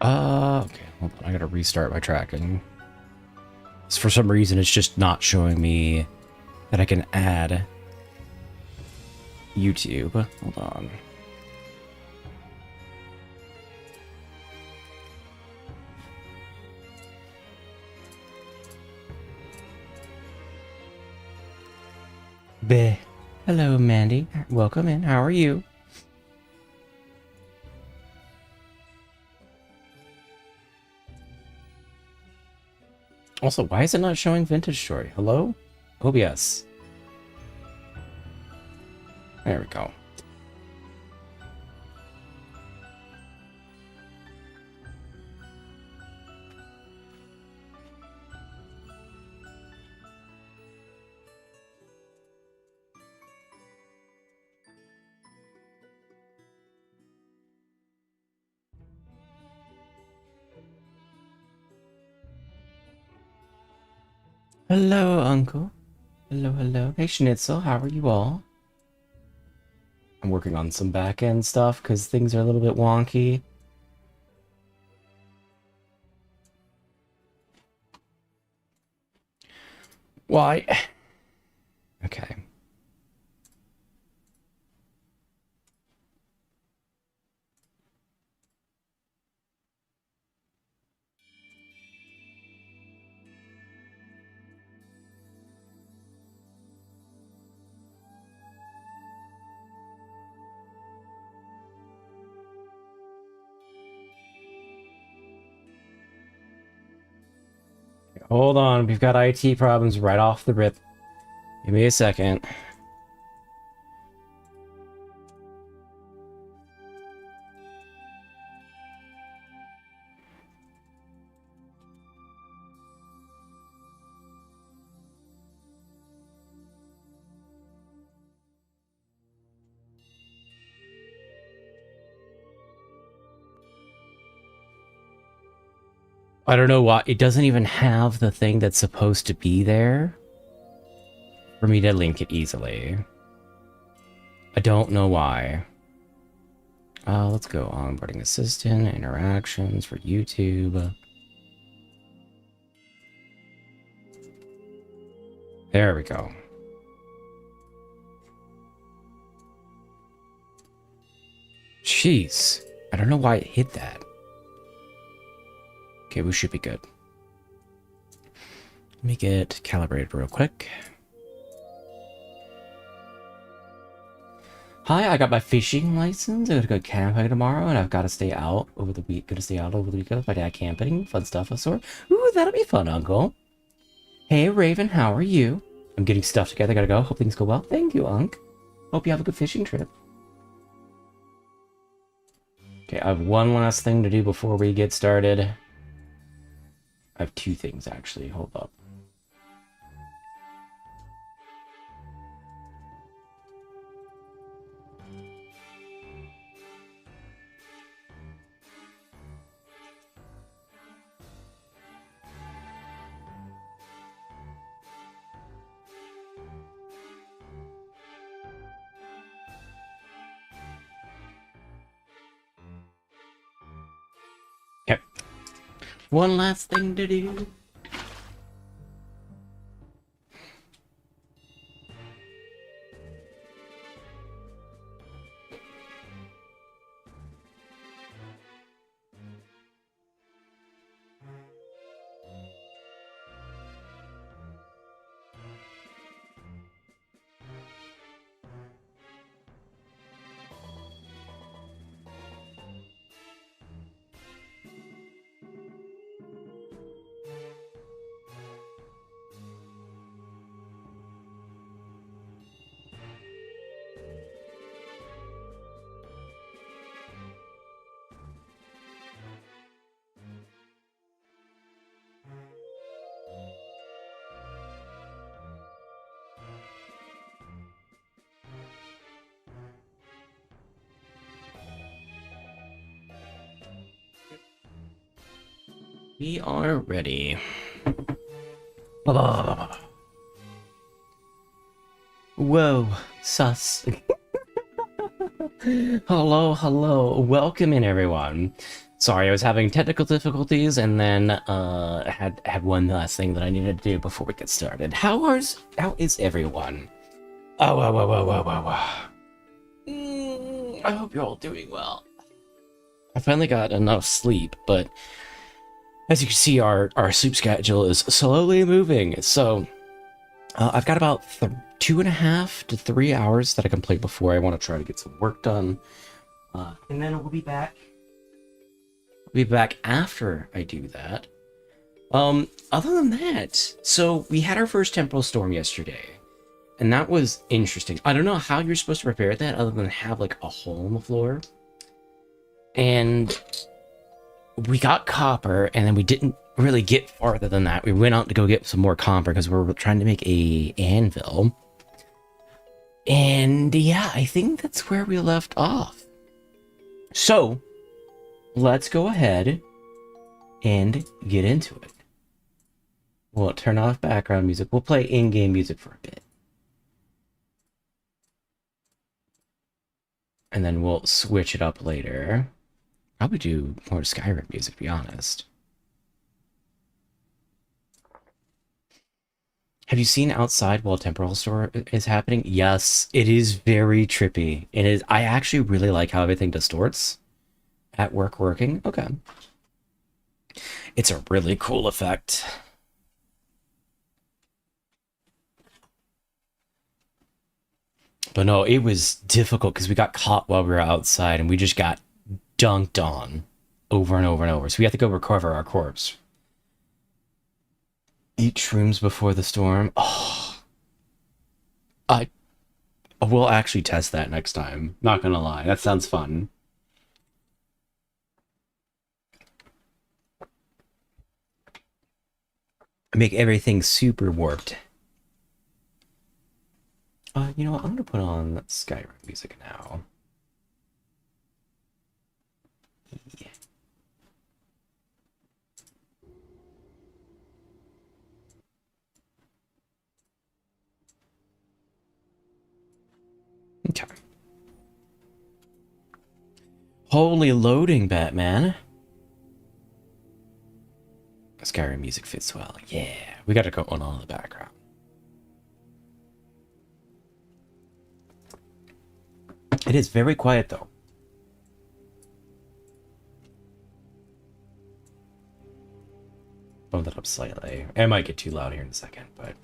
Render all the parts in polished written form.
Okay, hold on. I gotta restart my tracking. For some reason, it's just not showing me that I can add YouTube. Hold on. Bleh. Hello, Mandy. Welcome in. How are you? Also, why is it not showing Vintage Story? Hello? OBS. There we go. Hello, Uncle. Hello, hello. Hey, Schnitzel, how are you all? I'm working on some back-end stuff because things are a little bit wonky. Why? Okay. Hold on, we've got IT problems right off the rip. Give me a second. I don't know why. It doesn't even have the thing that's supposed to be there for me to link it easily. I don't know why. Let's go onboarding assistant, interactions for YouTube. There we go. Jeez. I don't know why it hit that. Okay, we should be good. Let me get calibrated real quick. Hi, I got my fishing license. I'm gonna go camping tomorrow, and I've got to stay out over the week. Gonna stay out over the weekend with my dad camping. Fun stuff of sort. Ooh, that'll be fun, Uncle. Hey, Raven, how are you? I'm getting stuff together. Gotta go. Hope things go well. Thank you, Unc. Hope you have a good fishing trip. Okay, I have one last thing to do before we get started. I have two things, actually. Hold up. Okay. One last thing to do. We are ready. Whoa, sus. Hello, hello. Welcome in, everyone. Sorry, I was having technical difficulties, and then had one last thing that I needed to do before we get started. How is everyone? Oh. I hope you're all doing well. I finally got enough sleep, but as you can see, our sleep schedule is slowly moving. So I've got about 2.5 to 3 hours that I can play before I want to try to get some work done, and then we'll be back. We'll be back after I do that. Other than that, so we had our first temporal storm yesterday, and that was interesting. I don't know how you're supposed to prepare that other than have like a hole in the floor. And we got copper, and then we didn't really get farther than that. We went out to go get some more copper because we were trying to make a anvil. And yeah, I think that's where we left off. So let's go ahead and get into it. We'll turn off background music. We'll play in-game music for a bit. And then we'll switch it up later. Probably do more Skyrim music, to be honest. Have you seen outside while temporal storm is happening? Yes, it is very trippy. It is. I actually really like how everything distorts at working. Okay. It's a really cool effect. But no, it was difficult because we got caught while we were outside and we just got dunked on over and over and over. So we have to go recover our corpse. Eat shrooms before the storm. Oh, I will actually test that next time. Not gonna lie, that sounds fun. Make everything super warped. You know what? I'm gonna put on Skyrim music now. Yeah. Okay. Holy loading, Batman. Skyrim music fits well. Yeah, we gotta go on in the background. It is very quiet, though. Bump that up slightly. It might get too loud here in a second, but...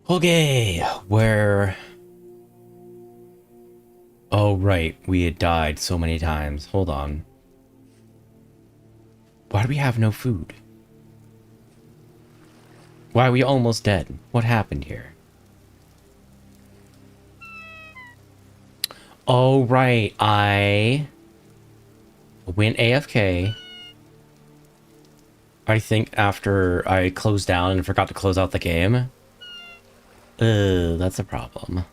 Okay, where... Oh, right. We had died so many times. Hold on. Why do we have no food? Why are we almost dead? What happened here? Oh, right. I went AFK. I think after I closed down and forgot to close out the game. That's a problem.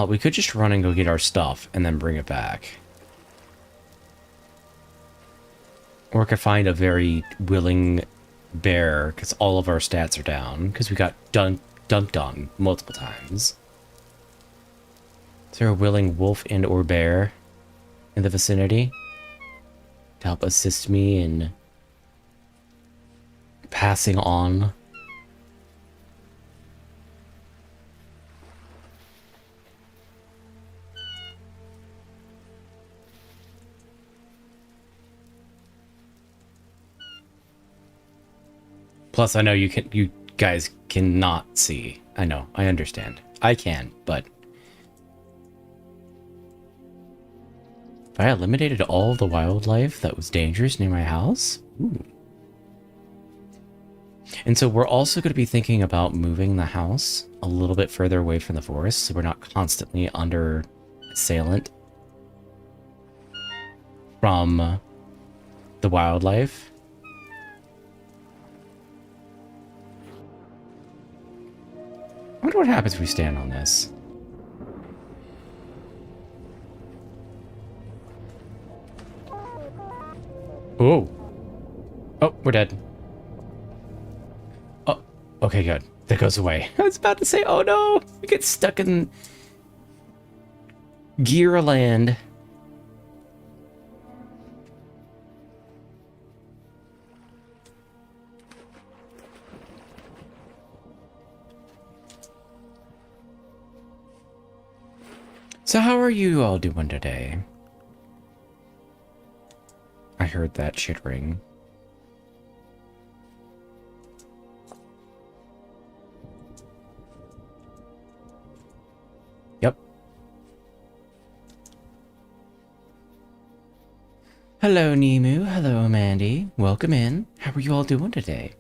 We could just run and go get our stuff and then bring it back. Or I could find a very willing bear, because all of our stats are down, because we got dunked on multiple times. Is there a willing wolf and or bear in the vicinity to help assist me in passing on? Plus, I know you guys cannot see. I know, I understand. I can, but if I eliminated all of the wildlife that was dangerous near my house? Ooh. And so we're also going to be thinking about moving the house a little bit further away from the forest so we're not constantly under assailant from the wildlife. I wonder what happens if we stand on this. Oh. Oh, we're dead. Oh, okay, good. That goes away. I was about to say, oh no, we get stuck in Gearland. So how are you all doing today? I heard that shit ring. Yep. Hello, Nemu. Hello, Mandy. Welcome in. How are you all doing today?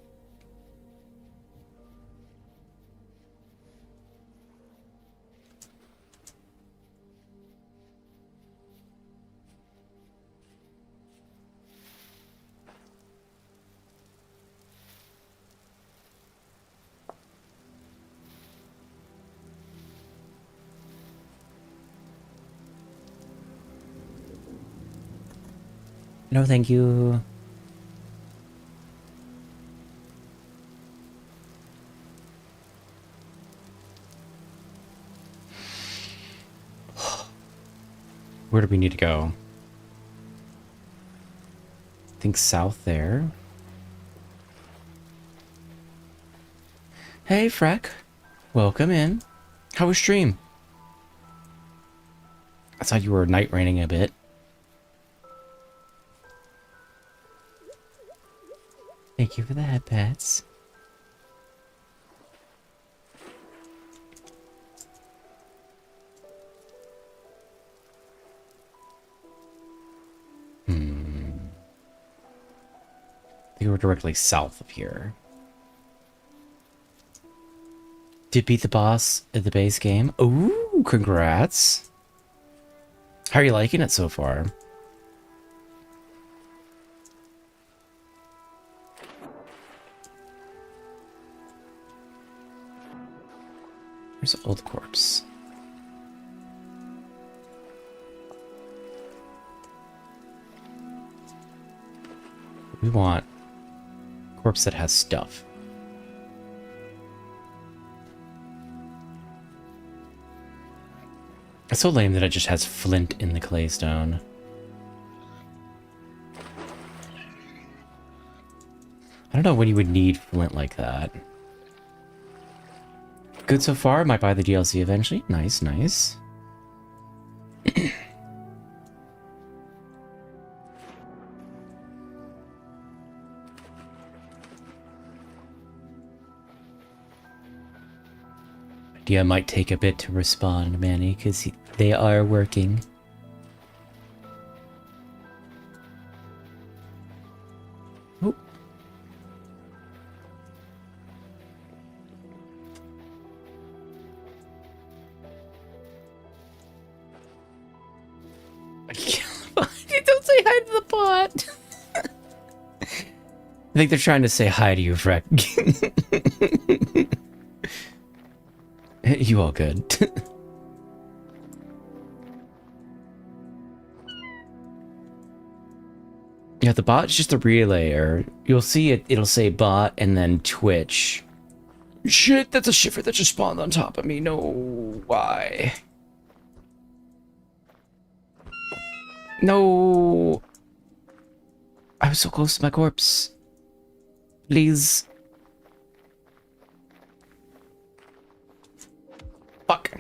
No, thank you. Where do we need to go? I think south there. Hey, Freck. Welcome in. How was stream? I thought you were night raining a bit. Thank you for the head pats. I think we're directly south of here. Did beat the boss at the base game. Ooh, congrats. How are you liking it so far? There's an old corpse. We want a corpse that has stuff. It's so lame that it just has flint in the claystone. I don't know when you would need flint like that. Good so far. Might buy the DLC eventually. Nice, nice. Idea might take a bit to respond, Manny, because they are working. Oh. Don't say hi to the bot. I think they're trying to say hi to you, Freck. You all good. Yeah, the bot's just a relayer. You'll see it, it'll say bot and then Twitch. Shit, that's a shiver that just spawned on top of me. No, why? No. I was so close to my corpse. Please. Fuck.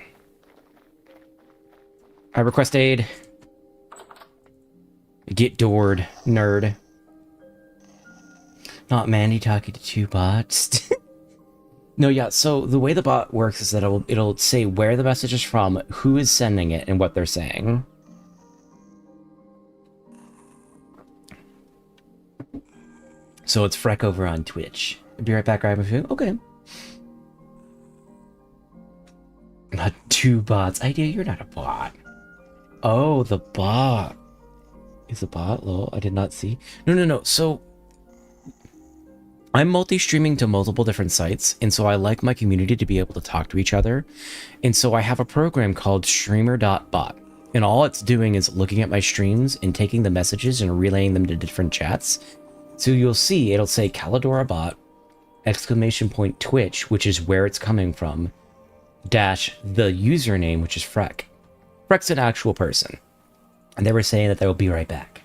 I request aid. Get doored, nerd. Not Mandy talking to two bots. No, yeah, so the way the bot works is that it'll say where the message is from, who is sending it, and what they're saying. So it's Freck over on Twitch. Be right back, grab a food. Okay. Not two bots. Idea, you're not a bot. Oh, the bot. Is a bot? Lol, I did not see. No. So, I'm multi-streaming to multiple different sites, and so I like my community to be able to talk to each other. And so I have a program called streamer.bot. And all it's doing is looking at my streams and taking the messages and relaying them to different chats. So you'll see, it'll say Calidora bot, exclamation point Twitch, which is where it's coming from, dash the username, which is Freck. Freck's an actual person. And they were saying that they will be right back.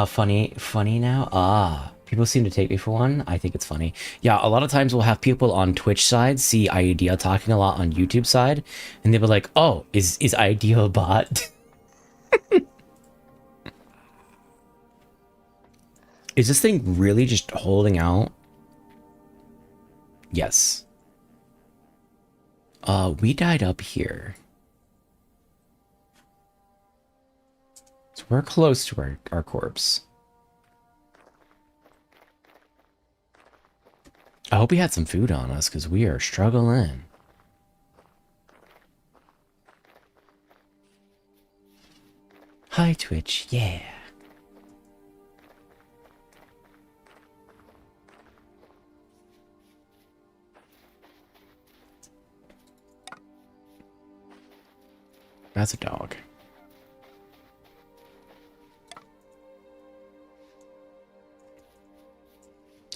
Funny now? Ah, People seem to take me for one. I think it's funny. Yeah, a lot of times we'll have people on Twitch side see Idea talking a lot on YouTube side, and they'll be like, "Oh, is Idea a bot?" Is this thing really just holding out? Yes. We died up here. So we're close to our corpse. I hope we had some food on us, because we are struggling. Hi, Twitch. Yeah. That's a dog.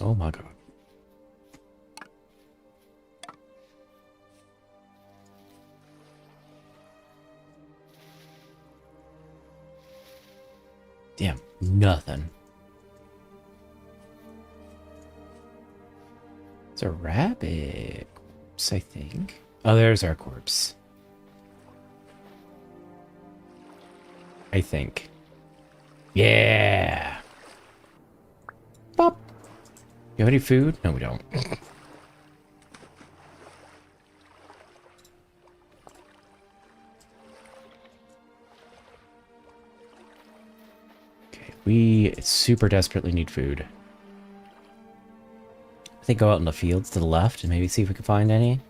Oh my god. Damn, nothing. It's a rabbit corpse, I think. Oh, there's our corpse. I think. Yeah. Bop. You have any food? No, we don't. Okay, we super desperately need food. I think go out in the fields to the left and maybe see if we can find any.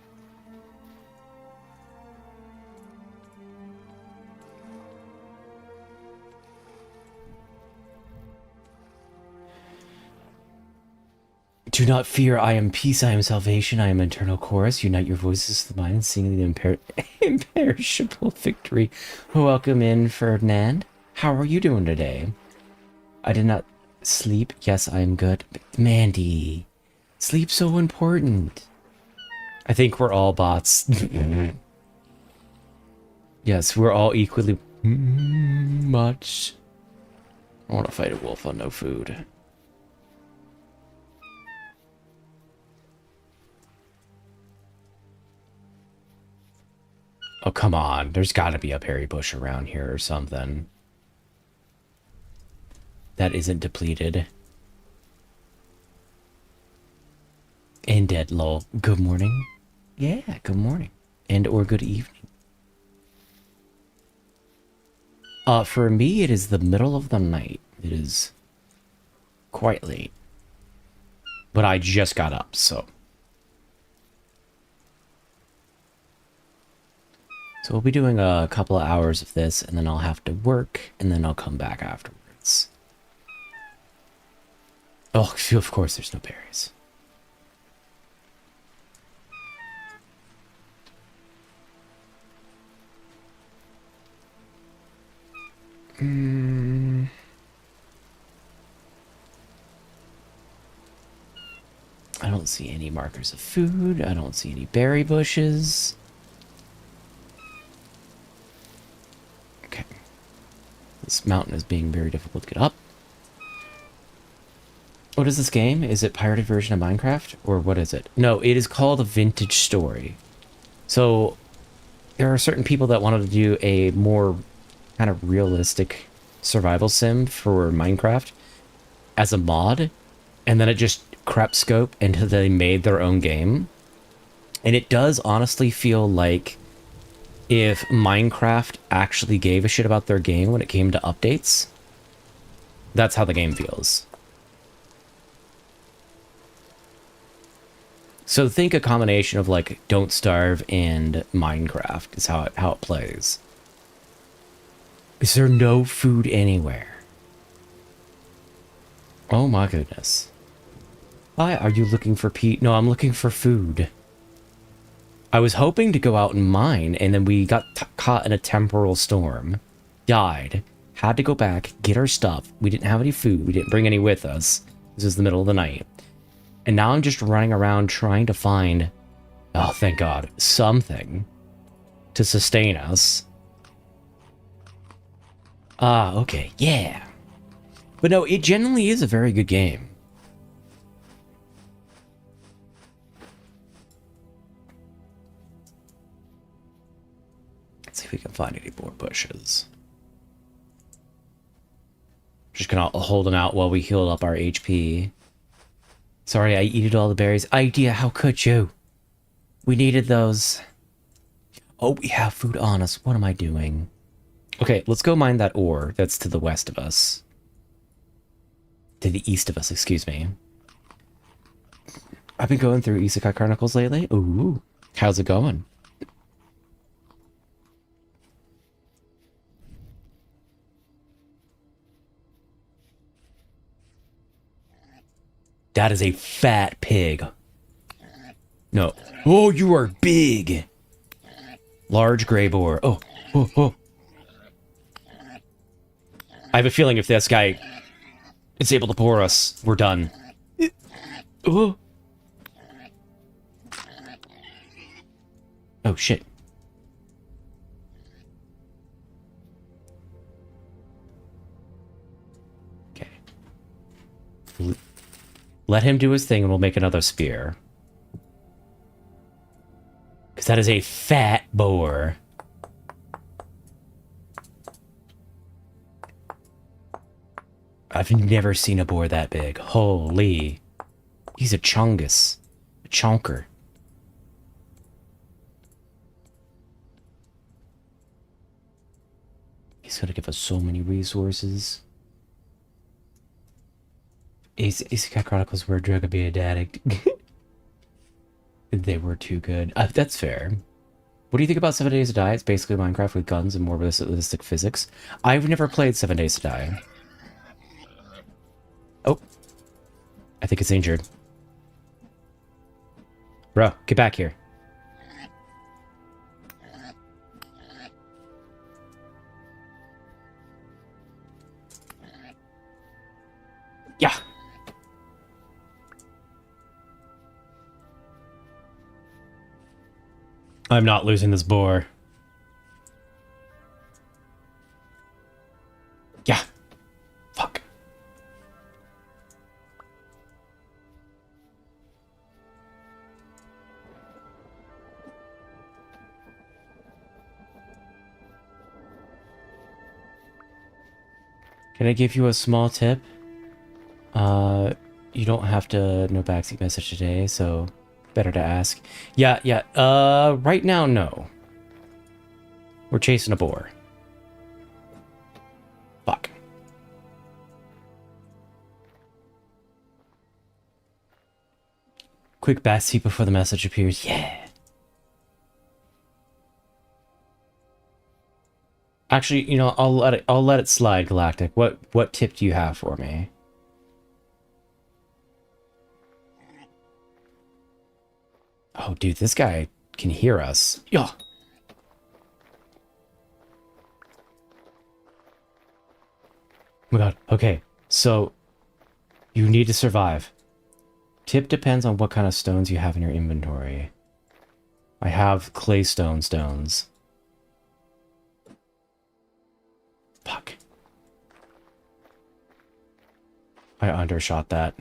Do not fear, I am peace, I am salvation, I am eternal chorus. Unite your voices to the mind and sing the imperishable victory. Welcome in, Ferdinand. How are you doing today? I did not sleep. Yes, I am good. But Mandy, sleep's so important. I think we're all bots. Yes, we're all equally much. I want to fight a wolf on no food. Oh, come on. There's got to be a berry bush around here or something. That isn't depleted. And dead, lol. Good morning. Yeah, good morning. And or good evening. For me, it is the middle of the night. It is quite late. But I just got up, so... So we'll be doing a couple of hours of this, and then I'll have to work, and then I'll come back afterwards. Oh, of course there's no berries. I don't see any markers of food. I don't see any berry bushes. Okay. This mountain is being very difficult to get up. What is this game? Is it pirated version of Minecraft? Or what is it? No, it is called a Vintage Story. So, there are certain people that wanted to do a more kind of realistic survival sim for Minecraft as a mod. And then it just crept scope until they made their own game. And it does honestly feel like if Minecraft actually gave a shit about their game when it came to updates. That's how the game feels. So think a combination of like Don't Starve and Minecraft is how it plays. Is there no food anywhere? Oh my goodness. Why are you looking for Pete? No, I'm looking for food. I was hoping to go out and mine, and then we got caught in a temporal storm. Died. Had to go back, get our stuff. We didn't have any food. We didn't bring any with us. This is the middle of the night. And now I'm just running around trying to find, oh, thank God, something to sustain us. Ah, okay, yeah. But no, it generally is a very good game. see if we can find any more bushes. Just gonna hold them out while we heal up our HP. Sorry, I eated all the berries. Idea, how could you? We needed those. Oh, we have food on us. What am I doing? Okay, let's go mine that ore that's to the west of us. To the east of us, excuse me. I've been going through Isekai Chronicles lately. Ooh, how's it going? That is a fat pig. No. Oh, you are big. Large gray boar. Oh, oh, oh. I have a feeling if this guy is able to bore us, we're done. Oh. Oh, shit. Okay. Let him do his thing and we'll make another spear. Because that is a fat boar. I've never seen a boar that big. Holy. He's a chungus. A chonker. He's gonna give us so many resources. Isekai Chronicles were drug be a addict. They were too good. That's fair. What do you think about 7 Days to Die? It's basically Minecraft with guns and more realistic physics. I've never played 7 Days to Die. Oh. I think it's injured. Bro, get back here. Yeah. I'm not losing this boar. Yeah. Fuck. Can I give you a small tip? You don't have to no backseat message today, so better to ask. Yeah. Right now, no. We're chasing a boar. Fuck. Quick backseat before the message appears. Yeah. Actually, you know, I'll let it slide, Galactic. What tip do you have for me? Oh, dude, this guy can hear us. Yeah. Oh my god. Okay, so you need to survive. Tip depends on what kind of stones you have in your inventory. I have claystone stones. Fuck. I undershot that.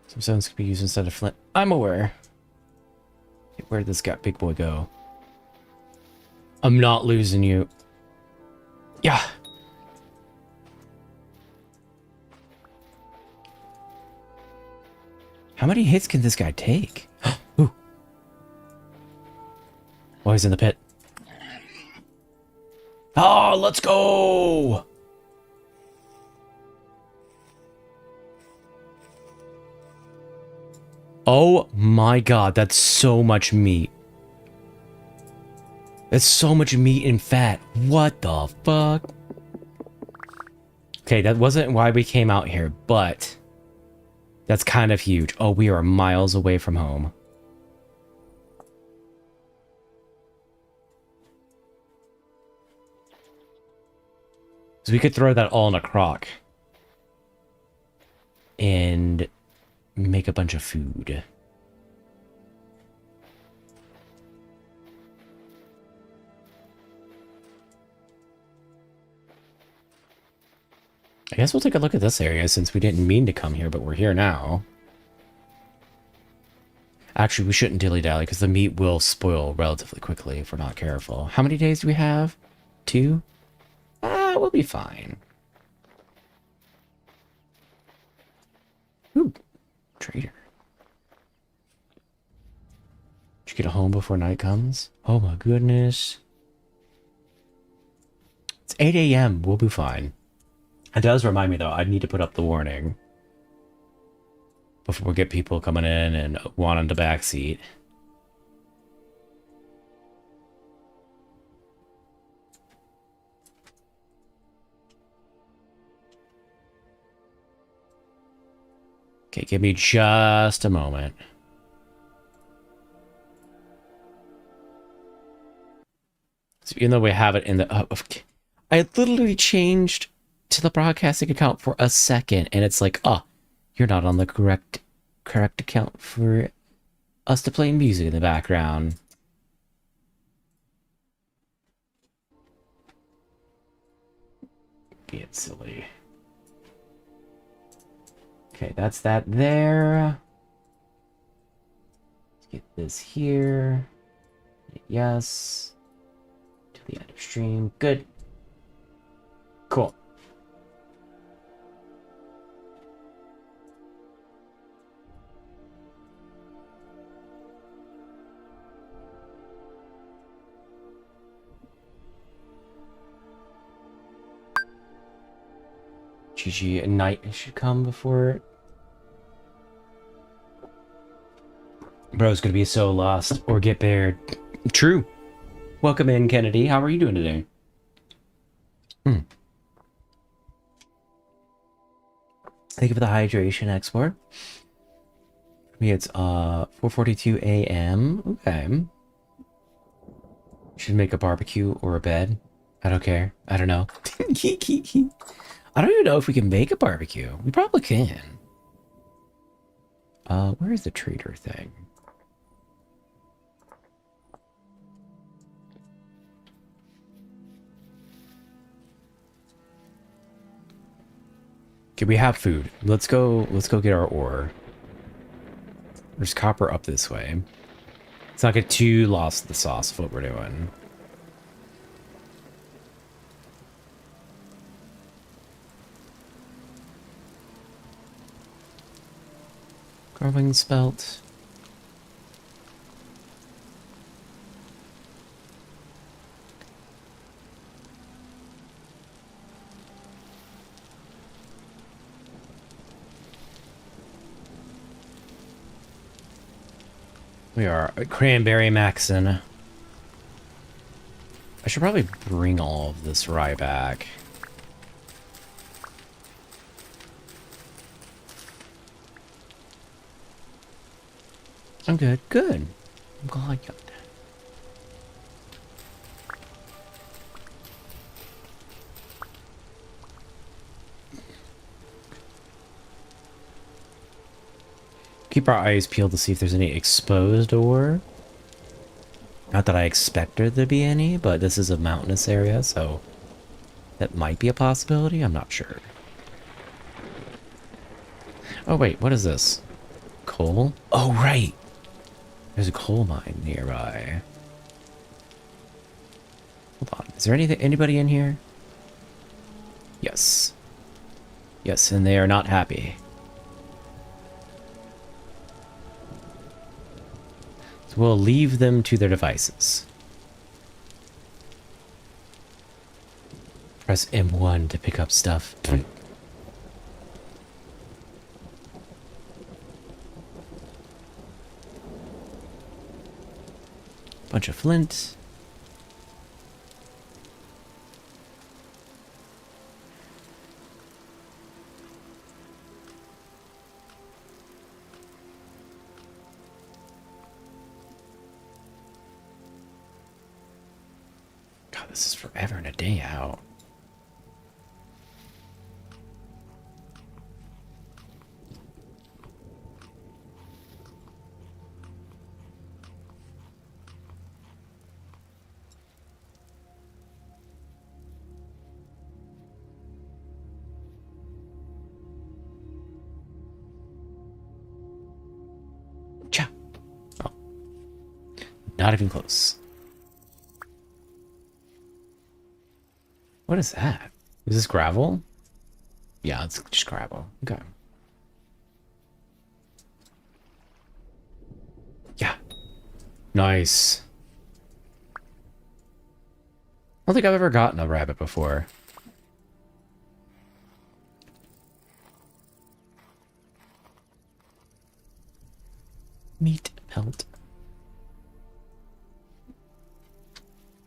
Some stones could be used instead of flint. I'm aware. Where did this big boy go? I'm not losing you. Yeah. How many hits can this guy take? Ooh. Oh, he's in the pit. Oh, let's go! Oh my god, that's so much meat. That's so much meat and fat. What the fuck? Okay, that wasn't why we came out here, but that's kind of huge. Oh, we are miles away from home. So we could throw that all in a crock. And make a bunch of food. I guess we'll take a look at this area since we didn't mean to come here, but we're here now. Actually, we shouldn't dilly-dally because the meat will spoil relatively quickly if we're not careful. How many days do we have? 2? We'll be fine. Ooh, trader. Did you get home before night comes? Oh my goodness. It's 8 a.m. We'll be fine. It does remind me, though, I need to put up the warning before we get people coming in and wanting to backseat. Okay, give me just a moment. So even though we have it in the... I literally changed to the broadcasting account for a second, and it's like, oh, you're not on the correct account for us to play music in the background. Being silly. Okay, that's that there. Let's get this here. Yes. To the end of stream. Good. Cool. GG, night should come before... Bro's gonna be so lost or get bared. True. Welcome in, Kennedy. How are you doing today? Thank you for the hydration export. For me, it's 4:42 a.m. Okay. Should make a barbecue or a bed. I don't care. I don't know. I don't even know if we can make a barbecue. We probably can. Where is the trader thing? Okay, we have food. Let's go get our ore. There's copper up this way. Let's not get too lost in the sauce of what we're doing. Carving spelt. We are cranberry maxin. I should probably bring all of this rye back. I'm good. Good. I'm glad. Keep our eyes peeled to see if there's any exposed ore. Not that I expect there to be any, but this is a mountainous area, so that might be a possibility. I'm not sure. Oh, wait. What is this? Coal? Oh, right. There's a coal mine nearby. Hold on. Is there anybody in here? Yes. Yes, and they are not happy. So we'll leave them to their devices. Press M1 to pick up stuff. Bunch of flint. God, this is forever and a day out. Not even close. What is that? Is this gravel? Yeah, it's just gravel. Okay. Yeah. Nice. I don't think I've ever gotten a rabbit before. Meat pelt.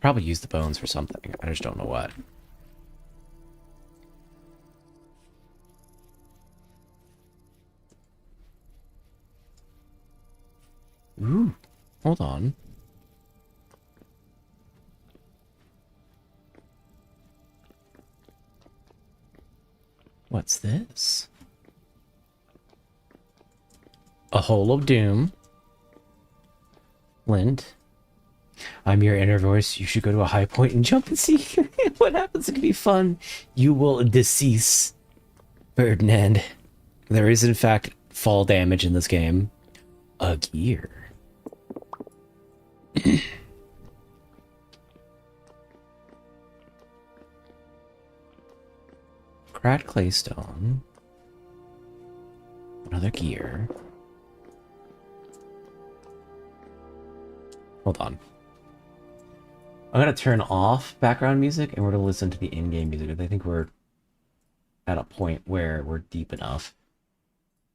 Probably use the bones for something. I just don't know what. Ooh, hold on. What's this? A hole of doom. Lint. I'm your inner voice. You should go to a high point and jump and see what happens. It could be fun. You will decease, Ferdinand. There is, in fact, fall damage in this game. A gear. Cracked claystone. Another gear. Hold on. I'm gonna turn off background music and we're gonna listen to the in-game music. I think we're at a point where we're deep enough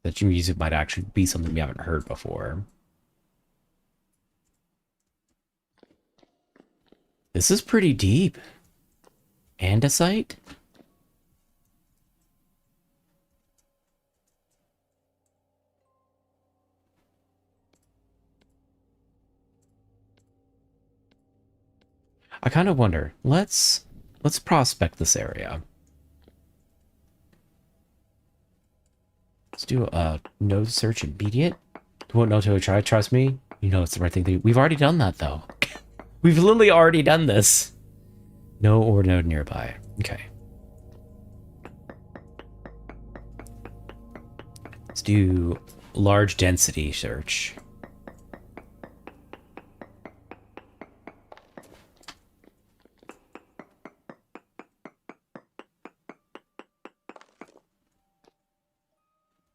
that your music might actually be something we haven't heard before. This is pretty deep. Andesite? I kind of wonder. Let's prospect this area. Let's do a node search immediate. You won't know till we try. Trust me. You know it's the right thing to do. We've already done that though. We've literally already done this. No ore node nearby. Okay. Let's do large density search.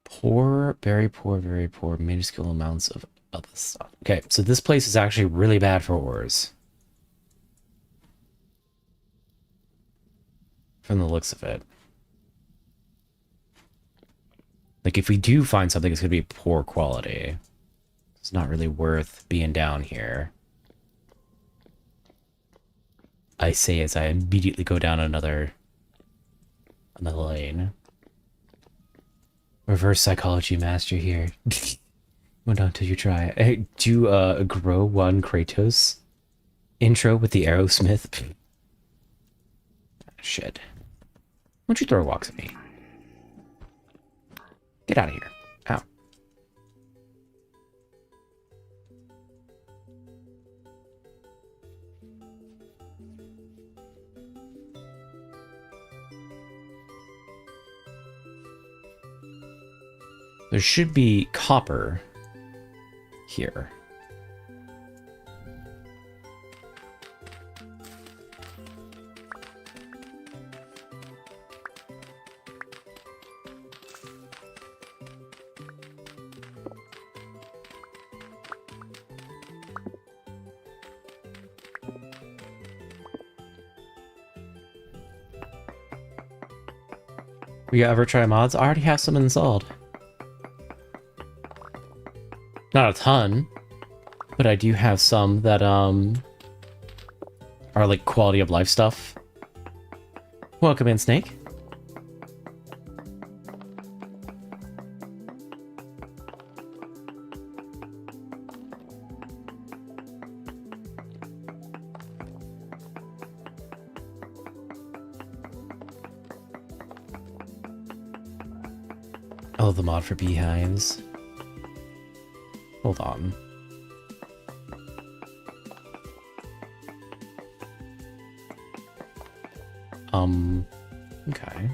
Poor, very poor, minuscule amounts of other stuff. Okay, so this place is actually really bad for ores. From the looks of it. Like, if we do find something, it's going to be poor quality. It's not really worth being down here. I say as I immediately go down another lane. Reverse psychology master here. Well, not until you try. Hey, do grow one Kratos intro with the Aerosmith. Shit. Why don't you throw rocks at me? Get out of here. Ow. There should be copper here. We ever try mods? I already have some installed. Not a ton, but I do have some that are like quality of life stuff. Welcome in, Snake. Oh, the mod for beehives. Hold on. Okay.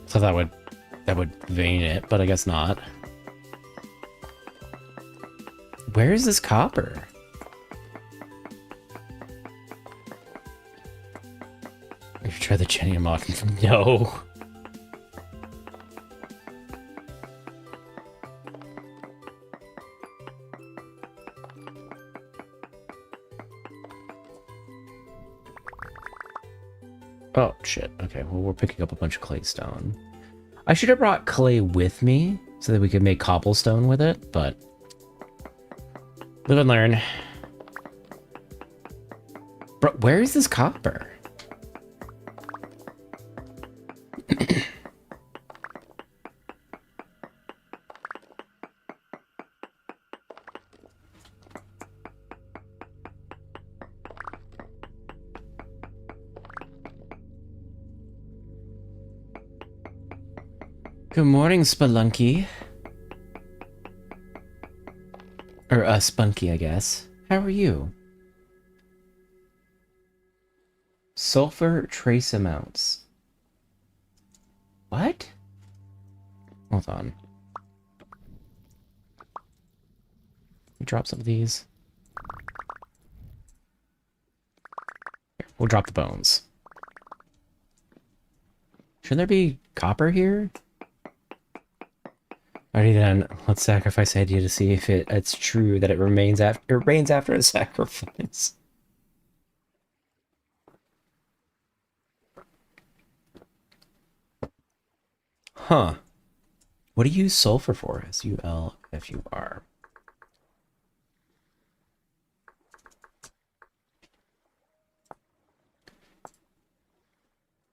So that would vein it, but I guess not. Where is this copper? Have you tried the Jenny mod? No. Oh, shit. Okay, well, we're picking up a bunch of clay stone. I should have brought clay with me so that we could make cobblestone with it, but live and learn. Bro, where is this copper? Good morning, Spelunky. Or, Spunky, I guess. How are you? Sulfur trace amounts. What? Hold on. We drop some of these. Here, we'll drop the bones. Shouldn't there be copper here? Alrighty then, let's sacrifice the idea to see if it's true that it rains after a sacrifice. Huh. What do you use sulfur for? S-U-L-F-U-R.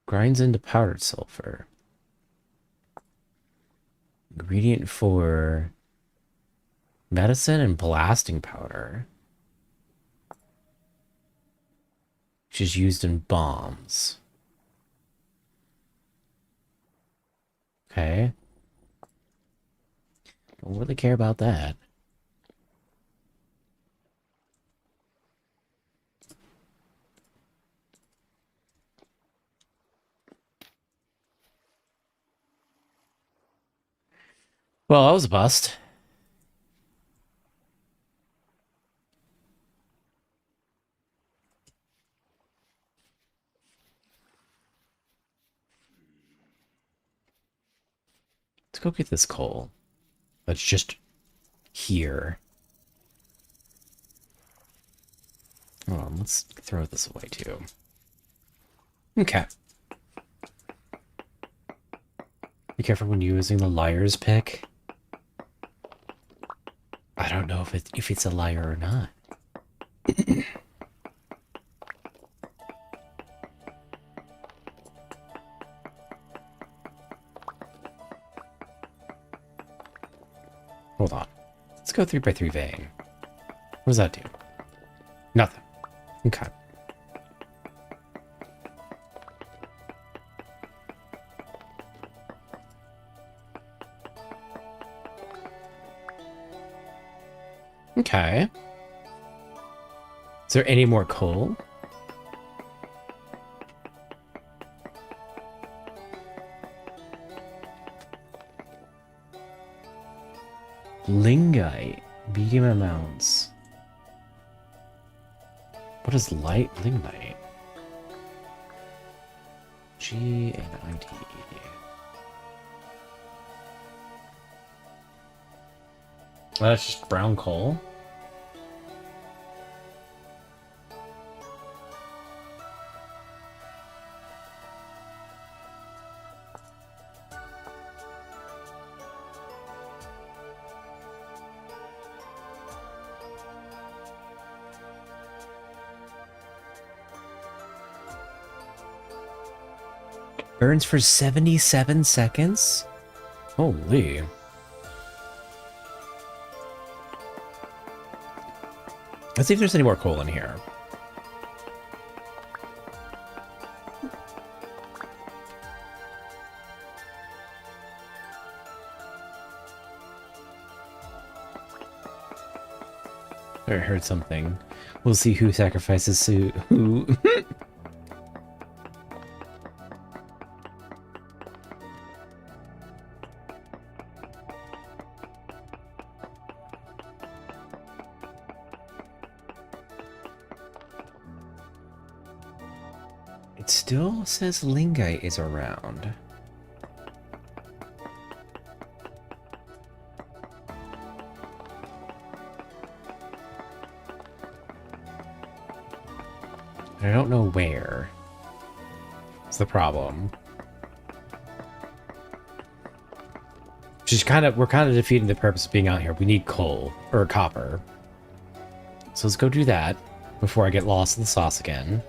Grinds into powdered sulfur. Ingredient for medicine and blasting powder, which is used in bombs. Okay. Don't really care about that. Well, that was a bust. Let's go get this coal. That's just here. Hold on, let's throw this away too. Okay. Be careful when using the liar's pick. I don't know if it's a liar or not. Hold on. Let's go 3x3 vein. What does that do? Nothing. Okay. Okay. Is there any more coal? Lingite. Medium amounts. What is light lignite? G-N-I-T. That's just brown coal. Burns for 77 seconds? Holy. Let's see if there's any more coal in here. I heard something. We'll see who sacrifices who. It still says Lingite is around. I don't know where. It's the problem. We're kind of defeating the purpose of being out here. We need coal or copper. So let's go do that before I get lost in the sauce again.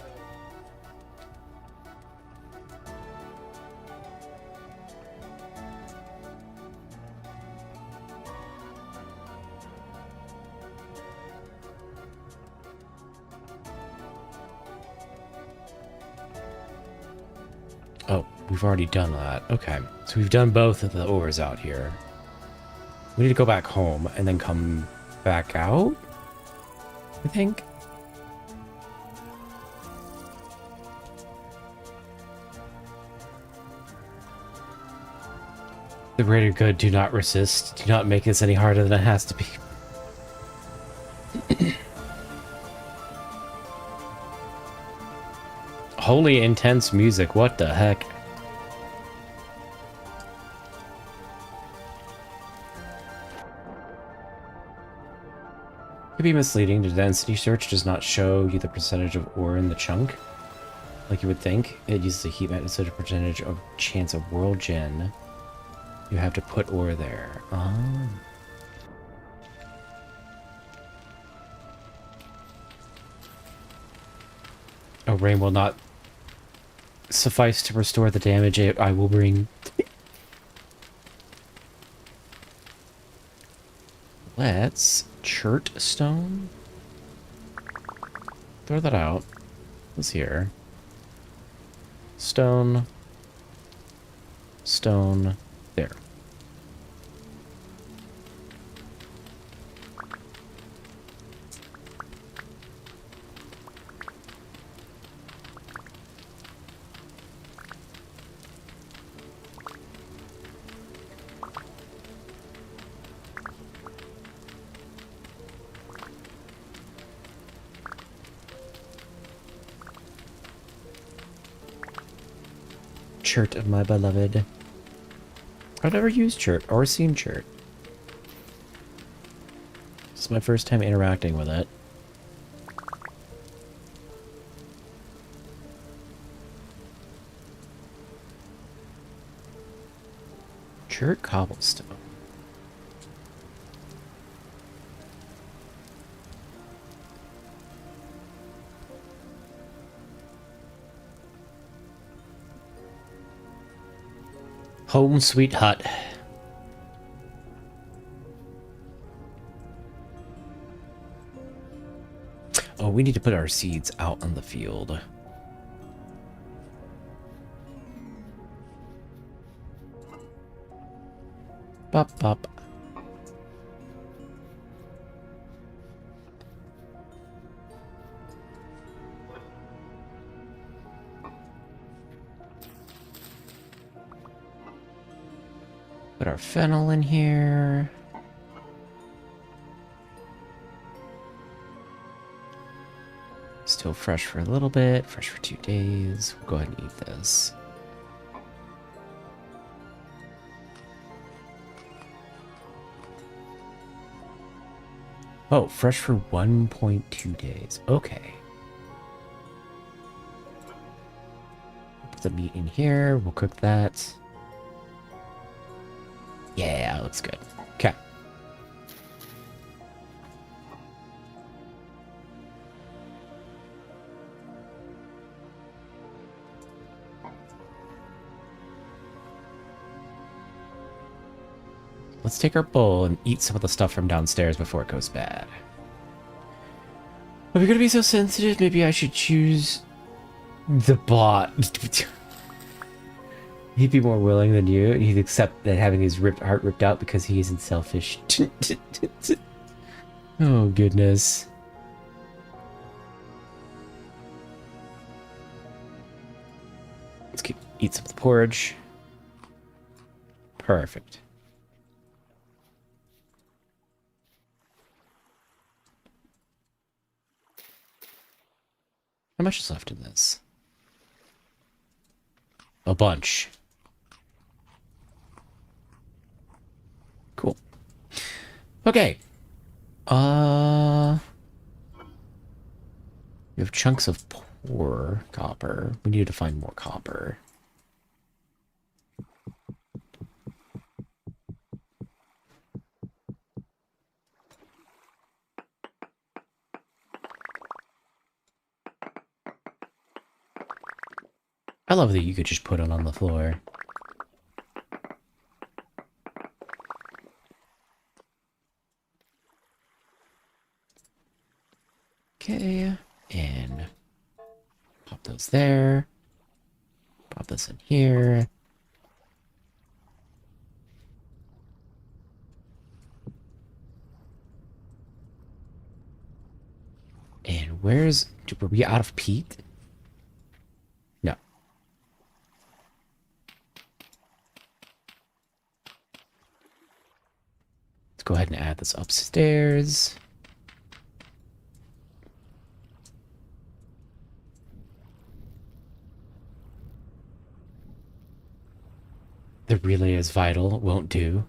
Oh, we've already done that. Okay. So we've done both of the ores out here. We need to go back home and then come back out, I think. The greater good, do not resist. Do not make this any harder than it has to be. Holy intense music, what the heck? Could be misleading. The density search does not show you the percentage of ore in the chunk, like you would think. It uses a heat map instead of percentage of chance of world gen. You have to put ore there. Oh, rain will not suffice to restore the damage I will bring. Let's chert stone. Throw that out. What's here? Stone. Stone. There. Chert of my beloved. I've never used chert or seen chert. This is my first time interacting with it. Chert cobblestone. Home sweet hut. Oh, we need to put our seeds out on the field. Bop, bop. Put our fennel in here. Still fresh for a little bit, fresh for 2 days. We'll go ahead and eat this. Oh, fresh for 1.2 days. Okay. Put the meat in here. We'll cook that. Yeah, looks good. Okay. Let's take our bowl and eat some of the stuff from downstairs before it goes bad. If you're gonna be so sensitive, maybe I should choose the bot. He'd be more willing than you. He'd accept that having his heart ripped out because he isn't selfish. Oh, goodness. Let's eat some of the porridge. Perfect. How much is left in this? A bunch. Cool. Okay. We have chunks of poor copper. We need to find more copper. I love that you could just put it on the floor. Okay, and pop those there. Pop this in here. And were we out of peat? No. Let's go ahead and add this upstairs. The relay is vital, won't do.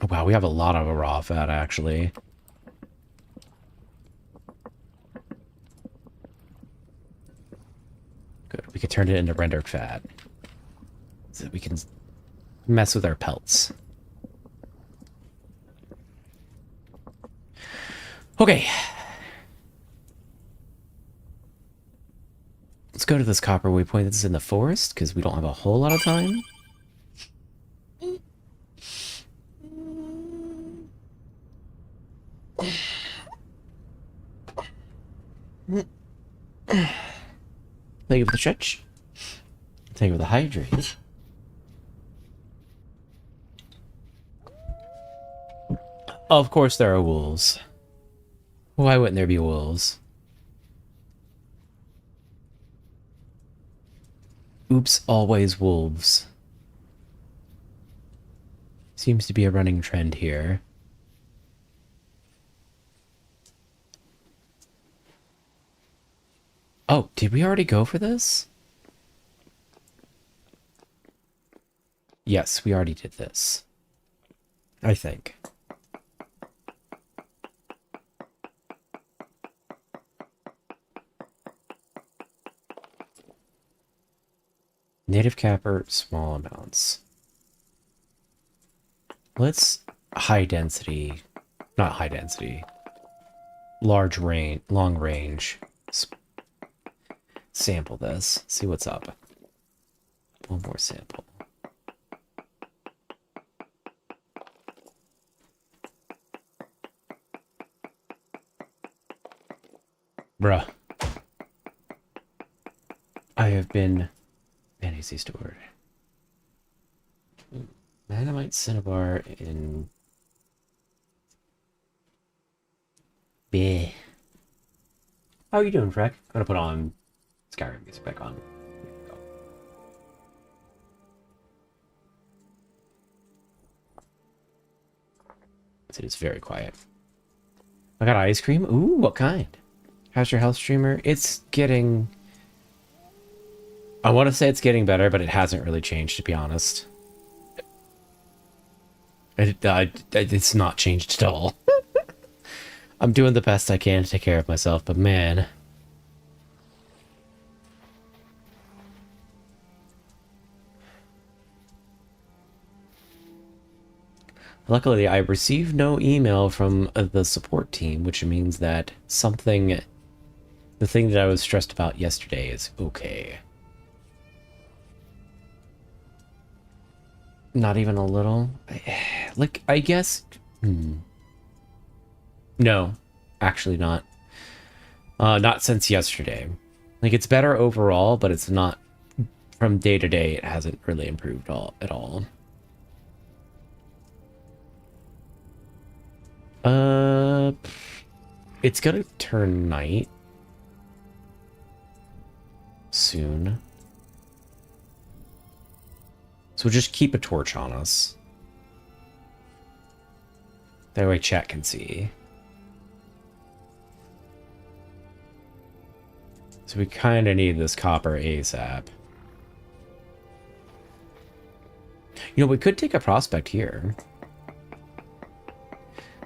Oh, wow, we have a lot of raw fat, actually. Good, we could turn it into rendered fat. So that we can mess with our pelts. Okay. Let's go to this copper waypoint that's in the forest, because we don't have a whole lot of time. Thank you for the stretch. Thank you for the hydrate. Of course there are wolves. Why wouldn't there be wolves? Oops, always wolves. Seems to be a running trend here. Oh, did we already go for this? Yes, we already did this. I think. Native capper, small amounts. Let's high density, not high density, large range, long range. Sample this, see what's up. One more sample. Bruh. I have been fantasy stored. Manamite cinnabar in B. How are you doing, Freck? I'm gonna put on Skyrim music back on. It is very quiet. I got ice cream. Ooh, what kind? How's your health, streamer? It's getting... I want to say it's getting better, but it hasn't really changed, to be honest. It's not changed at all. I'm doing the best I can to take care of myself, but man... Luckily, I received no email from the support team, which means that something... The thing that I was stressed about yesterday is okay. Not even a little? Like, I guess... No, actually not. Not since yesterday. Like, it's better overall, but it's not... From day to day, it hasn't really improved at all. It's gonna turn night soon. So we'll just keep a torch on us. That way chat can see. So we kind of need this copper ASAP. You know, we could take a prospect here.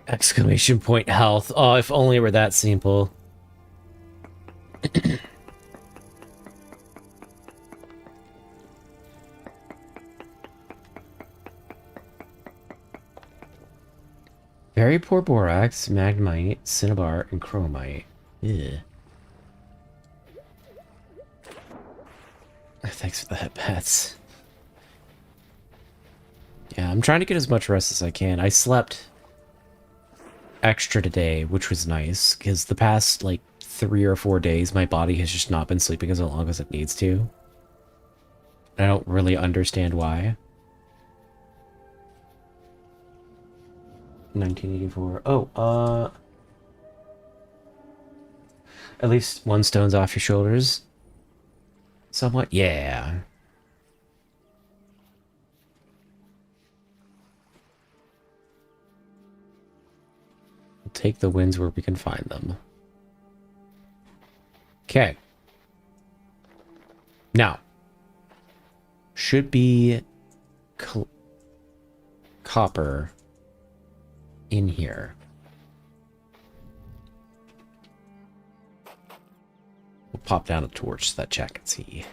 Exclamation point health. Oh, if only it were that simple. Very poor borax, magnemite, cinnabar, and chromite. Yeah. Thanks for the headpats. Yeah, I'm trying to get as much rest as I can. I slept extra today, which was nice, because the past, like, 3 or 4 days, my body has just not been sleeping as long as it needs to. I don't really understand why. 1984. Oh, at least one stone's off your shoulders. Somewhat? Yeah. We'll take the wins where we can find them. Okay. Now. Should be copper in here. We'll pop down a torch so that Jack can see.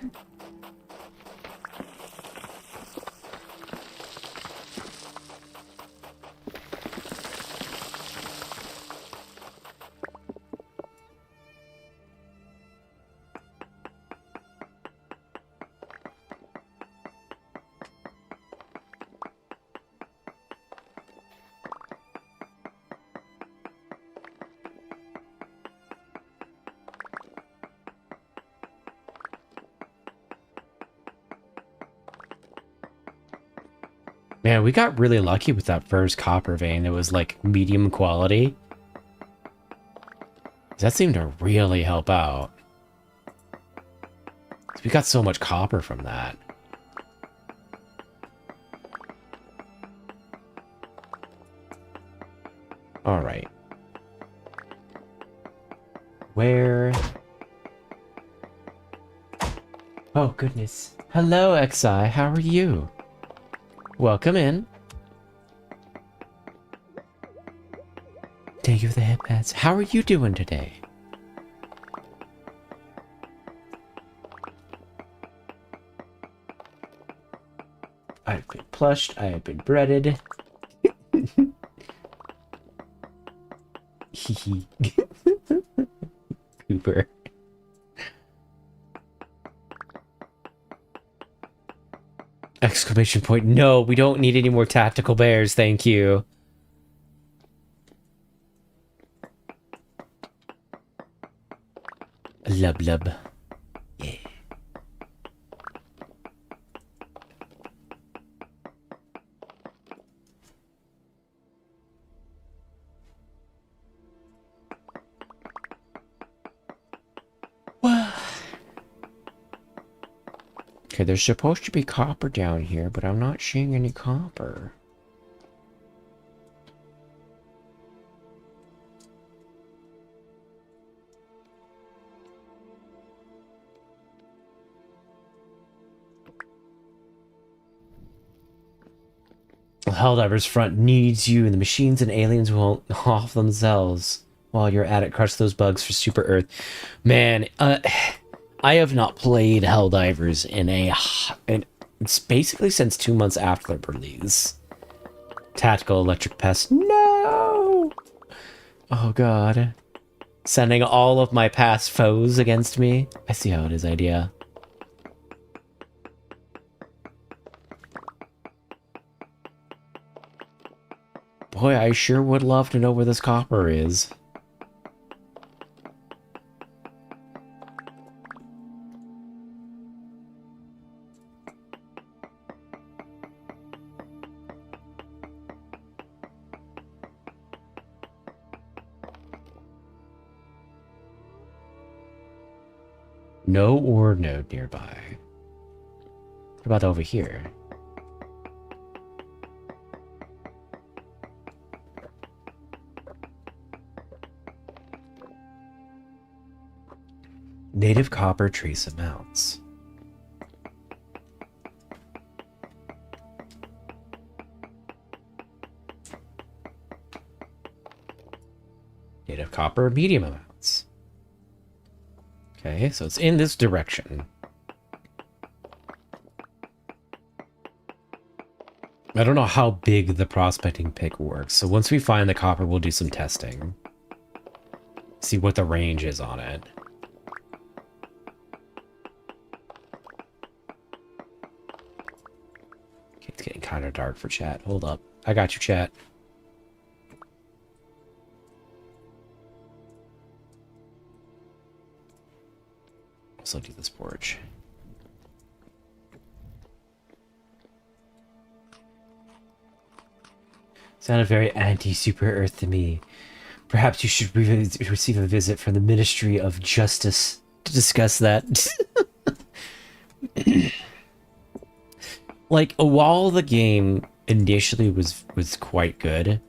Man, we got really lucky with that first copper vein. It was like medium quality. That seemed to really help out. We got so much copper from that. All right. Where? Oh, goodness. Hello, XI. How are you? Welcome in. Thank you for the headpats. How are you doing today? I've been plushed. I have been breaded. Hee Cooper. Exclamation point. No, we don't need any more tactical bears, thank you. Lub lub. Yeah. Okay, there's supposed to be copper down here, but I'm not seeing any copper. The Helldiver's front needs you, and the machines and aliens won't off themselves. While you're at it, crush those bugs for Super Earth. Man, I have not played Helldivers in it's basically since 2 months after the release. Tactical electric pest. No! Oh god. Sending all of my past foes against me. I see how it is, idea. Boy, I sure would love to know where this copper is. No ore node nearby. What about over here? Native copper trace amounts. Native copper medium amounts. Okay, so it's in this direction. I don't know how big the prospecting pick works, so once we find the copper, we'll do some testing. See what the range is on it. Okay, it's getting kind of dark for chat. Hold up. I got you, chat. Also do this porch. Sounded very anti-Super Earth to me. Perhaps you should receive a visit from the Ministry of Justice to discuss that. Like, while the game initially was quite good,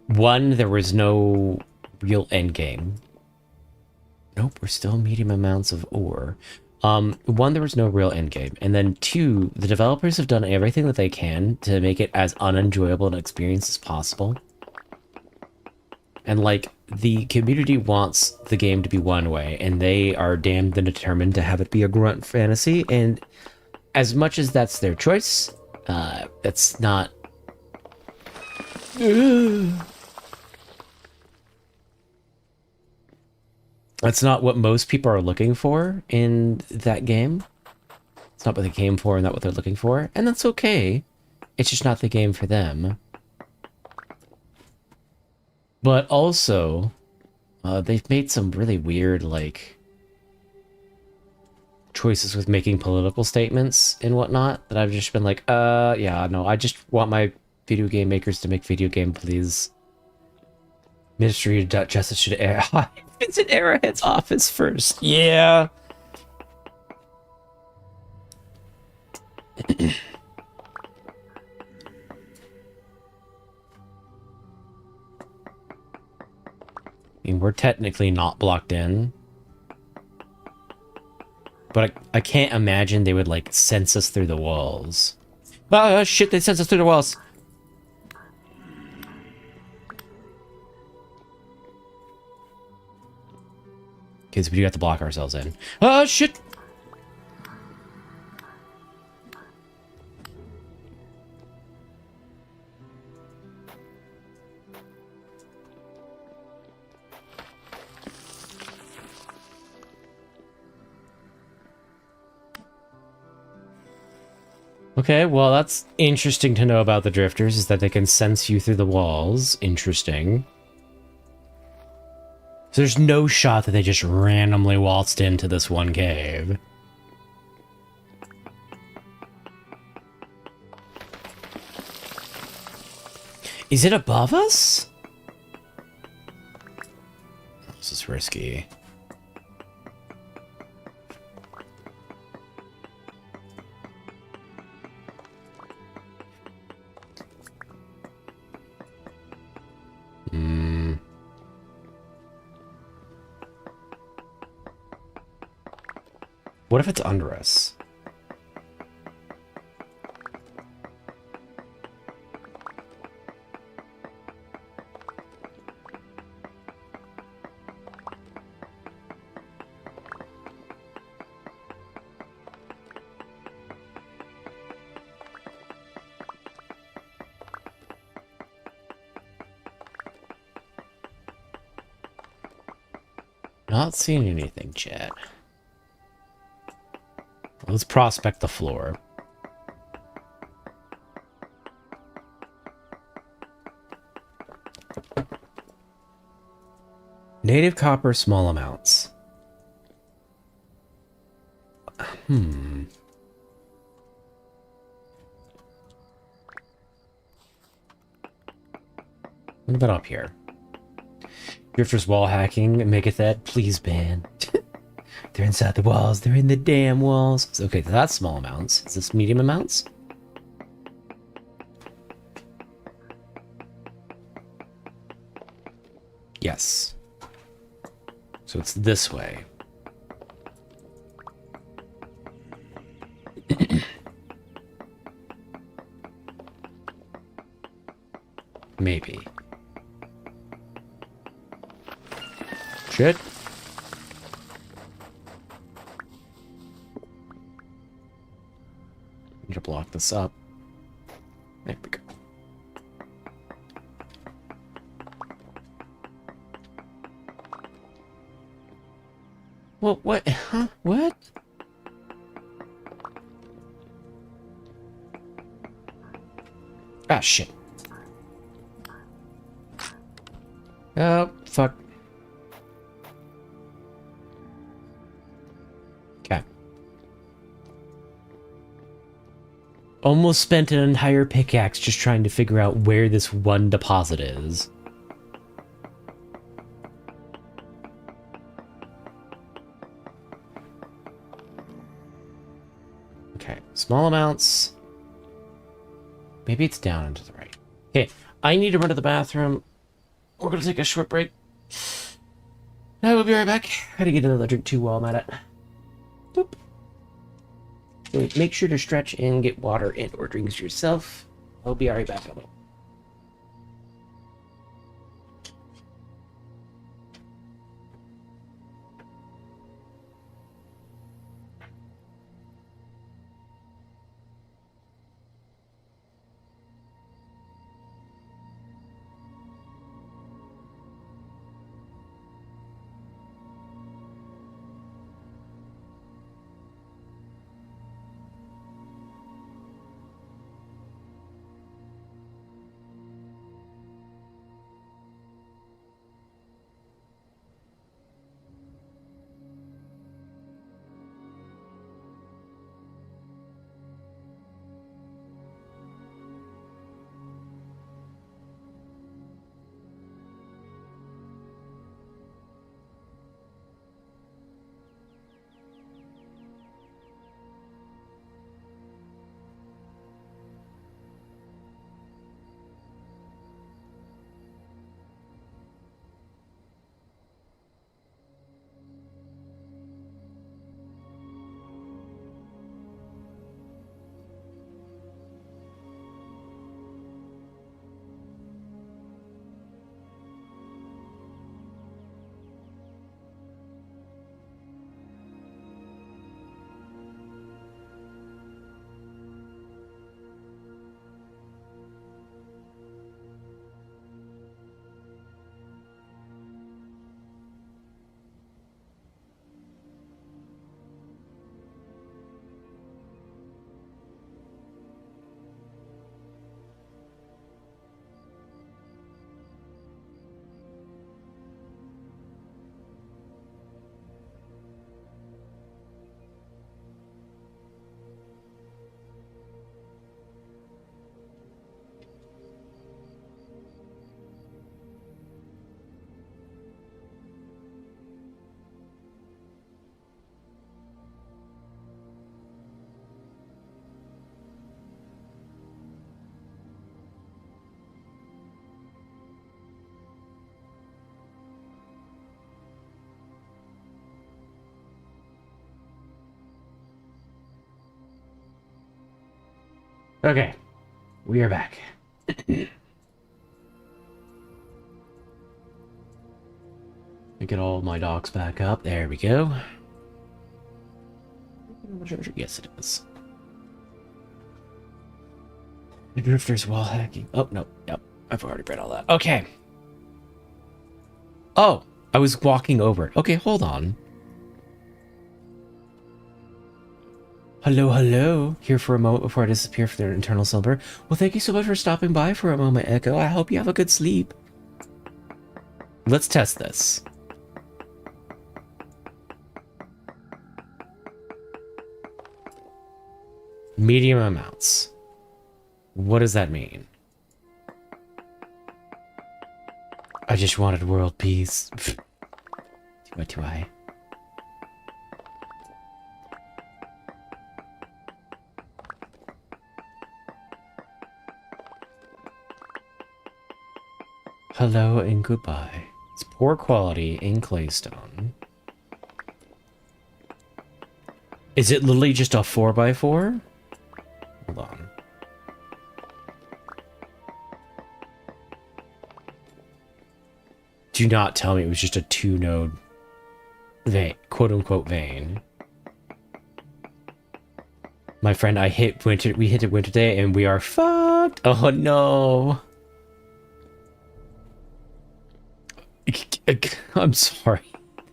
one, there was no real end game. Nope, we're still medium amounts of ore. One, there was no real end game, and then two, the developers have done everything that they can to make it as unenjoyable an experience as possible. And like, the community wants the game to be one way, and they are damned and determined to have it be a grunt fantasy, and as much as that's their choice, that's not... That's not what most people are looking for in that game. It's not what they came for and not what they're looking for. And that's okay. It's just not the game for them. But also, they've made some really weird, like, choices with making political statements and whatnot that I've just been like, yeah, no, I just want my video game makers to make video game, please. Ministry of Justice should visit Arrowhead's office first. Yeah. I mean, we're technically not blocked in. But I can't imagine they would, like, sense us through the walls. Oh, shit, they sense us through the walls. Because we do have to block ourselves in. Oh, shit! Okay, well, that's interesting to know about the drifters, is that they can sense you through the walls. Interesting. So there's no shot that they just randomly waltzed into this one cave. Is it above us? This is risky. What if it's under us? Not seeing anything, chat. Let's prospect the floor. Native copper, small amounts. What about up here? Drifters wall hacking, maketh that, please ban. They're inside the walls. They're in the damn walls. Okay, that's small amounts. Is this medium amounts? Yes. So it's this way. Maybe. Shit. Need to block this up. There we go. What? Huh? What? Ah, shit. Oh, fuck. Okay. Almost spent an entire pickaxe just trying to figure out where this one deposit is. Okay, small amounts. Maybe it's down and to the right. Okay, I need to run to the bathroom. We're gonna take a short break. I will be right back. I gotta get another drink too while I'm at it. Boop. So make sure to stretch and get water and or drinks yourself. I'll be right back in a little. Okay, we are back. Get all my dogs back up. There we go. Yes, it is. The drifter's wall hacking. Oh, no. Yep. I've already read all that. Okay. Oh, I was walking over it. Okay, hold on. Hello, hello. Here for a moment before I disappear for their internal slumber. Well, thank you so much for stopping by for a moment, Echo. I hope you have a good sleep. Let's test this. Medium amounts. What does that mean? I just wanted world peace. What do I? Hello and goodbye. It's poor quality in claystone. Is it literally just a 4x4? Hold on. Do not tell me it was just a 2-node vein, quote-unquote vein. My friend, we hit winter day and we are fucked. Oh no. I'm sorry.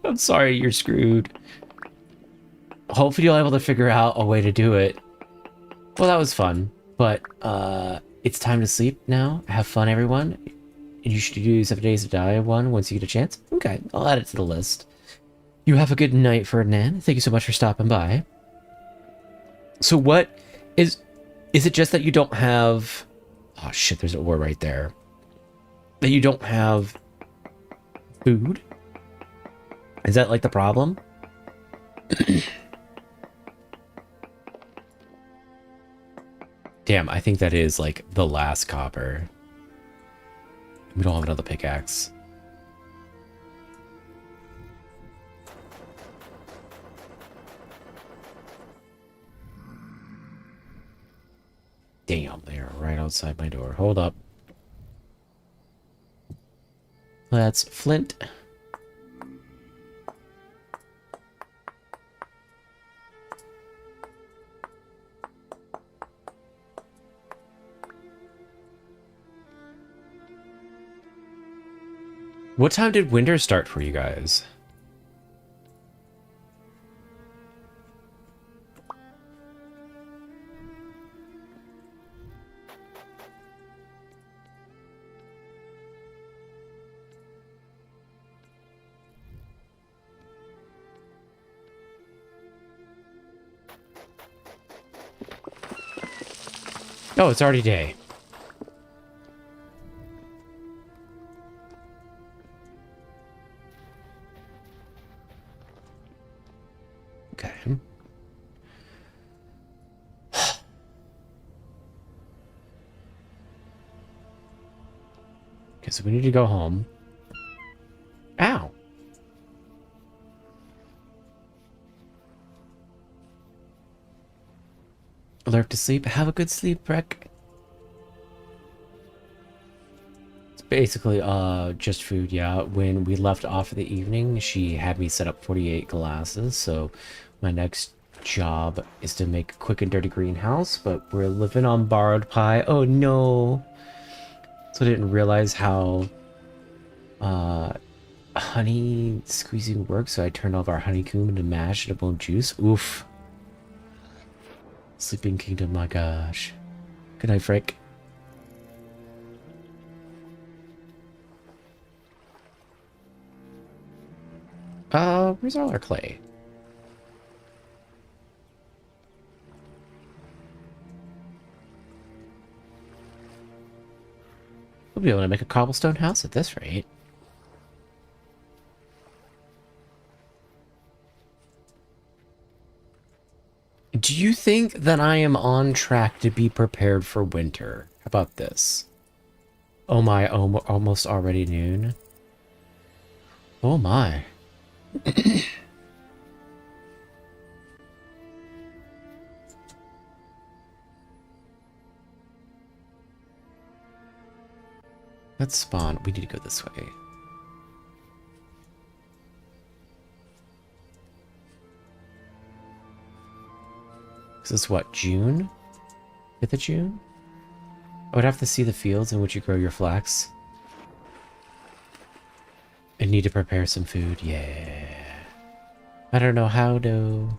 I'm sorry you're screwed. Hopefully you'll be able to figure out a way to do it. Well, that was fun, but it's time to sleep now. Have fun, everyone. You should do 7 Days to Die one once you get a chance. Okay, I'll add it to the list. You have a good night, Ferdinand. Thank you so much for stopping by. So what is it just that you don't have... Oh shit, there's an ore right there. That you don't have food? Is that like the problem? Damn, I think that is like the last copper. We don't have another pickaxe. Damn, they are right outside my door. Hold up. That's flint. What time did winter start for you guys? Oh, it's already day. Okay. Okay, so we need to go home. Ow. Alert to sleep. Have a good sleep, Breck. It's basically just food, yeah. When we left off for the evening, she had me set up 48 glasses, so my next job is to make a quick and dirty greenhouse, but we're living on borrowed pie. Oh no. So I didn't realize how honey squeezing works, so I turned all of our honeycomb into mash and a bone juice. Oof. Sleeping Kingdom, my gosh. Good night, Frick. Where's all our clay? We'll be able to make a cobblestone house at this rate. Do you think that I am on track to be prepared for winter? How about this? Oh my, almost already noon. Oh my. Let's spawn. We need to go this way. This is what, June? 5th of June? I would have to see the fields in which you grow your flax. I need to prepare some food. Yeah. I don't know how to.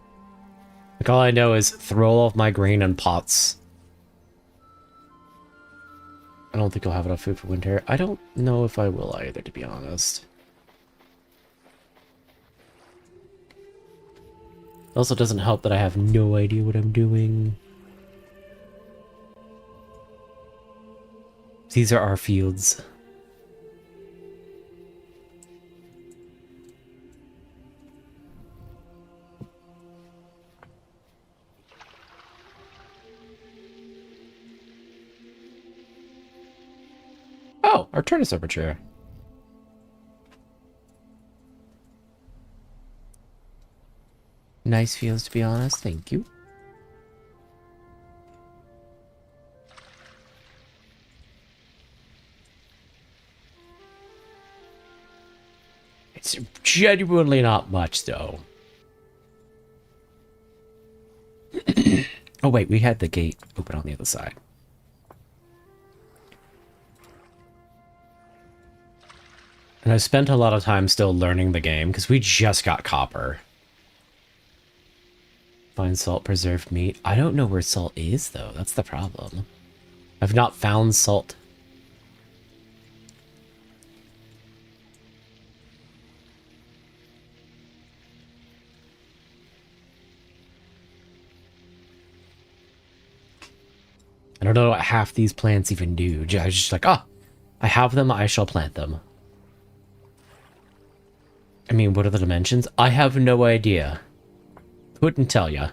Like, all I know is throw all of my grain in pots. I don't think I'll have enough food for winter. I don't know if I will either, to be honest. It also doesn't help that I have no idea what I'm doing. These are our fields. Oh, our turn is overture. Nice fields, to be honest. Thank you. It's genuinely not much, though. Oh, wait, we had the gate open on the other side. And I spent a lot of time still learning the game, because we just got copper. Find salt, preserved meat. I don't know where salt is, though. That's the problem. I've not found salt. I don't know what half these plants even do. I was just like, oh, I have them, I shall plant them. I mean, what are the dimensions? I have no idea. Couldn't tell ya.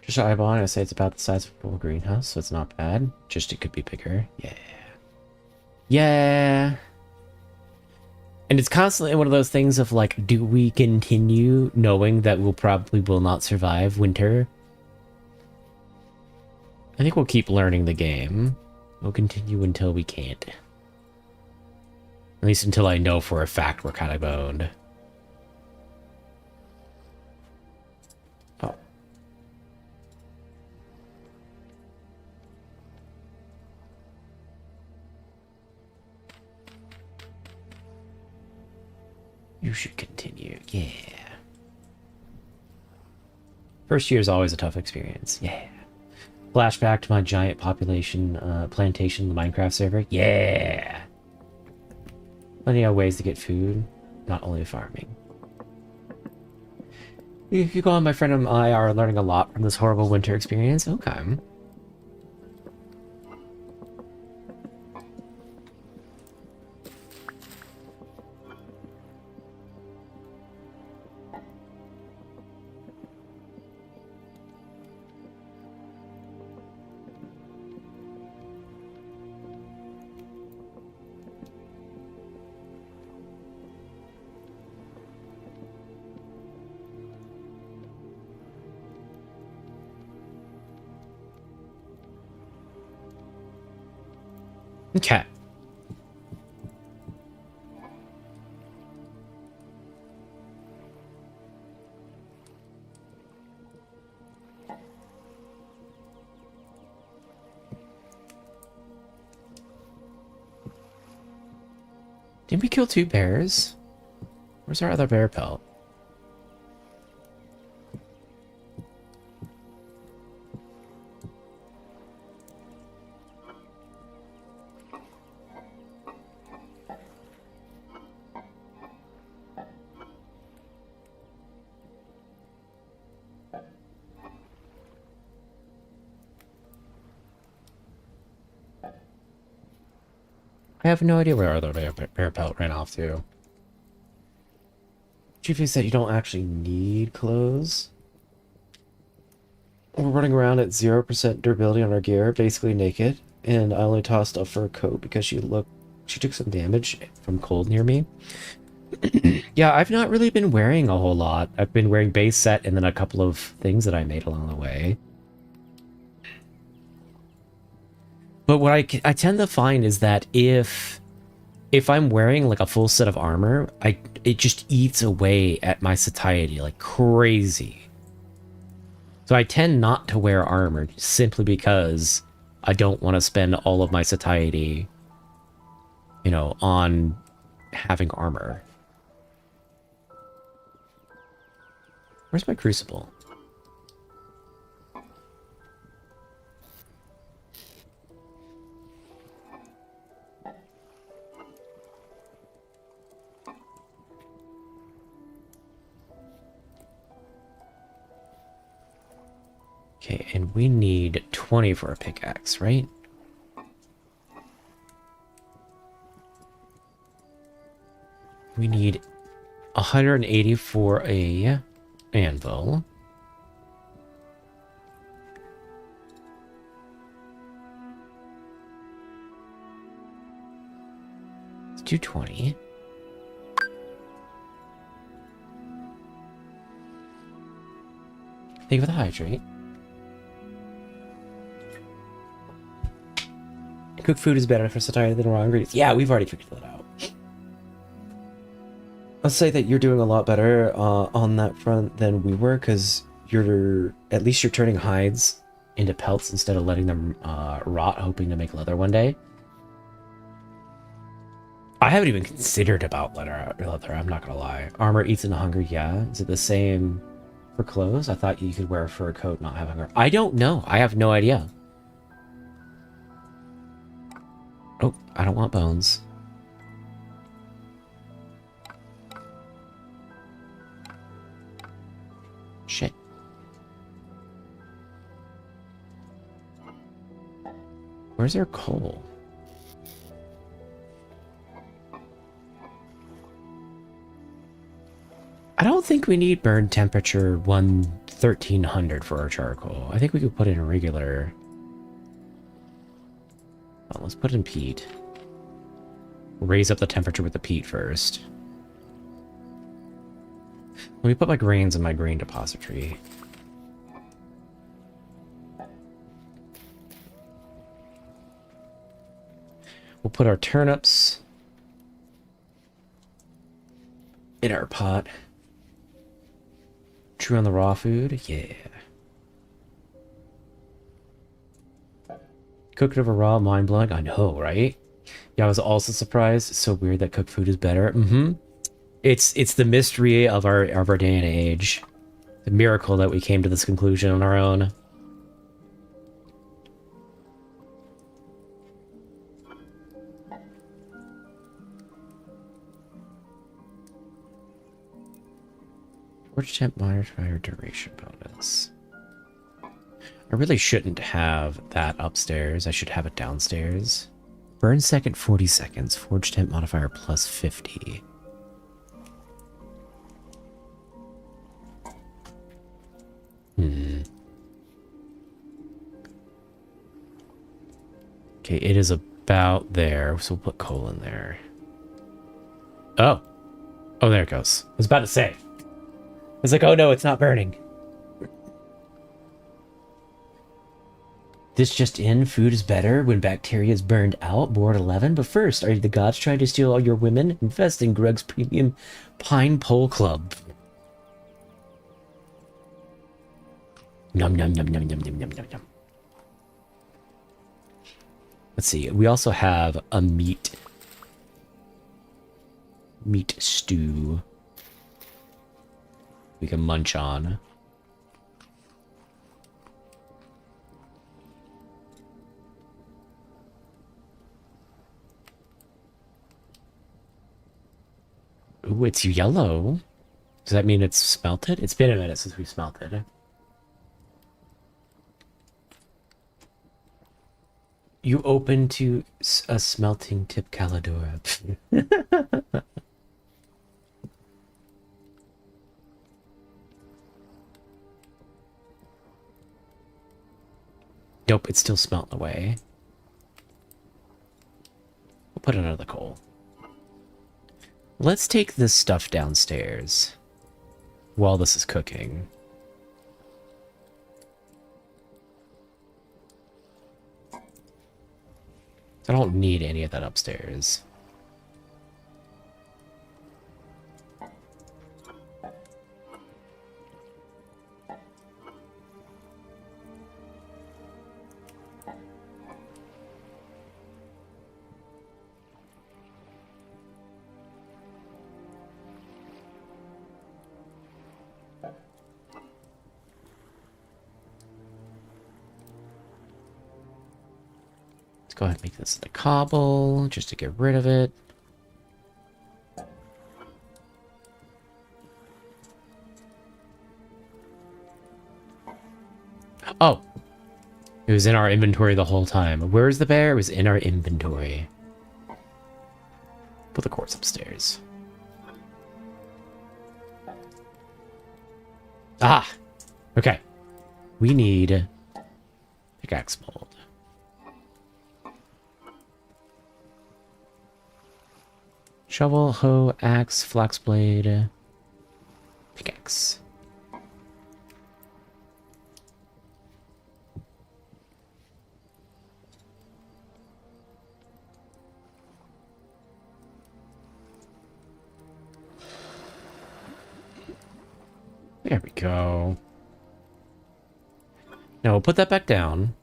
Just eyeballing, I say it's about the size of a full greenhouse, so it's not bad. Just it could be bigger. Yeah. Yeah. And it's constantly one of those things of like, do we continue knowing that we'll probably will not survive winter? I think we'll keep learning the game. We'll continue until we can't. At least until I know for a fact we're kind of owned. Oh. You should continue. Yeah. First year is always a tough experience. Yeah. Flashback to my giant population plantation in the Minecraft server. Yeah. Plenty of ways to get food, not only farming. If you go on, my friend and I are learning a lot from this horrible winter experience. Okay. Okay. Didn't we kill 2 bears? Where's our other bear pelt? I have no idea where our other bear pelt ran off to. Chiefy said you don't actually need clothes. We're running around at 0% durability on our gear, basically naked, and I only tossed a fur coat because she took some damage from cold near me. Yeah, I've not really been wearing a whole lot. I've been wearing base set and then a couple of things that I made along the way. But what I tend to find is that if I'm wearing like a full set of armor, it just eats away at my satiety like crazy. So I tend not to wear armor simply because I don't want to spend all of my satiety, you know, on having armor. Where's my crucible? Okay, and we need 20 for a pickaxe, right? We need 180 for a anvil. do 20. Thank you for the hydrate. Cooked food is better for satiety than raw ingredients. Yeah, we've already figured that out. I'll say that you're doing a lot better on that front than we were, because at least you're turning hides into pelts instead of letting them rot, hoping to make leather one day. I haven't even considered about leather, I'm not gonna lie. Armor eats into hunger, yeah. Is it the same for clothes? I thought you could wear a fur coat, not have hunger. I don't know. I have no idea. Oh, I don't want bones. Shit. Where's their coal? I don't think we need burn temperature 1300 for our charcoal. I think we could put in a regular. Oh, let's put in peat. Raise up the temperature with the peat first. Let me put my grains in my grain depository. We'll put our turnips in our pot. True on the raw food? Yeah. Cooked over raw, mind-blowing? I know, right? Yeah, I was also surprised. It's so weird that cooked food is better. It's the mystery of our day and age. The miracle that we came to this conclusion on our own. Forge temp modifier duration bonus. I really shouldn't have that upstairs. I should have it downstairs. Burn second 40 seconds. Forge temp modifier plus 50. Okay, it is about there, so we'll put coal in there. Oh. Oh, there it goes. I was about to say. I was like, oh no, it's not burning. This just in, food is better when bacteria is burned out. Board 11. But first, are the gods trying to steal all your women? Invest in Greg's Premium Pine Pole Club. Num num num num num num num num num. Let's see. We also have a meat stew we can munch on. Ooh, it's yellow. Does that mean it's smelted? It's been a minute since we smelted. You open to a smelting tip, Calidora. Nope, it's still smelting away. We'll put another coal. Let's take this stuff downstairs while this is cooking. I don't need any of that upstairs. Let's go ahead and make this the cobble, just to get rid of it. Oh! It was in our inventory the whole time. Where's the bear? It was in our inventory. Put the quartz upstairs. Ah! Okay. We need pickaxe mold. Shovel, hoe, axe, flax blade, pickaxe. There we go. Now we'll put that back down.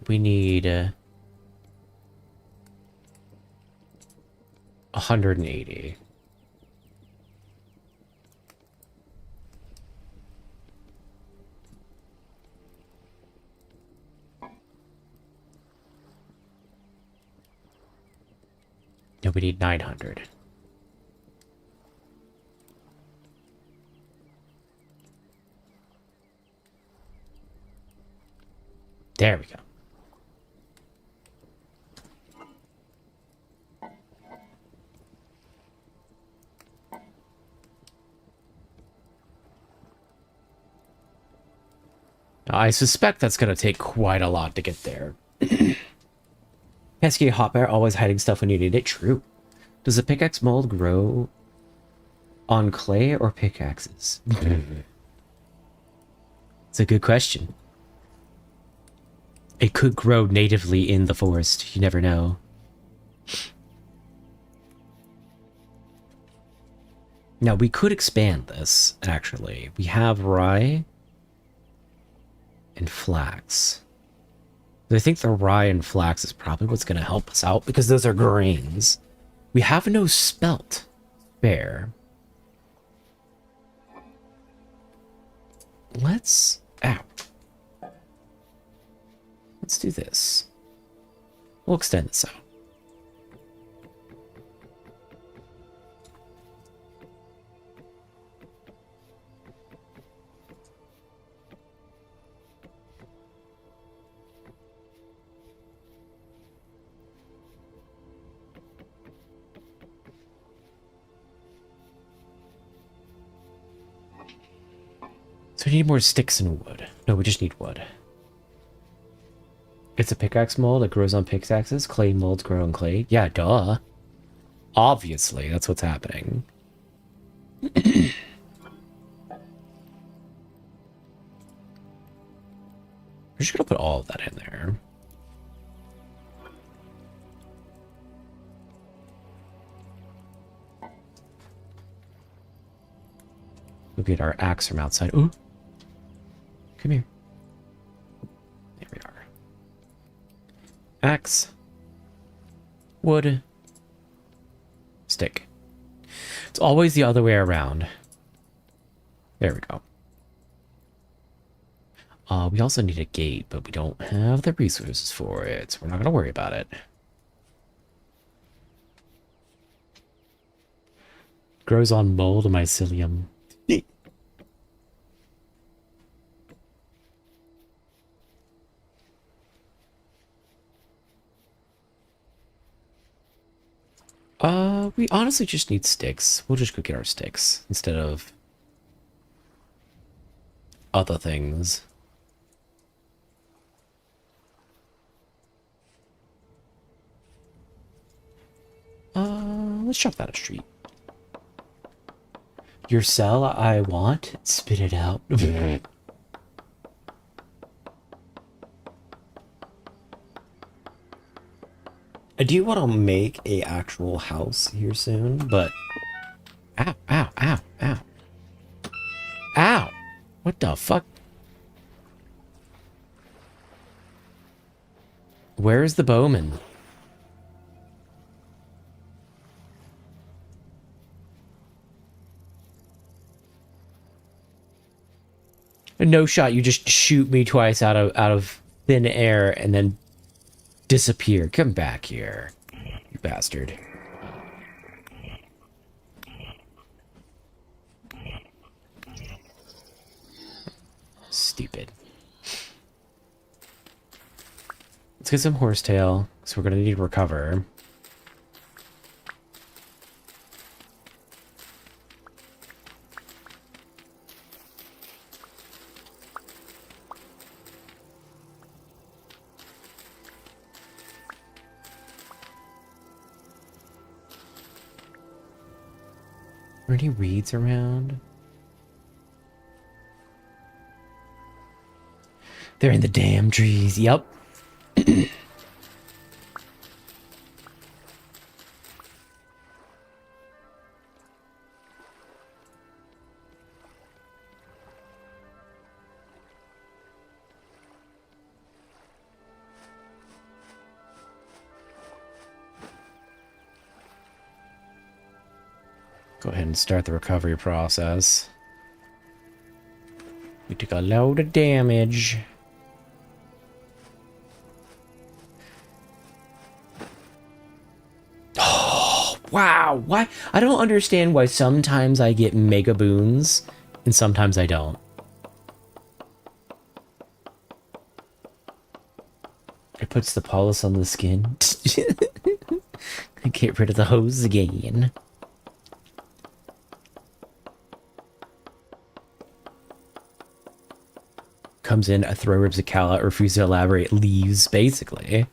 We need 180. No, we need 900. There we go. Now, I suspect that's going to take quite a lot to get there. Pesky hotbar always hiding stuff when you need it. True. Does the pickaxe mold grow on clay or pickaxes? It's a good question. It could grow natively in the forest. You never know. Now, we could expand this, actually. We have rye and flax. I think the rye and flax is probably what's going to help us out, because those are grains. We have no spelt spare. Let's... Ow. Let's do this. We'll extend this out. So we need more sticks and wood. No, we just need wood. It's a pickaxe mold that grows on pickaxes. Clay molds grow on clay. Yeah, duh. Obviously, that's what's happening. We're just gonna put all of that in there. We'll get our axe from outside. Ooh. Come here. There we are. Axe. Wood. Stick. It's always the other way around. There we go. We also need a gate, but we don't have the resources for it, so we're not going to worry about it. Grows on mold and mycelium. We honestly just need sticks. We'll just go get our sticks instead of other things. Let's chop that a street. Your cell I want? Spit it out. I do want to make a actual house here soon, but... Ow, ow, ow, ow. Ow! What the fuck? Where's the bowman? No shot, you just shoot me twice out of thin air and then disappear. Come back here, you bastard. Stupid. Let's get some horsetail, so we're gonna need to recover. Are any reeds around? They're in the damn trees. Yep. Go ahead and start the recovery process. We took a load of damage. Oh, wow. Why? I don't understand why sometimes I get mega boons and sometimes I don't. It puts the polish on the skin. Get rid of the hose again. Comes in, a throw ribs a cow out, refuses to elaborate, leaves, basically.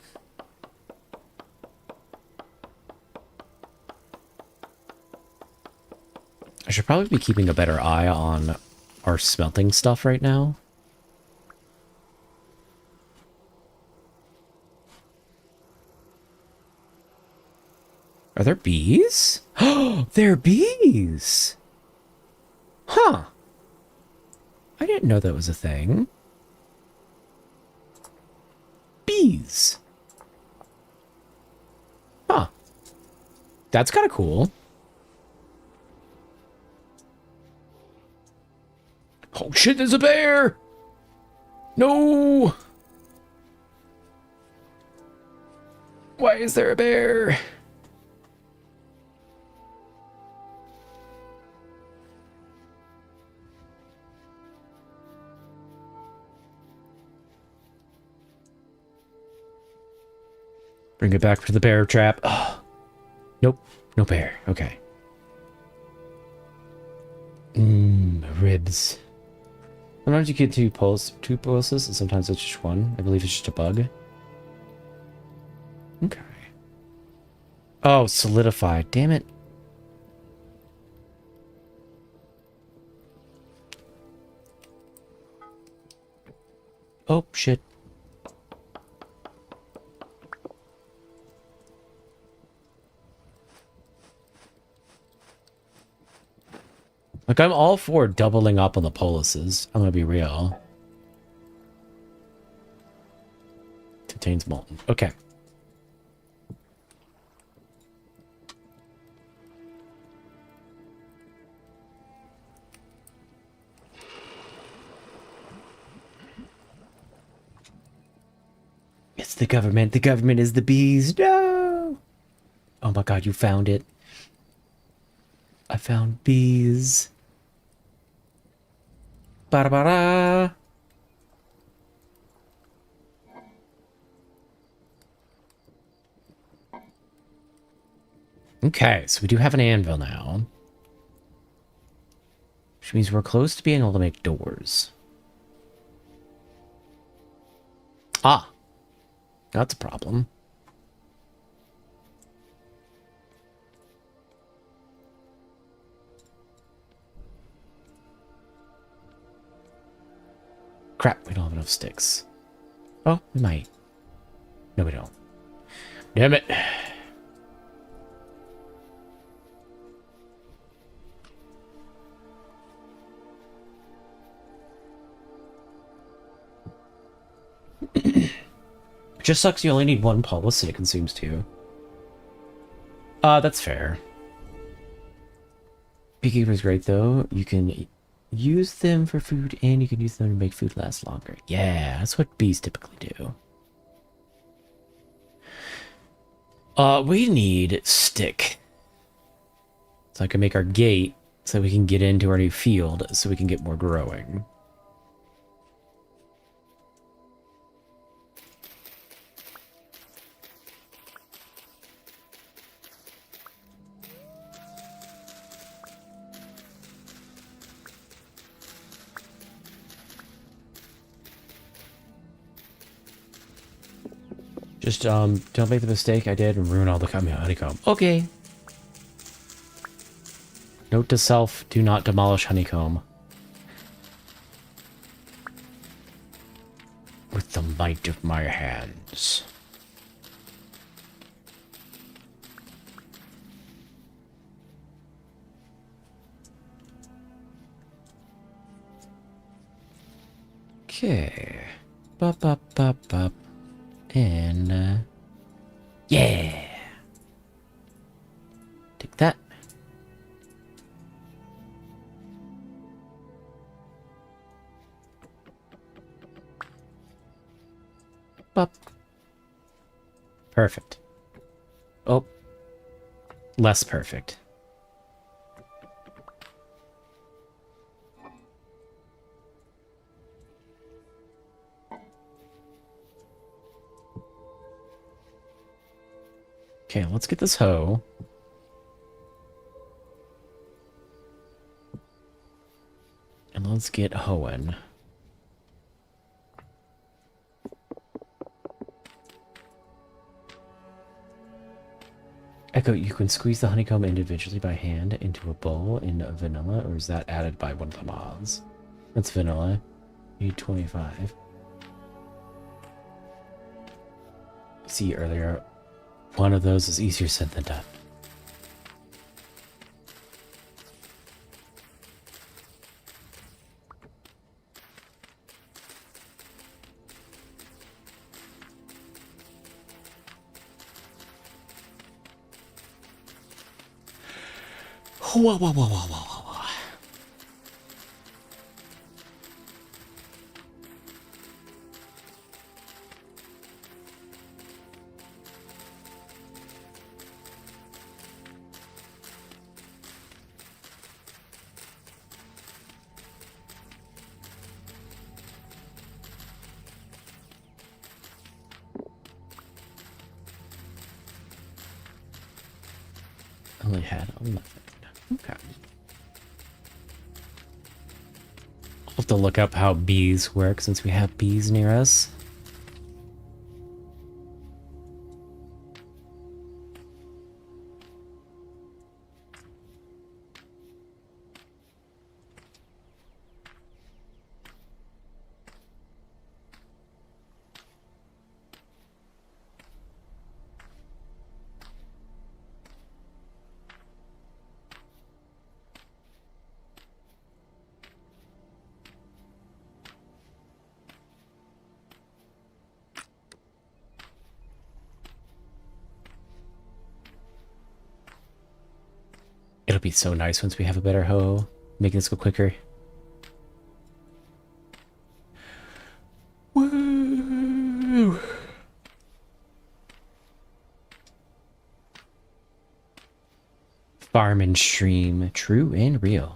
I should probably be keeping a better eye on our smelting stuff right now. Are there bees? Oh, they're bees! Huh. I didn't know that was a thing. Bees. Huh. That's kind of cool. Oh shit, there's a bear! No! Why is there a bear? Bring it back to the bear trap. Oh. Nope, no bear. Okay. Ribs. Sometimes you get two pulses, and sometimes it's just one. I believe it's just a bug. Okay. Oh, solidified. Damn it. Oh, shit. Like, I'm all for doubling up on the policies. I'm gonna be real. Contains molten. Okay. It's the government. The government is the bees. No! Oh my god, you found it. I found bees. Ba-da-ba-da! Okay, so we do have an anvil now. Which means we're close to being able to make doors. Ah! That's a problem. Crap, we don't have enough sticks. Oh, we might. No, we don't. Damn it. Just sucks you only need one pulse and it consumes two. That's fair. Beekeeper's great though. You can use them for food and you can use them to make food last longer. Yeah, that's what bees typically do. We need stick. So I can make our gate so we can get into our new field so we can get more growing. Just, don't make the mistake I did and ruin all the honeycomb. Okay. Note to self, do not demolish honeycomb. With the might of my hands. Okay. Bup, bup, bup, bup. And, yeah! Take that. Bup. Perfect. Oh. Less perfect. Okay, let's get this hoe. And let's get hoeing. Echo, you can squeeze the honeycomb individually by hand into a bowl in vanilla, or is that added by one of the mods? That's vanilla. Need 25. See earlier, one of those is easier said than done. Whoa, whoa, whoa, whoa, whoa, whoa. Only had 11. Okay. I'll have to look up how bees work since we have bees near us. It'll be so nice once we have a better hoe, making this go quicker. Woo! Farm and stream, true and real.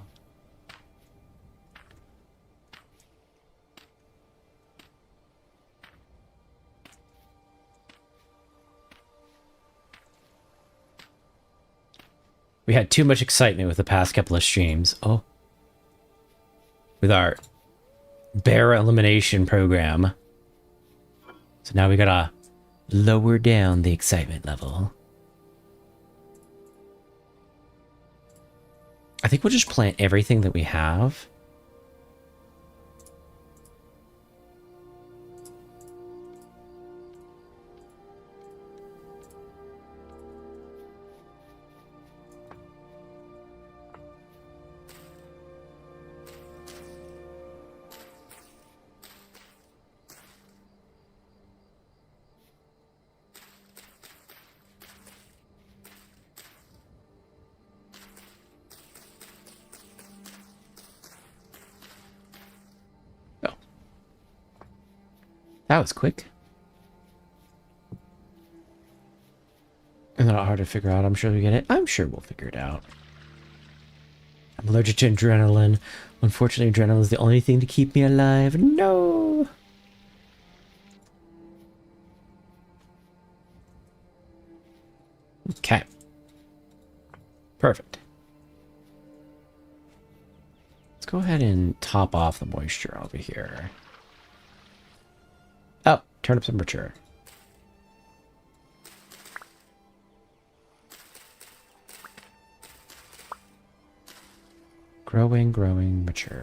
We had too much excitement with the past couple of streams. Oh. With our bear elimination program. So now we gotta lower down the excitement level. I think we'll just plant everything that we have. That was quick. And not hard to figure out. I'm sure we get it. I'm sure we'll figure it out. I'm allergic to adrenaline. Unfortunately, adrenaline is the only thing to keep me alive. No! Okay. Perfect. Let's go ahead and top off the moisture over here. Oh, turn up temperature. Growing, growing, mature.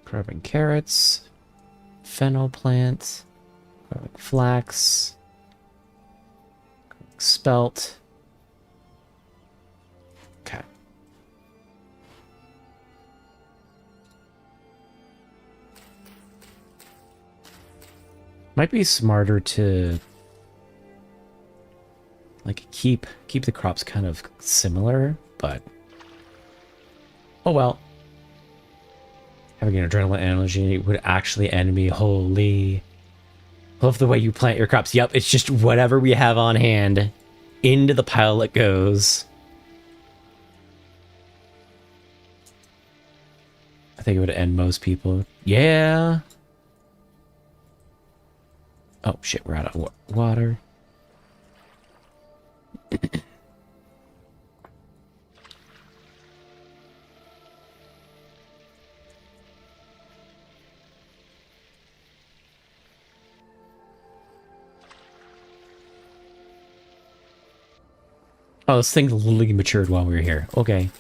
Growing carrots. Fennel plant. Growing flax. Growing spelt. Okay. Might be smarter to like keep the crops kind of similar, but oh well. Having an adrenaline energy would actually end me. Holy. Love the way you plant your crops. Yep, it's just whatever we have on hand. Into the pile it goes. I think it would end most people. Yeah. Oh shit, we're out of water. Oh, this thing literally matured while we were here. Okay.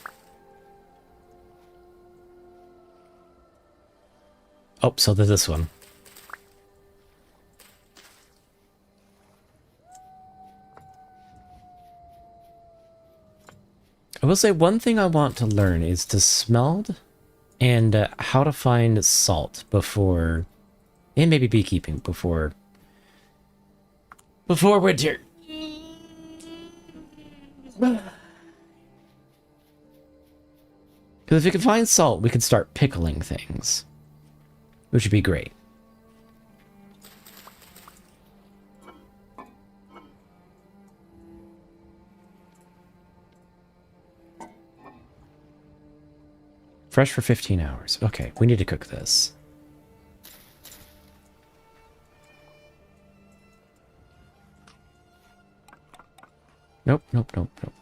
Oh, so there's this one. I will say one thing I want to learn is to smell and how to find salt before, and maybe beekeeping before winter. Because if we can find salt, we can start pickling things, which would be great. Fresh for 15 hours. Okay, we need to cook this. Nope, nope, nope, nope.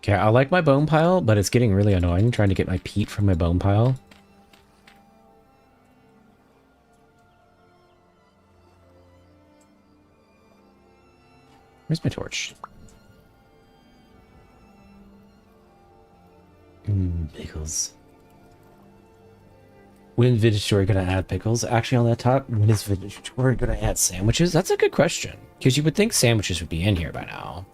Okay, I like my bone pile, but it's getting really annoying trying to get my peat from my bone pile. Where's my torch? Pickles. When is Vintage Story gonna add pickles? Actually, on that top, when is Vintage Story gonna add sandwiches? That's a good question. Because you would think sandwiches would be in here by now.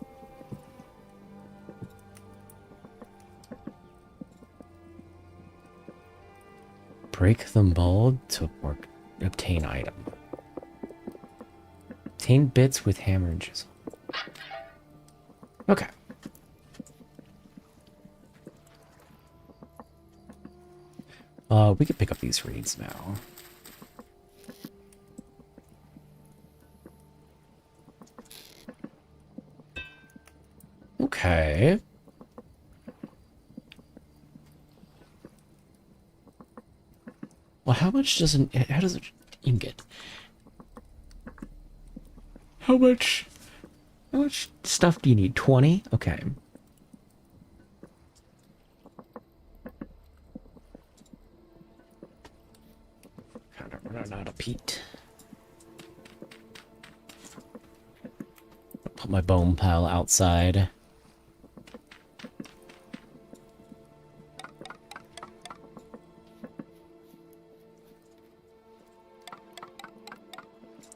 Break the mold to obtain item. Obtain bits with hammer and chisel. Okay. We could pick up these reeds now. Okay. Well, how does it ingot? How much stuff do you need? 20? Okay. Kind of running out of peat. I'll put my bone pile outside.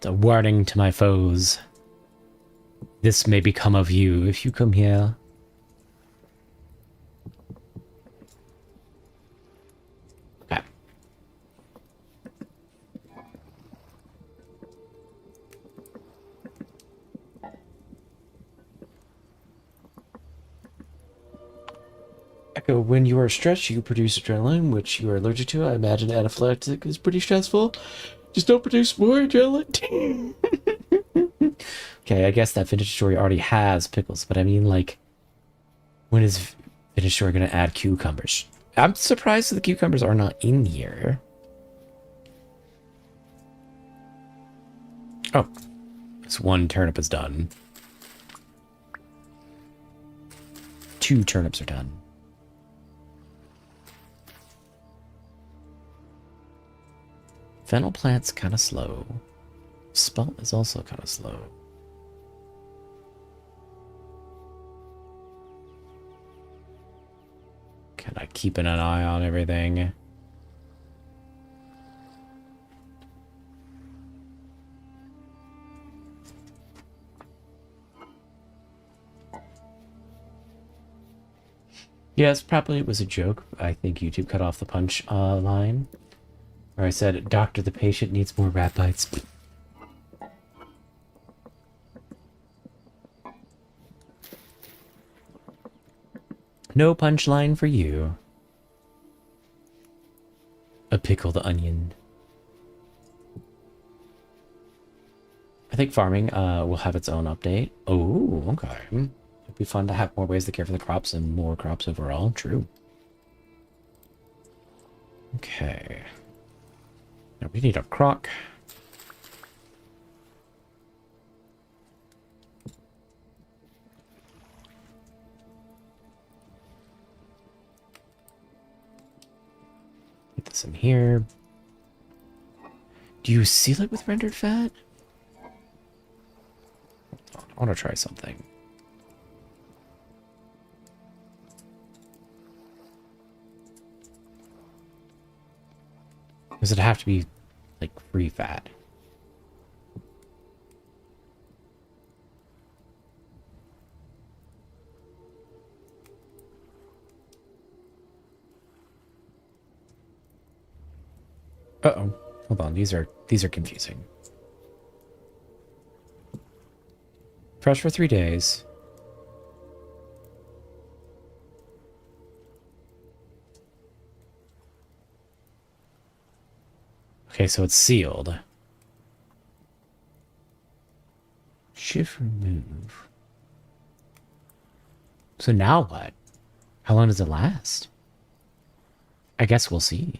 A warning to my foes. This may become of you if you come here. Okay. Echo, when you are stressed, you produce adrenaline, which you are allergic to. I imagine anaphylactic is pretty stressful. Just don't produce more adrenaline. Okay, I guess that Vintage Story already has pickles, but I mean, like, when is Vintage Story gonna add cucumbers? I'm surprised that the cucumbers are not in here. Oh, this one turnip is done. 2 turnips are done. Fennel plant's kind of slow. Spelt is also kind of slow. Kind of keeping an eye on everything. Yes, probably it was a joke. I think YouTube cut off the punch line. Where I said, Doctor, the patient needs more rat bites. No punchline for you. A pickled onion. I think farming will have its own update. Oh, okay. It'd be fun to have more ways to care for the crops and more crops overall. True. Okay. Now we need a crock. Get this in here. Do you seal it with rendered fat? I want to try something. Does it have to be, like, free fat? Uh-oh. Hold on, these are confusing. Fresh for 3 days. Okay, so it's sealed. Shift remove. So now what? How long does it last? I guess we'll see.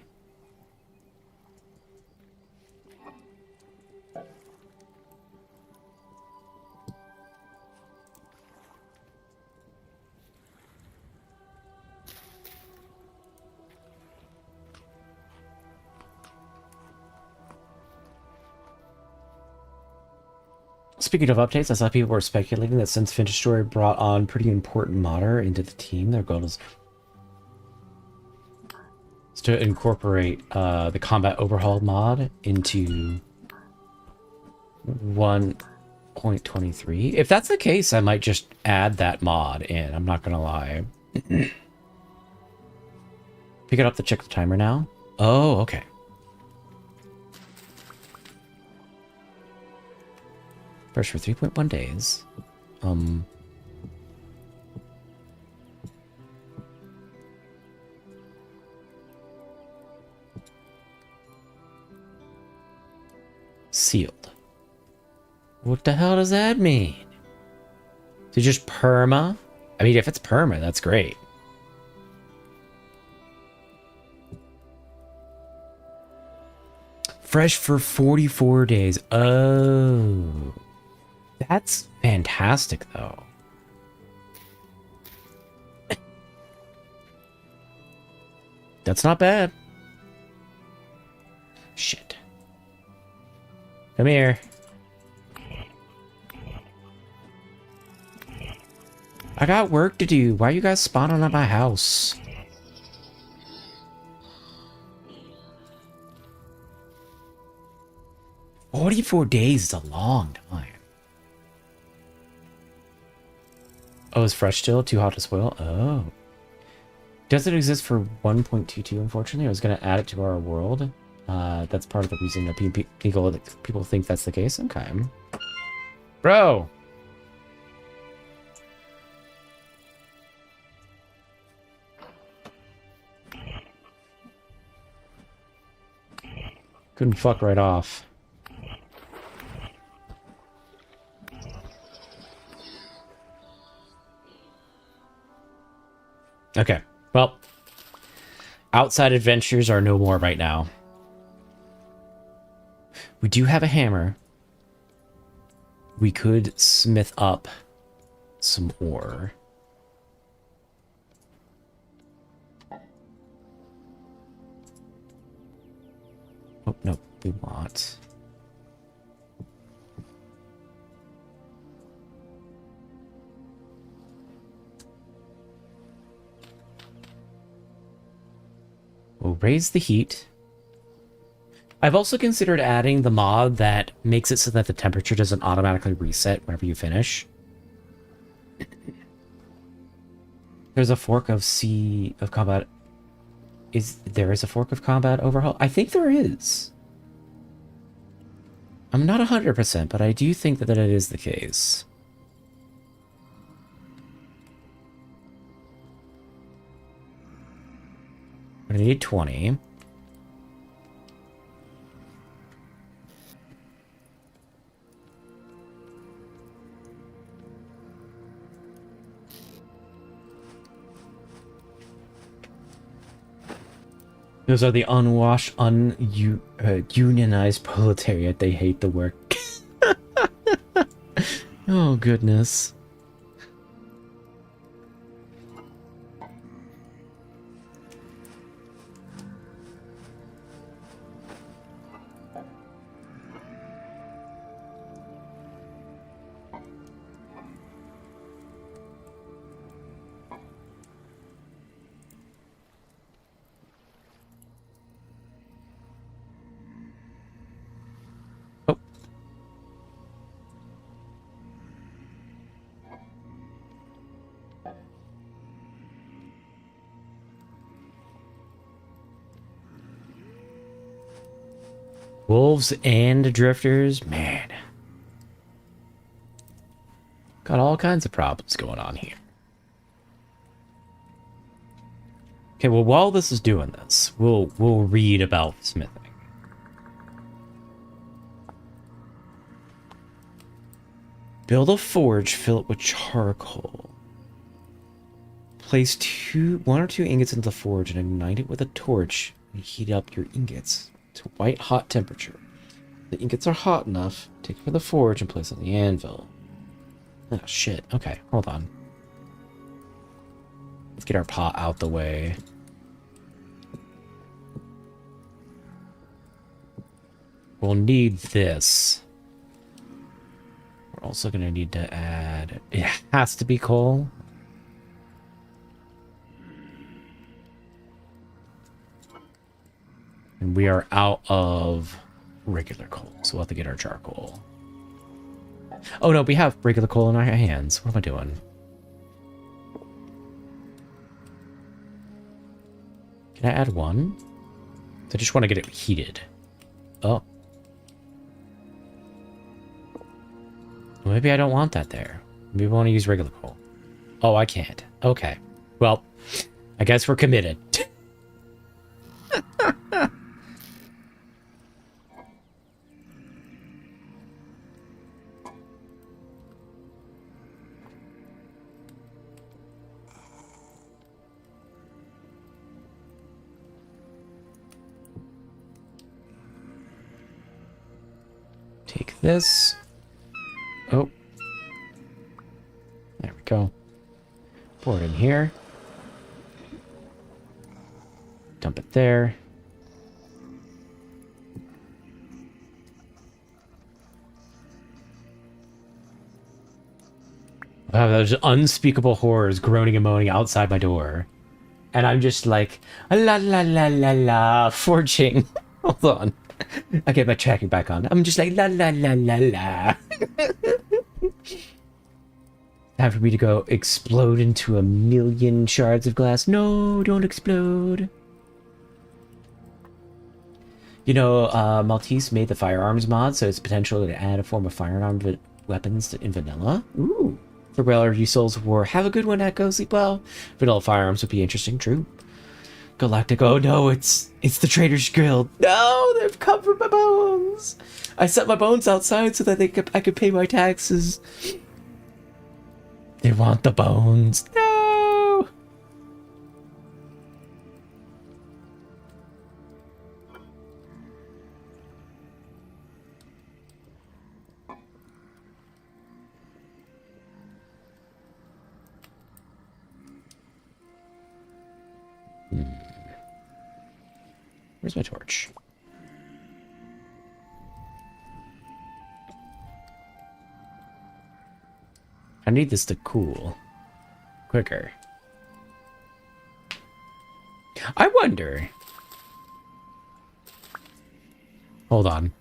Speaking of updates, I saw people were speculating that since Vintage Story brought on pretty important modder into the team, their goal is to incorporate the combat overhaul mod into 1.23. If that's the case, I might just add that mod in. I'm not gonna lie. Pick it up to check the timer now. Oh, okay. Fresh for 3.1 days. Sealed. What the hell does that mean? Is it just perma? I mean, if it's perma, that's great. Fresh for 44 days. Oh. That's fantastic, though. That's not bad. Shit. Come here. I got work to do. Why are you guys spawning at my house? $44 is a long time. Oh, is fresh still too hot to spoil? Oh. Does it exist for 1.22, unfortunately? I was going to add it to our world. That's part of the reason that people think that's the case. Okay. Bro! Couldn't fuck right off. Okay, well, outside adventures are no more right now. We do have a hammer. we could smith up some ore. Oh, no, we want... We'll raise the heat. I've also considered adding the mod that makes it so that the temperature doesn't automatically reset whenever you finish. There's a fork of combat. There is a fork of combat overhaul? I think there is. I'm not 100%, but I do think that it is the case. We're gonna need 20. Those are the unwashed, unionized proletariat. They hate the work. Oh, goodness. Wolves and drifters, man. Got all kinds of problems going on here. Okay, well, while this is doing this, we'll read about smithing. Build a forge, fill it with charcoal. Place one or two ingots into the forge and ignite it with a torch and heat up your ingots to white hot temperature. The ingots are hot enough, take it from the forge and place on the anvil. Oh shit, okay, hold on. Let's get our pot out the way. We'll need this. We're also gonna need to add... It has to be coal. And we are out of regular coal, so we'll have to get our charcoal. Oh no, we have regular coal in our hands. What am I doing? Can I add one? I just want to get it heated. Oh. Well, maybe I don't want that there. Maybe I want to use regular coal. Oh, I can't. Okay. Well, I guess we're committed. Take this. Oh. There we go. Pour it in here. Dump it there. Wow, there's unspeakable horrors groaning and moaning outside my door. And I'm just like, la la la la la, forging. Hold on. I get my tracking back on. I'm just like, la la la la la. Time for me to go explode into a million shards of glass. No, don't explode. You know, Maltese made the firearms mod, so it's potential to add a form of firearm weapons in vanilla. Ooh. For whatever you souls of war, have a good one, Echo. Sleep well. Vanilla firearms would be interesting, true. Galactic, oh no, it's the Traitors Guild. No, they've covered my bones. I set my bones outside so that I could pay my taxes. They want the bones. No. Where's my torch? I need this to cool quicker. I wonder. Hold on.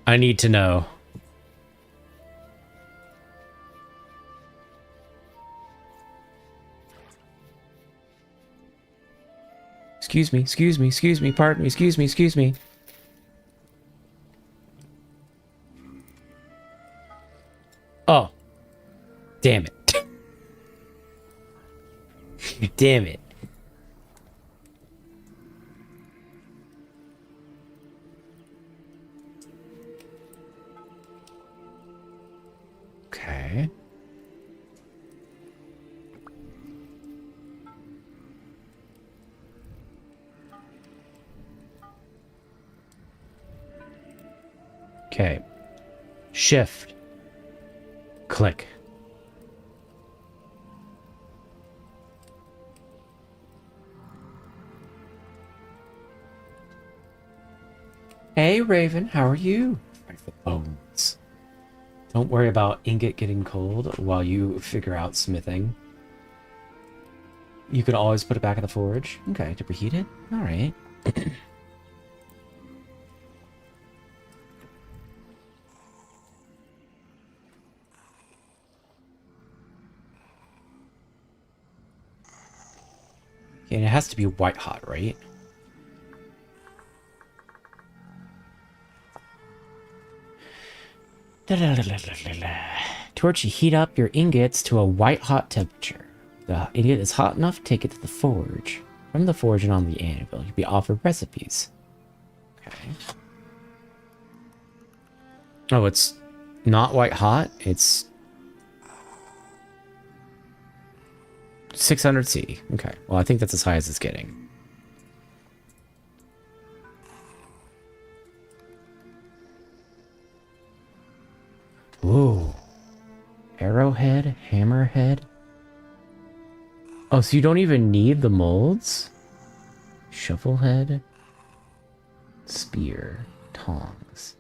I need to know. Excuse me, pardon me, excuse me. Oh. Damn it. Damn it. Okay. Okay. Shift. Click. Hey, Raven, how are you? Right, the bones. Don't worry about ingot getting cold while you figure out smithing. You can always put it back in the forge. Okay, to preheat it? Alright. And it has to be white hot, right? Torch, you heat up your ingots to a white hot temperature. The ingot is hot enough, take it to the forge. From the forge and on the anvil, you'll be offered recipes. Okay. Oh, it's not white hot. It's 600 C. Okay. Well, I think that's as high as it's getting. Ooh. Arrowhead, hammerhead. Oh, so you don't even need the molds? Shovelhead. Spear. Tongs.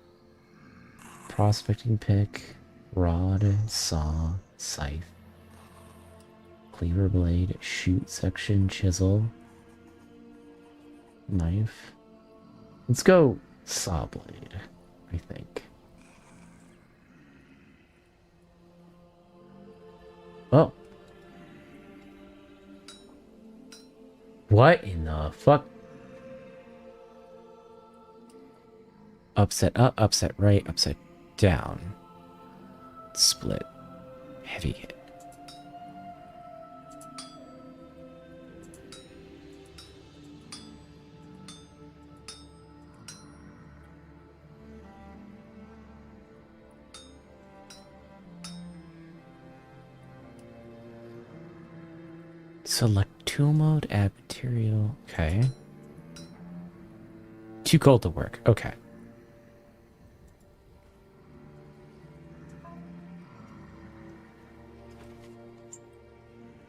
Prospecting pick. Rod. Saw. Scythe. Cleaver blade. Shoot section. Chisel. Knife. Let's go saw blade, I think. Oh. What in the fuck? Upset up, upset right, upset down. Split. Heavy hit. Select tool mode, add material. Okay. Too cold to work. Okay.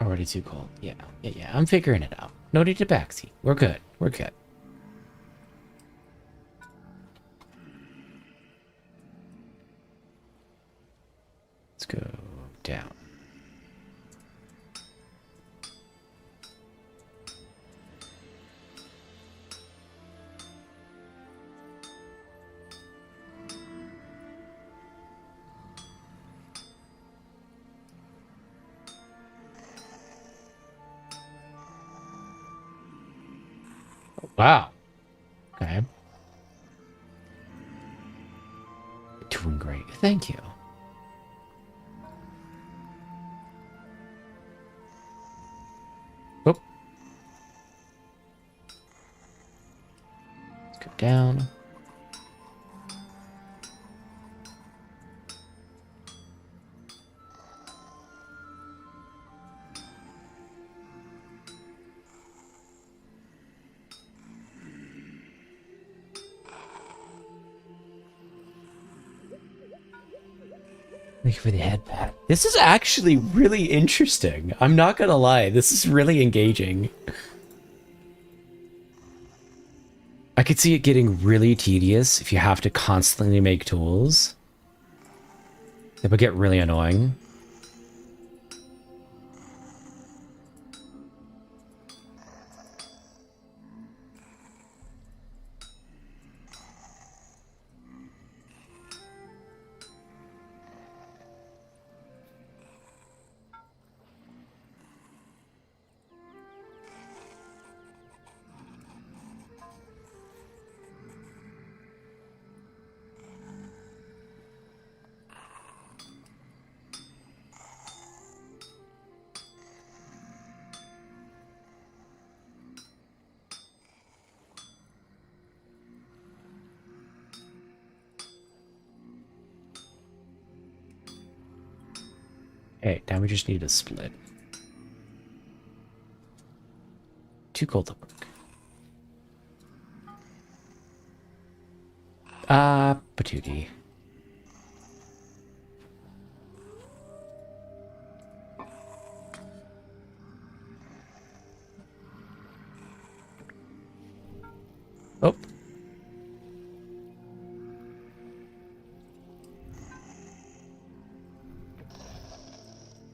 Already too cold. Yeah. I'm figuring it out. No need to backseat. We're good. We're good. Let's go down. Wow. Okay. Doing great. Thank you. Oh. Let's go down. Thank you for the head pat. This is actually really interesting. I'm not gonna lie. This is really engaging. I could see it getting really tedious if you have to constantly make tools. It would get really annoying. Okay, now we just need a split. Too cold to work. Patootie. Oh.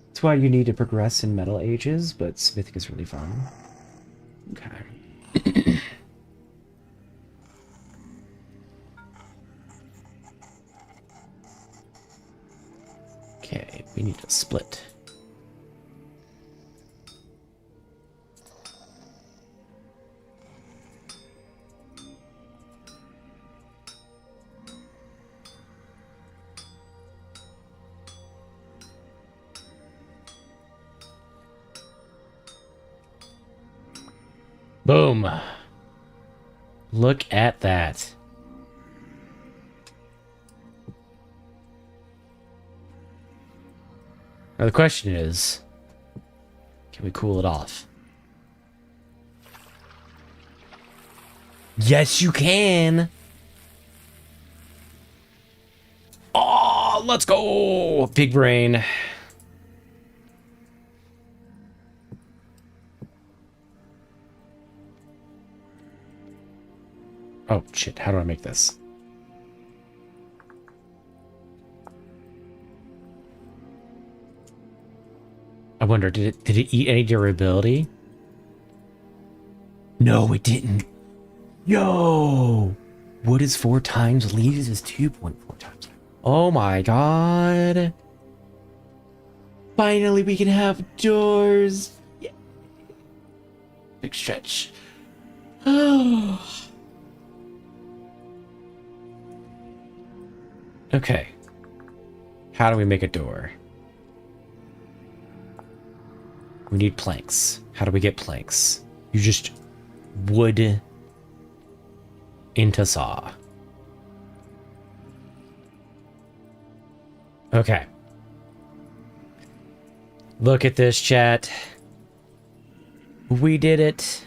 That's why you need to progress in Metal Ages, but smithing is really fun. Okay. Okay, we need a split. Boom. Look at that. Now the question is, can we cool it off? Yes, you can. Oh, let's go. Big brain. Oh, shit. How do I make this? I wonder, did it eat any durability? No, it didn't. Yo! Wood is 4 times, leaves is 2.4 times. Oh my god. Finally, we can have doors. Yeah. Big stretch. Okay. How do we make a door? We need planks. How do we get planks? You just wood into saw. Okay. Look at this, chat. We did it.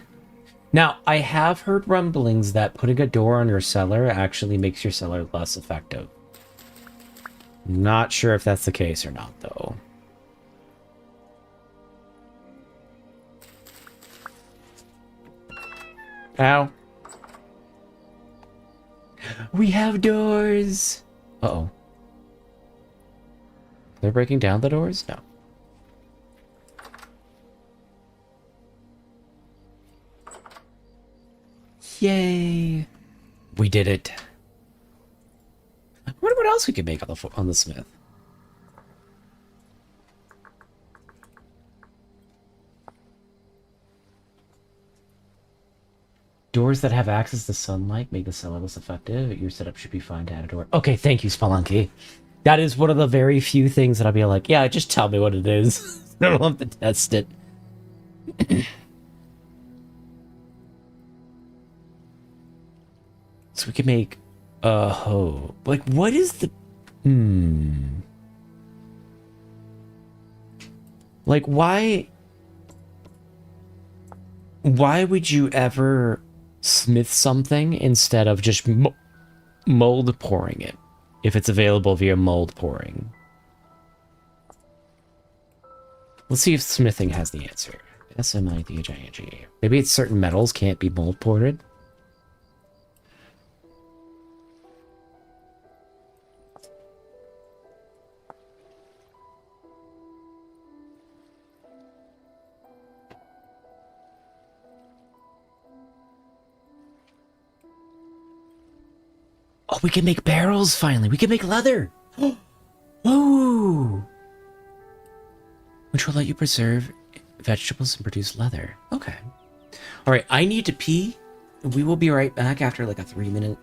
Now, I have heard rumblings that putting a door on your cellar actually makes your cellar less effective. Not sure if that's the case or not, though. Ow. We have doors! Uh-oh. They're breaking down the doors? No. Yay! We did it. I wonder what else we could make on the smith. Doors that have access to sunlight make the cellar less effective. Your setup should be fine to add a door. Okay, thank you, Spelunky. That is one of the very few things that I'll be like, yeah, just tell me what it is. I don't have to test it. So we can make a hoe. Like, what is the... Like, why... Why would you ever smith something instead of just mold pouring it? If it's available via mold pouring. Let's see if smithing has the answer. S-M-I-T-H-I-N-G. Maybe it's certain metals can't be mold ported. Oh, we can make barrels finally. We can make leather. Ooh. Which will let you preserve vegetables and produce leather. Okay. All right, I need to pee. We will be right back after like a 3-minute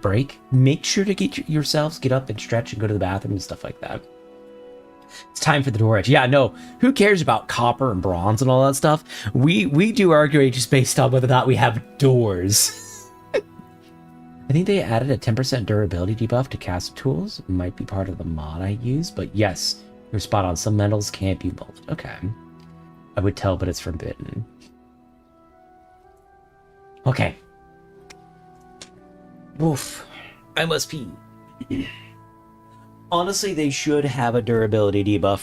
break. Make sure to yourselves get up and stretch and go to the bathroom and stuff like that. It's time for the door edge. Yeah, no, who cares about copper and bronze and all that stuff? We do our grade just based on whether or not we have doors. I think they added a 10% durability debuff to cast tools. It might be part of the mod I use, but yes, you're spot on. Some metals can't be molded. Okay. I would tell, but it's forbidden. Okay. Oof. I must pee. Honestly, they should have a durability debuff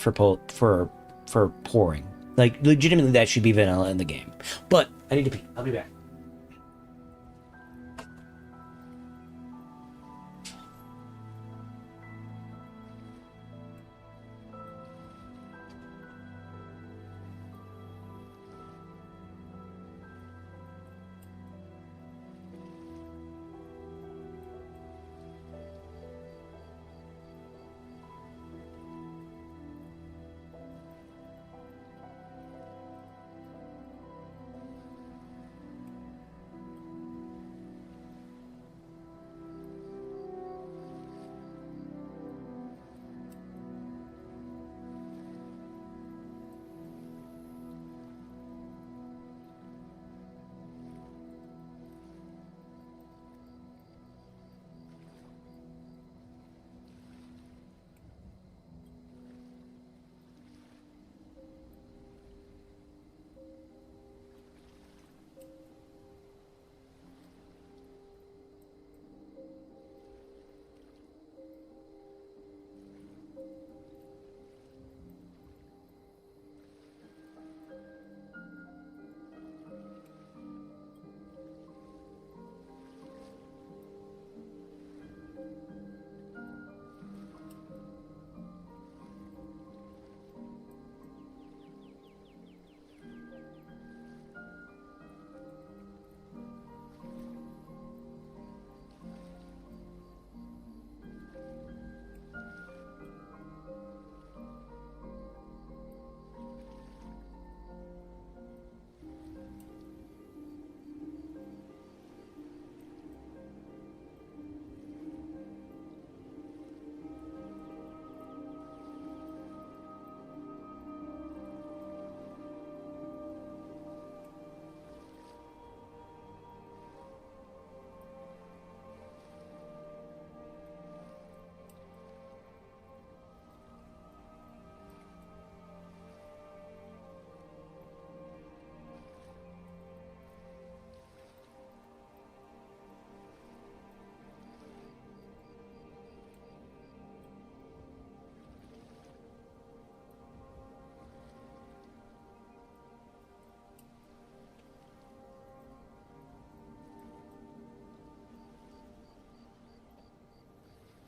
for pouring. Like, legitimately, that should be vanilla in the game. But I need to pee. I'll be back.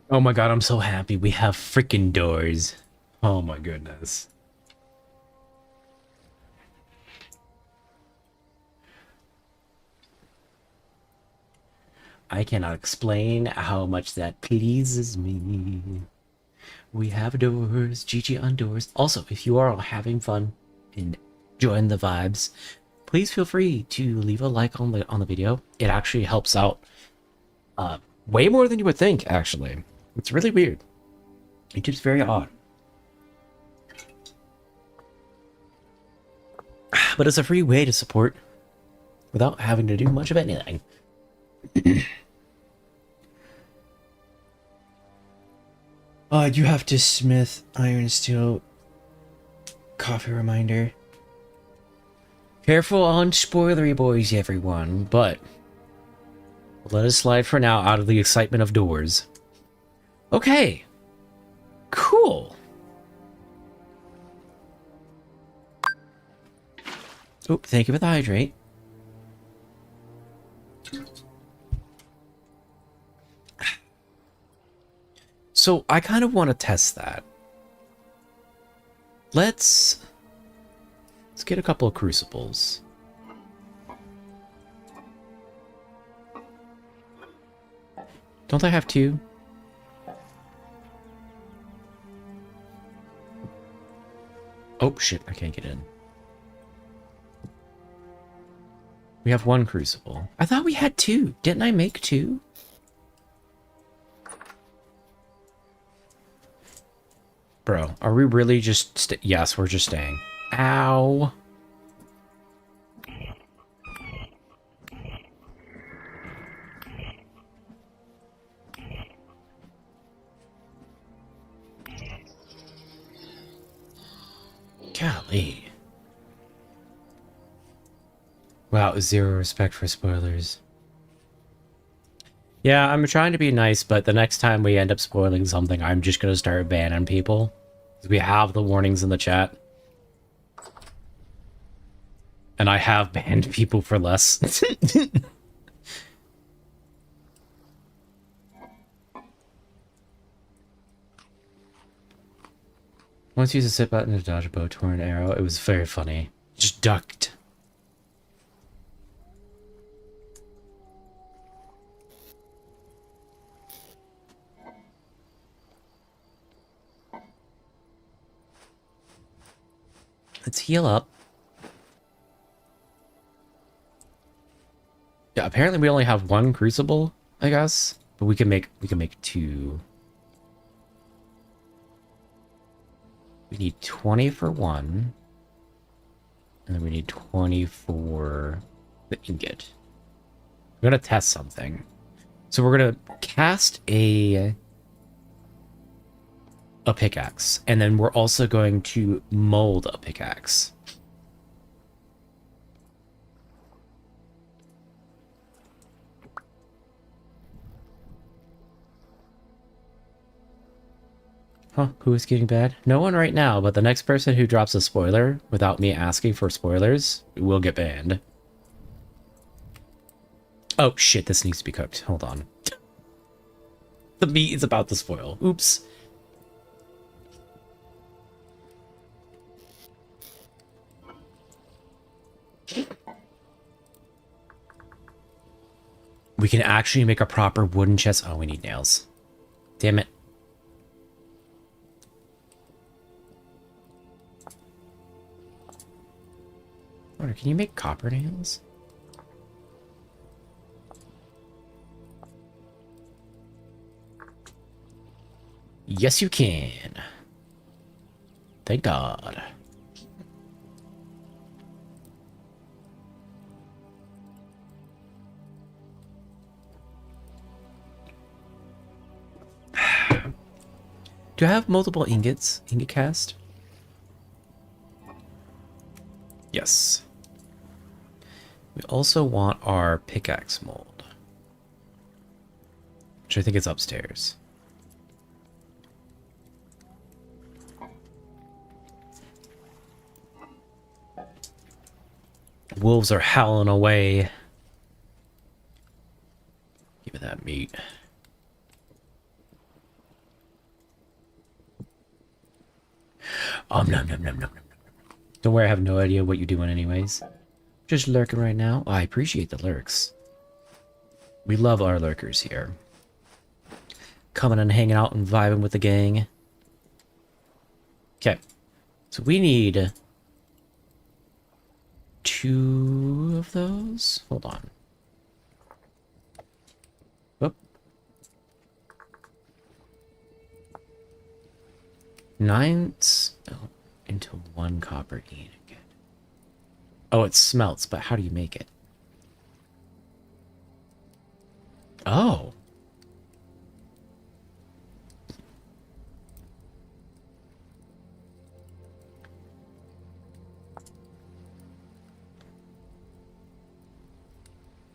Oh my god, I'm so happy we have freaking doors. Oh my goodness. I cannot explain how much that pleases me. We have doors, GG on doors. Also, if you are having fun and enjoying the vibes, please feel free to leave a like on the video. It actually helps out way more than you would think, actually. It's really weird. YouTube's very odd. But it's a free way to support without having to do much of anything. You have to smith iron steel coffee reminder. Careful on spoilery boys, everyone, but let us slide for now out of the excitement of doors. Okay. Cool. Oh, thank you for the hydrate. So I kind of want to test that. Let's get a couple of crucibles. Don't I have 2? Oh, shit. I can't get in. We have 1 crucible. I thought we had 2. Didn't I make 2? Bro, are we really just... Yes, we're just staying. Ow. Golly. Wow, 0 respect for spoilers. Yeah, I'm trying to be nice, but the next time we end up spoiling something, I'm just gonna start banning people. We have the warnings in the chat. And I have banned people for less. Once used a sit button to dodge a bow torn arrow. It was very funny. Just ducked. Let's heal up. Yeah, apparently we only have 1 crucible, I guess. But we can make 2. We need 20 for 1. And then we need 20 for the ingot. We're gonna test something. So we're gonna cast a pickaxe, and then we're also going to mold a pickaxe. Huh, who is getting bad? No one right now, but the next person who drops a spoiler without me asking for spoilers will get banned. Oh shit, this needs to be cooked. Hold on. The meat is about to spoil. Oops. We can actually make a proper wooden chest. Oh, we need nails. Damn it. Wonder, can you make copper nails? Yes, you can. Thank God. Do I have multiple ingots? Ingot cast? Yes. We also want our pickaxe mold, which I think is upstairs. Wolves are howling away. Give me that meat. Nom nom nom nom nom. Don't worry, I have no idea what you're doing anyways. Just lurking right now. Oh, I appreciate the lurks. We love our lurkers here. Coming and hanging out and vibing with the gang. Okay. So we need 2 of those. Hold on. Whoop. 9 into 1 copper ingot. Oh, it smelts, but how do you make it? Oh.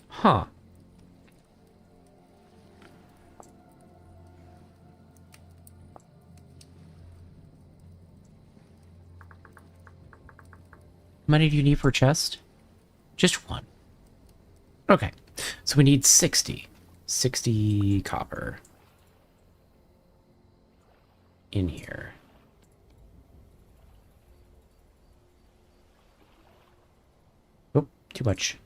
Huh. How many do you need for a chest? Just 1. Okay. So we need 60. 60 copper. In here. Oh, too much.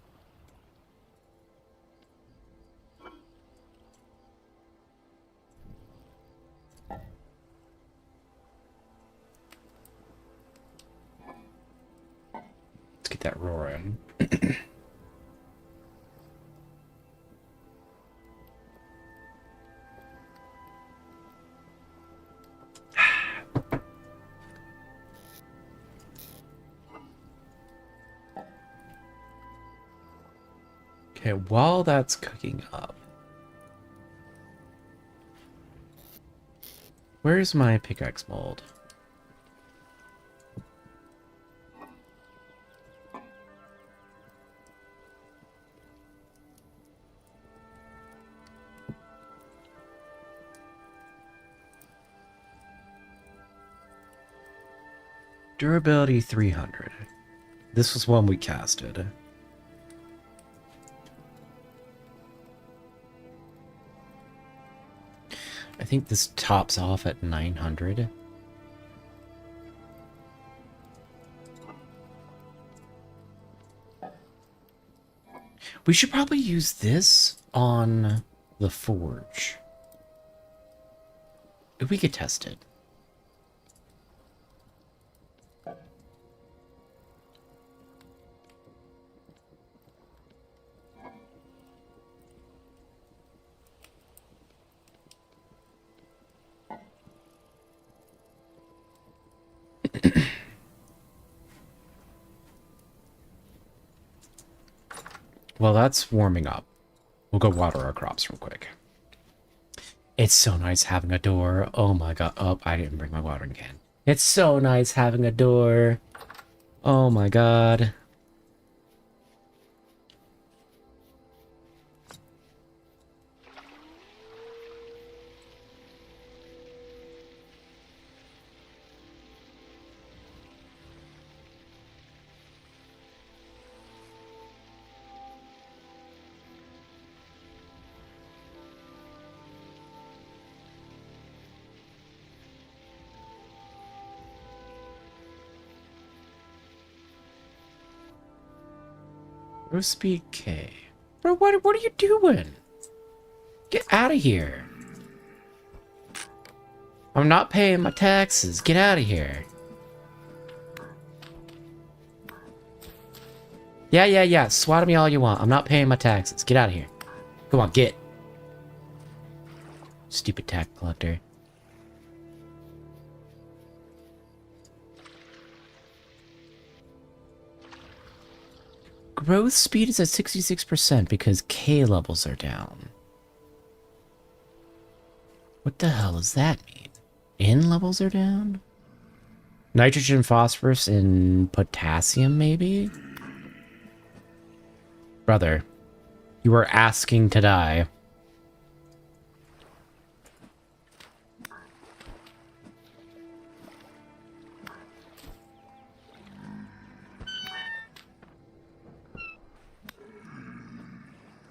Okay, while that's cooking up, where's my pickaxe mold? Durability 300. This was one we casted. I think this tops off at 900. We should probably use this on the forge. If we could test it. Well, that's warming up. We'll go water our crops real quick. It's so nice having a door. Oh my god. Oh, I didn't bring my watering can. It's so nice having a door. Oh my god. Roast beef K. Bro, what are you doing? Get out of here. I'm not paying my taxes. Get out of here. Yeah. Swat at me all you want. I'm not paying my taxes. Get out of here. Come on, get. Stupid tax collector. Growth speed is at 66% because K levels are down. What the hell does that mean? N levels are down? Nitrogen, phosphorus, and potassium, maybe? Brother, you are asking to die.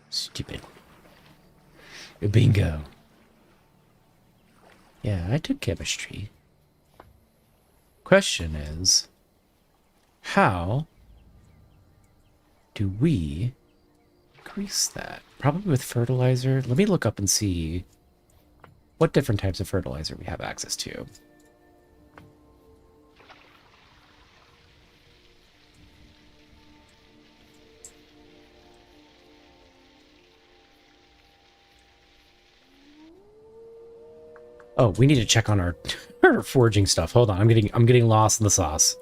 Stupid. Bingo. Yeah, I took chemistry. Question is, how do we increase that? Probably with fertilizer. Let me look up and see what different types of fertilizer we have access to. Oh, we need to check on our, our foraging stuff. Hold on, I'm getting lost in the sauce.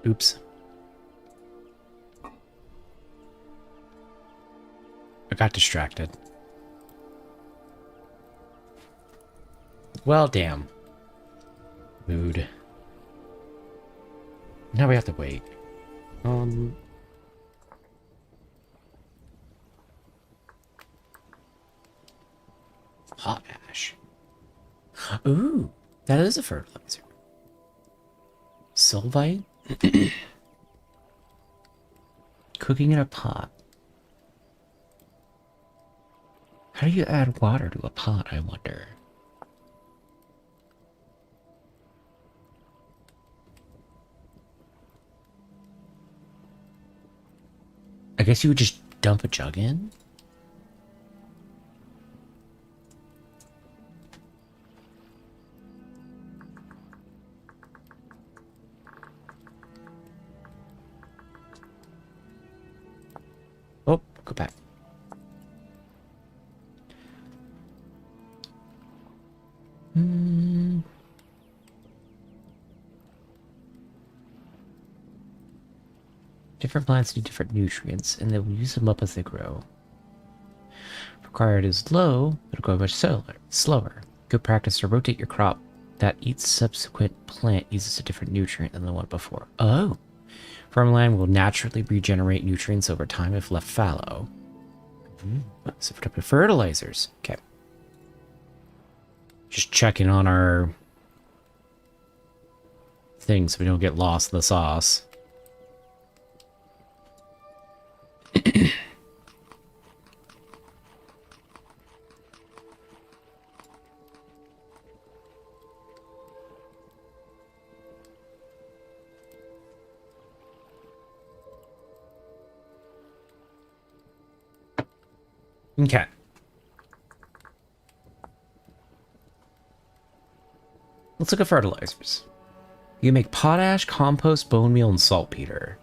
Oops. I got distracted. Well, damn. Mood. Now we have to wait. Hot ash. Ooh, that is a fertilizer. Sylvite? Cooking in a pot. How do you add water to a pot, I wonder? I guess you would just dump a jug in? Oh, go back. Hmm. Different plants need different nutrients, and they'll use them up as they grow. If required is low, it'll grow much slower. Good practice to rotate your crop that each subsequent plant uses a different nutrient than the one before. Oh! Farmland will naturally regenerate nutrients over time if left fallow. So for fertilizers. Okay. Just checking on our things so we don't get lost in the sauce. Okay. Let's look at fertilizers. You make potash, compost, bone meal, and saltpeter.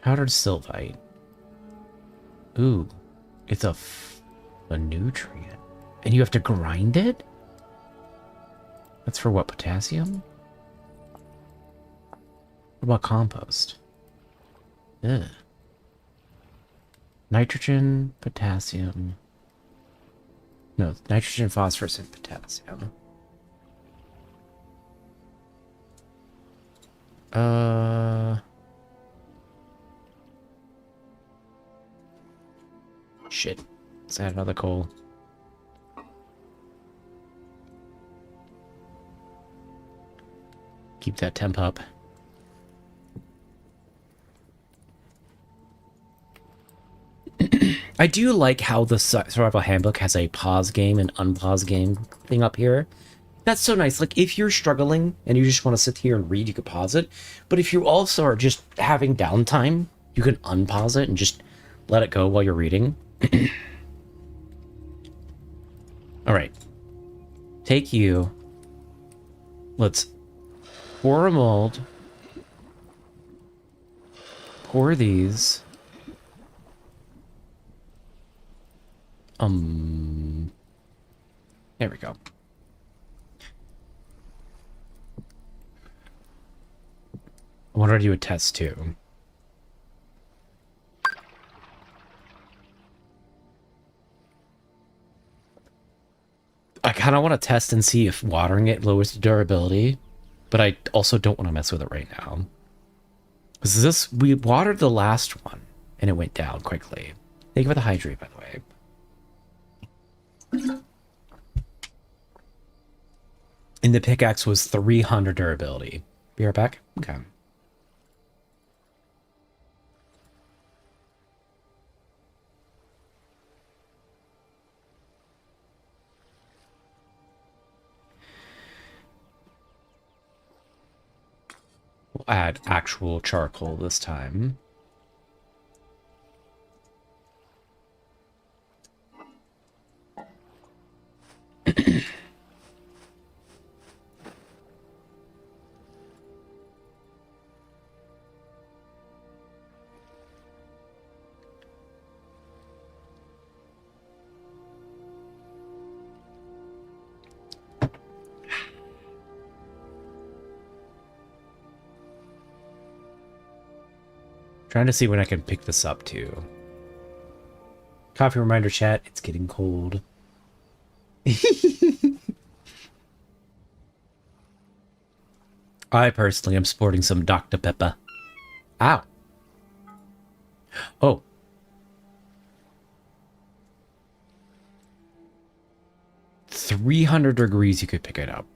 Powdered sylvite. Ooh, it's a nutrient. And you have to grind it? That's for what, potassium? What about compost? Ugh. Nitrogen, potassium. No, nitrogen, phosphorus, and potassium. Shit. Let's add another coal. Keep that temp up. I do like how the survival handbook has a pause game and unpause game thing up here. That's so nice. Like, if you're struggling and you just want to sit here and read, you could pause it. But if you also are just having downtime, you can unpause it and just let it go while you're reading. All right. Take you. Let's pour a mold. Pour these. There we go. I wanted to do a test too. I kind of want to test and see if watering it lowers the durability, but I also don't want to mess with it right now. Because we watered the last one and it went down quickly. Thank you for the hydrate, by the way. And the pickaxe was 300 durability. Be right back. Okay. We'll add actual charcoal this time. Trying to see when I can pick this up too. Coffee reminder chat, it's getting cold. I personally am sporting some Dr. Pepper. Ow. Oh. $300 you could pick it up.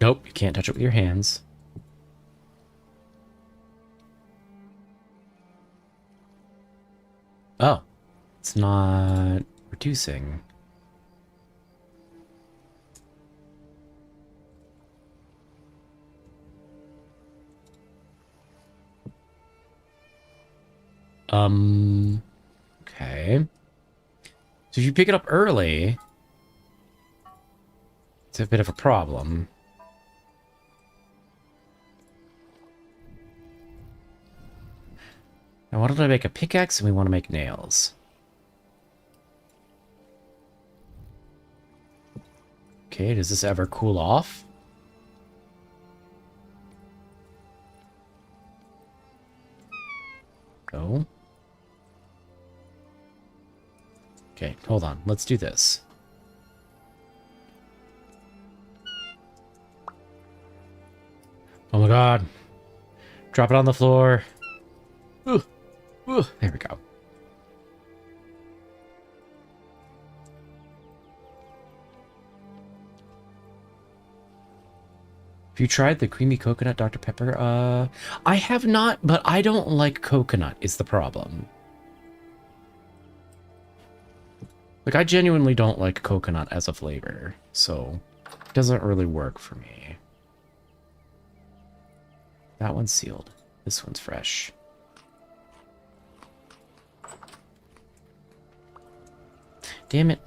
Nope, you can't touch it with your hands. Oh, it's not reducing. Okay. So if you pick it up early, it's a bit of a problem. I wanted to make a pickaxe and we want to make nails. Okay, does this ever cool off? No. Okay, hold on. Let's do this. Oh my god. Drop it on the floor. Ooh. Ooh. There we go. Have you tried the creamy coconut Dr. Pepper? I have not, but I don't like coconut is the problem. Like, I genuinely don't like coconut as a flavor, so it doesn't really work for me. That one's sealed. This one's fresh. Damn it.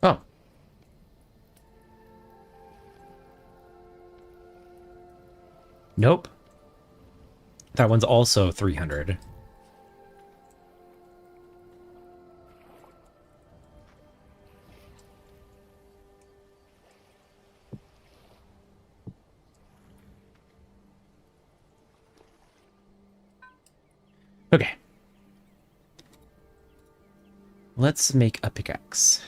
Oh. Nope. That one's also 300. Okay. Let's make a pickaxe.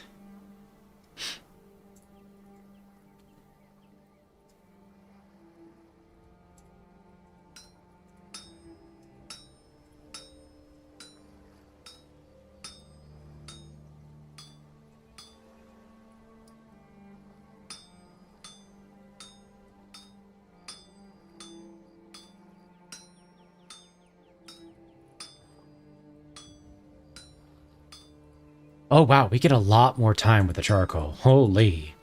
Oh, wow. We get a lot more time with the charcoal. Holy.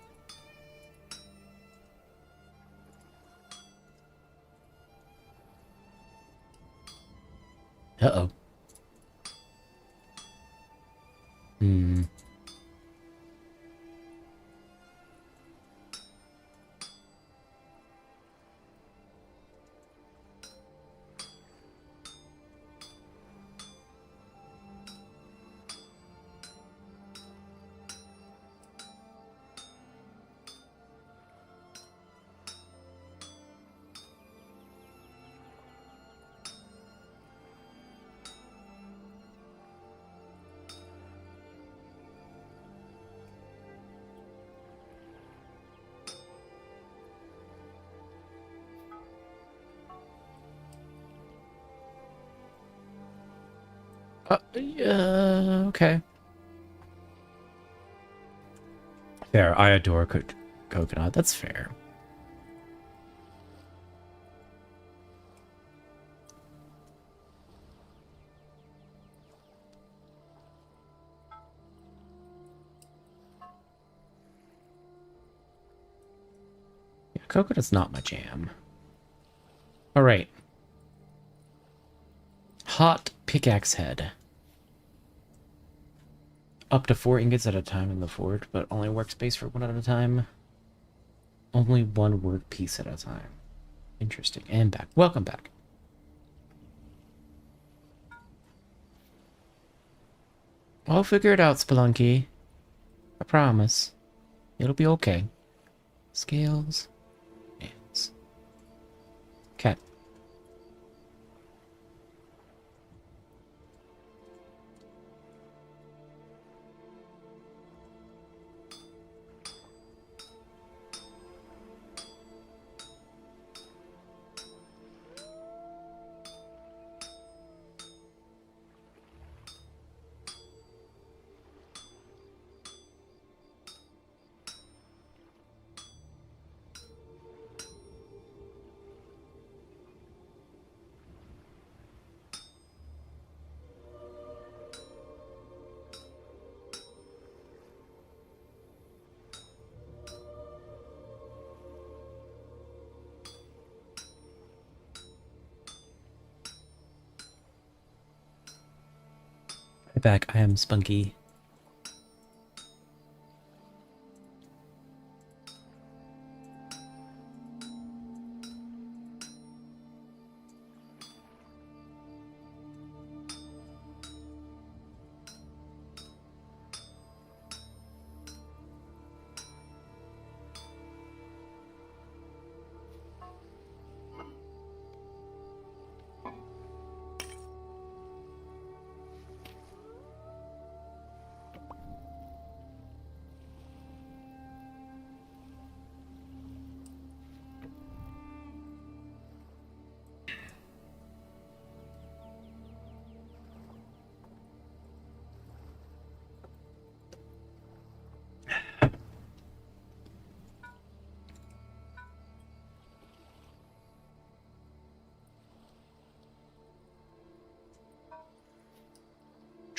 Uh-oh. Hmm. Yeah, okay. Fair. I adore coconut. That's fair. Yeah, coconut's not my jam. All right. Hot pickaxe head. Up to 4 ingots at a time in the forge, but only workspace for one at a time. Only one work piece at a time. Interesting. And back. Welcome back. I'll figure it out, Spelunky. I promise. It'll be okay. Scales. Hands. Cat. Right back. I am Spunky.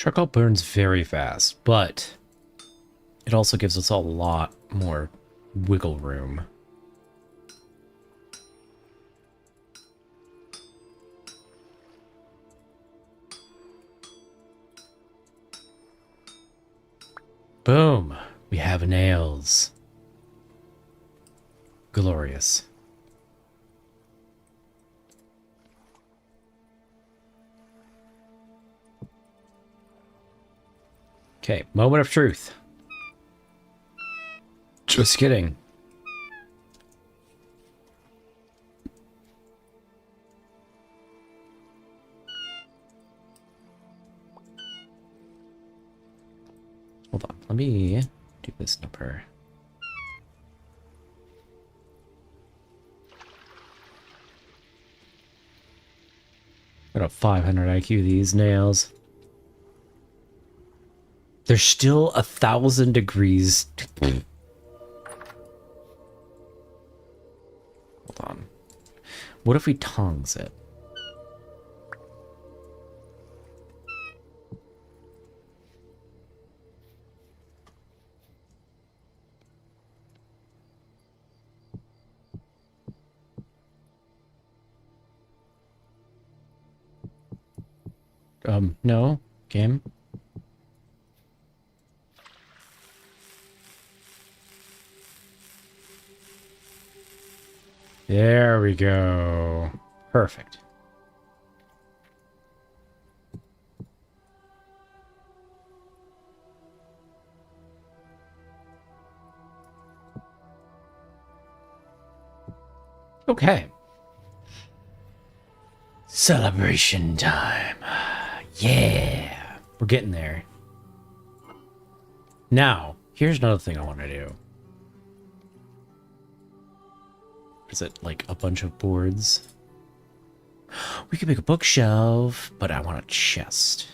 Charcoal burns very fast, but it also gives us a lot more wiggle room. Boom! We have nails. Glorious. Okay, moment of truth. Just kidding. Hold on, let me do this number. Got a 500 IQ, these nails. There's still 1,000 degrees. Hold on. What if we tongs it? No, game. There we go. Perfect. Okay. Celebration time. Yeah. We're getting there. Now, here's another thing I want to do. Is it like a bunch of boards? We could make a bookshelf, but I want a chest.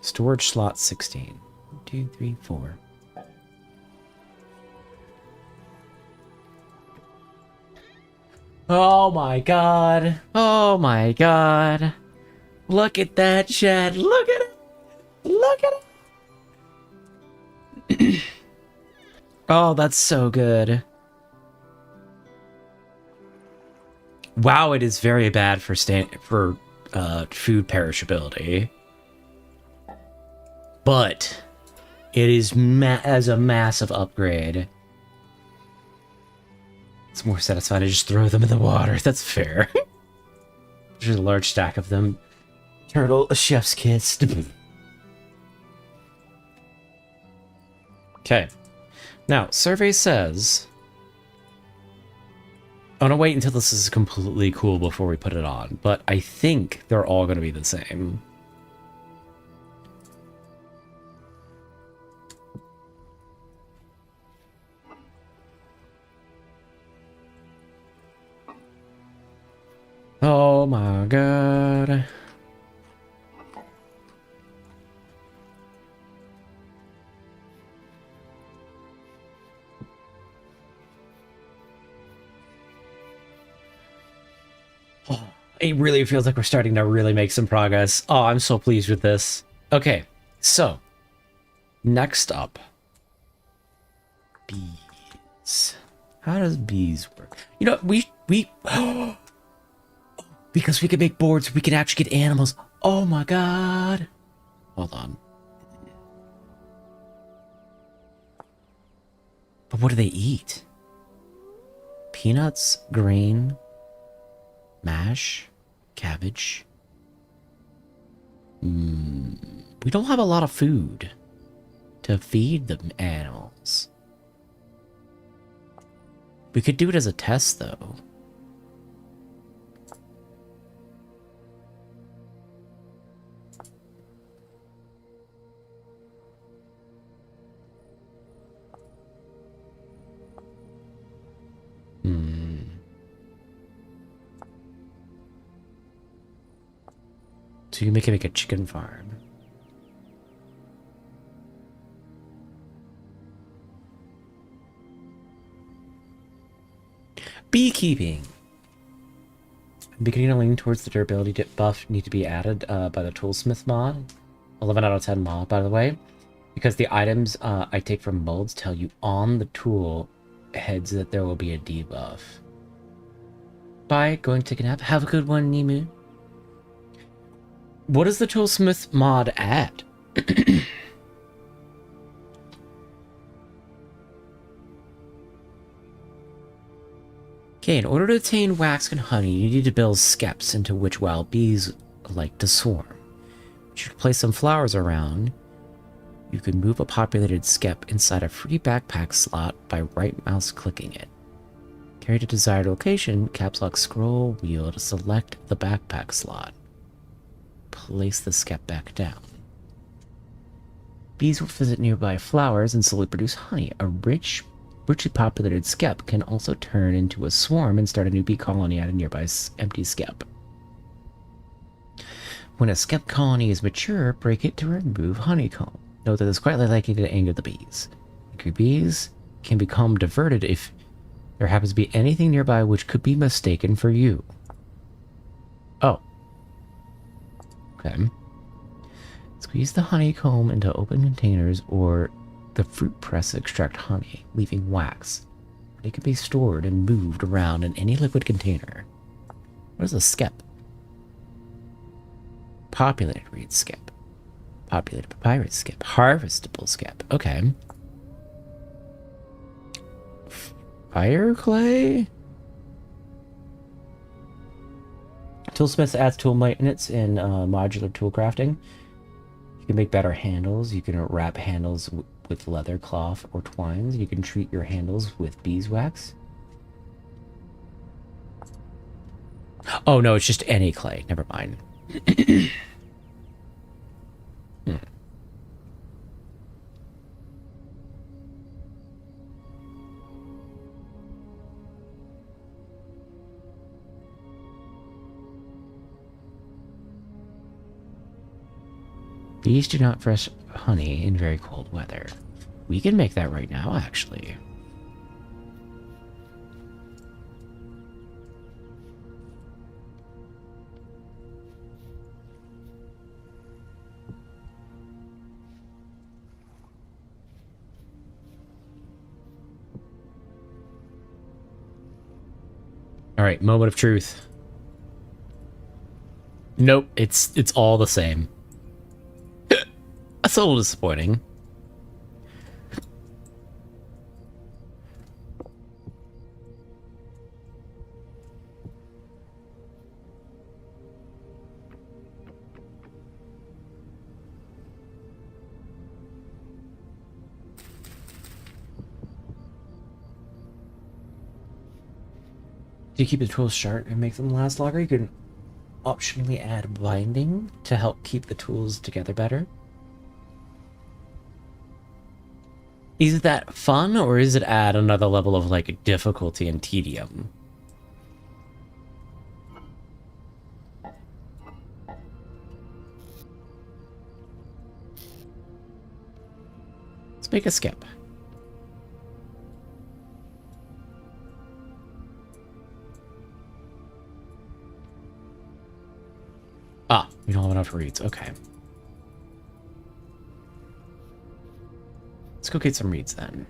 Storage slot 16. 1, 2, 3, 4. Oh my god. Oh my god. Look at that, Chad. Look at it. Look at it. Oh, that's so good. Wow, it is very bad for food perishability. But it is as a massive upgrade. It's more satisfying to just throw them in the water. That's fair. There's a large stack of them. Turtle, a chef's kiss. Okay. Now, survey says... I want to wait until this is completely cool before we put it on, but I think they're all going to be the same. Oh my god. Oh, it really feels like we're starting to really make some progress. Oh, I'm so pleased with this. Okay, so next up, bees. How does bees work? You know, we because we can make boards, we can actually get animals. Oh my god. Hold on. But what do they eat? Peanuts, grain, mash, cabbage. We don't have a lot of food to feed the animals. We could do it as a test, though. So you make it like a chicken farm. Beekeeping. I'm beginning to lean towards the durability buff need to be added by the toolsmith mod. 11 out of 10 mod, by the way. Because the items I take from molds tell you on the tool heads that there will be a debuff. Bye, going to take a nap. Have a good one, Nemu. What does the toolsmith mod add? Okay, in order to obtain wax and honey, you need to build skeps into which wild bees like to swarm. You should place some flowers around. You can move a populated skep inside a free backpack slot by right mouse clicking it. Carry to desired location, caps lock scroll wheel to select the backpack slot. Place the skep back down. Bees will visit nearby flowers and slowly produce honey. A richly populated skep can also turn into a swarm and start a new bee colony at a nearby empty skep. When a skep colony is mature, break it to remove honeycomb. Note that it's quite likely to anger the bees. Angry bees can become diverted if there happens to be anything nearby which could be mistaken for you. Oh. Okay. Squeeze the honeycomb into open containers or the fruit press to extract honey, leaving wax. It can be stored and moved around in any liquid container. What is a skep? Populated reed skep. Populated papyrus skep. Harvestable skep. Okay. Fire clay? Toolsmith adds tool maintenance in modular tool crafting. You can make better handles. You can wrap handles with leather, cloth, or twines. You can treat your handles with beeswax. Oh no, it's just any clay. Never mind. Bees do not fresh honey in very cold weather. We can make that right now, actually. All right, moment of truth. Nope, it's all the same. That's a little disappointing. To keep the tools sharp and make them last longer, you can optionally add binding to help keep the tools together better. Is that fun, or is it add another level of, like, difficulty and tedium? Let's make a skip. Ah, we don't have enough reeds. Okay. Let's go get some reeds then.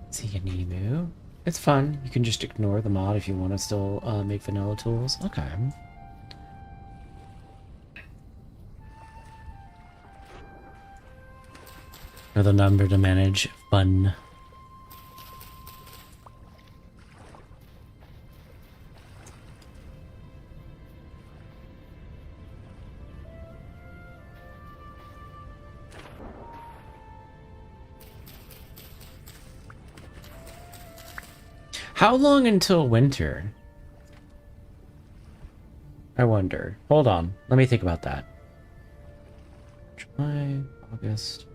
See a Nemu. It's fun. You can just ignore the mod if you want to still make vanilla tools. Okay. Another number to manage. Fun. How long until winter? I wonder. Hold on. Let me think about that. July, August,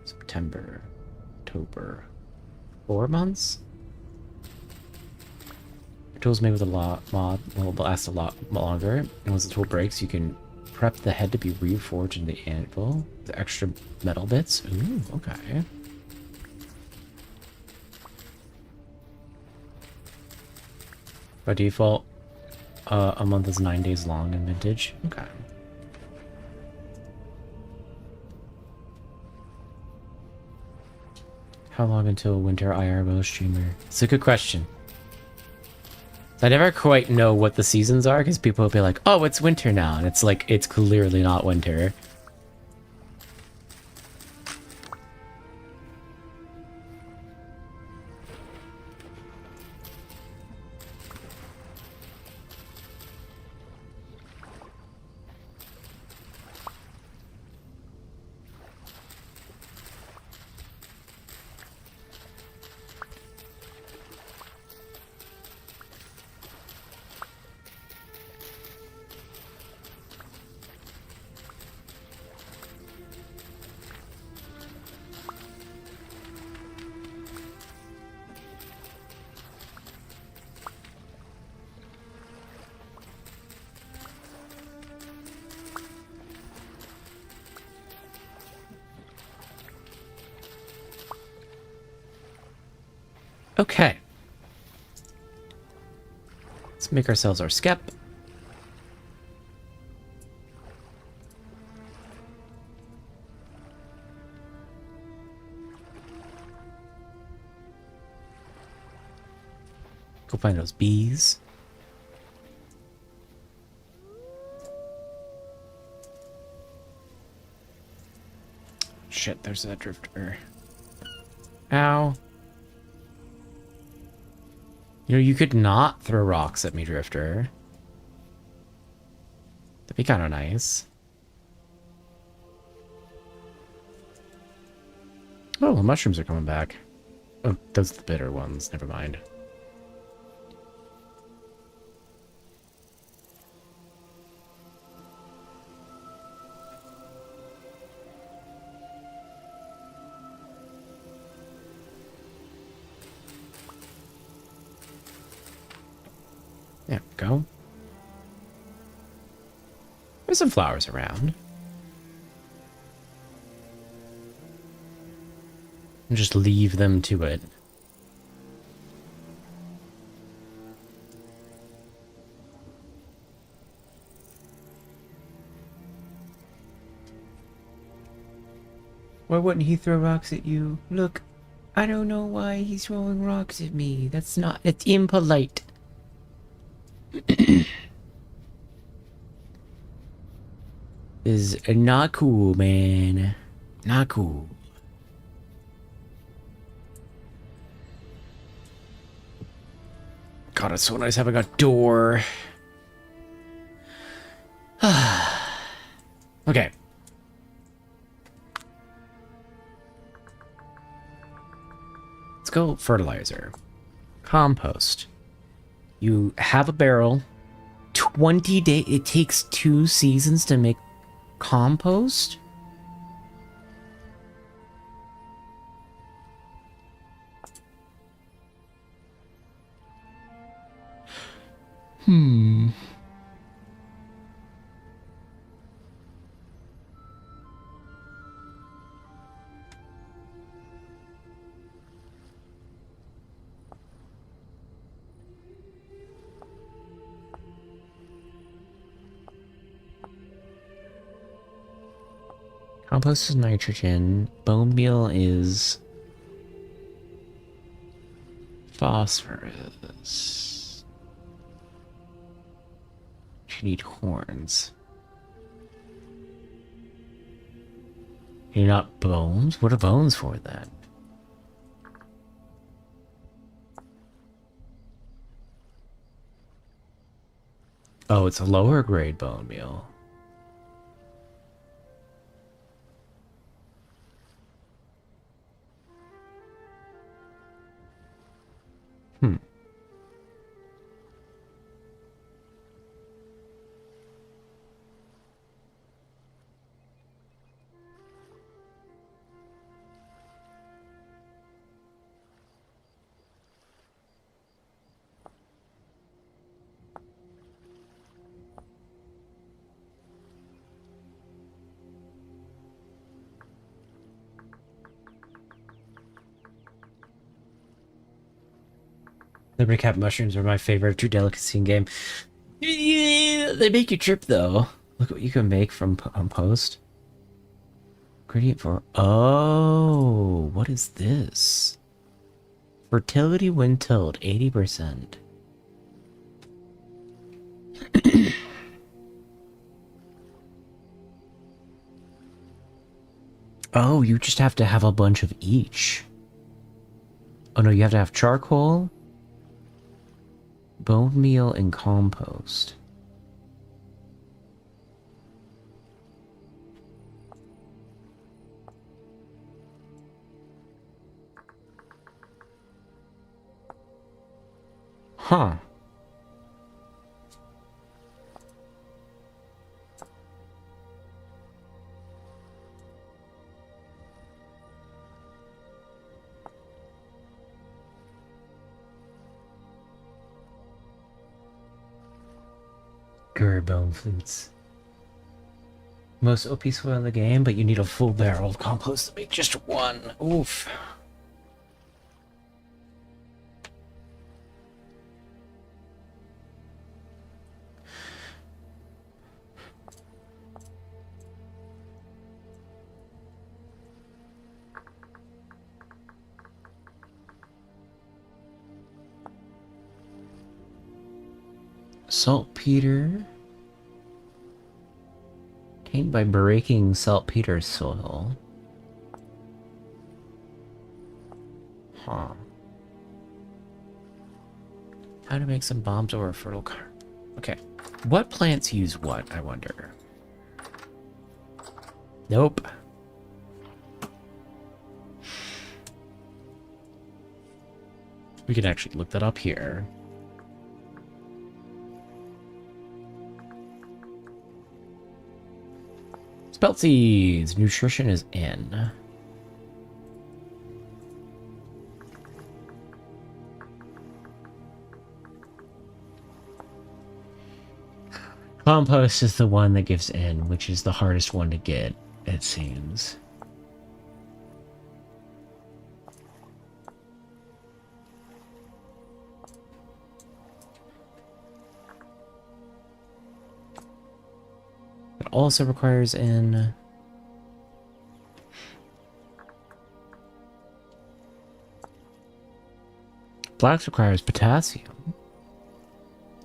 September, October. 4 months? The tool's made with a lot mod will last a lot longer, and once the tool breaks, you can prep the head to be reforged in the anvil with extra metal bits. Ooh, okay. By default, a month is 9 days long in vintage. Okay. How long until winter IRL streamer? It's a good question. I never quite know what the seasons are because people will be like, oh, it's winter now. And it's like, it's clearly not winter. Okay. Let's make ourselves our skep. Go find those bees. Shit, there's that drifter. Ow. You know, you could not throw rocks at me, Drifter. That'd be kind of nice. Oh, the mushrooms are coming back. Oh, those are the bitter ones. Never mind. There we go. There's some flowers around. And just leave them to it. Why wouldn't he throw rocks at you? Look, I don't know why he's throwing rocks at me. That's not... It's impolite. Is not cool, man. Not cool. God, it's so nice having a door. Okay. Let's go fertilizer. Compost. You have a barrel. 20 days. It takes 2 seasons to make compost? Compost is nitrogen. Bone meal is phosphorus. You need horns. You're not bones? What are bones for then? Oh, it's a lower grade bone meal. Liberty Cap mushrooms are my favorite true delicacy in game. Yeah, they make you trip though. Look what you can make from post. Ingredient for what is this? Fertility when tilled 80%. Oh, you just have to have a bunch of each. Oh no, you have to have charcoal, bone meal, and compost. Huh. Guru bone flutes. Most OP soil in the game, but you need a full barrel of compost to make just one. Oof. Saltpeter. Obtained by breaking saltpeter soil. Huh. How to make some bombs over a fertile car. Okay. What plants use what, I wonder? Nope. We can actually look that up here. Spelt seeds. Nutrition is in. Compost is the one that gives in, which is the hardest one to get, it seems. It also requires in. Blacks requires potassium.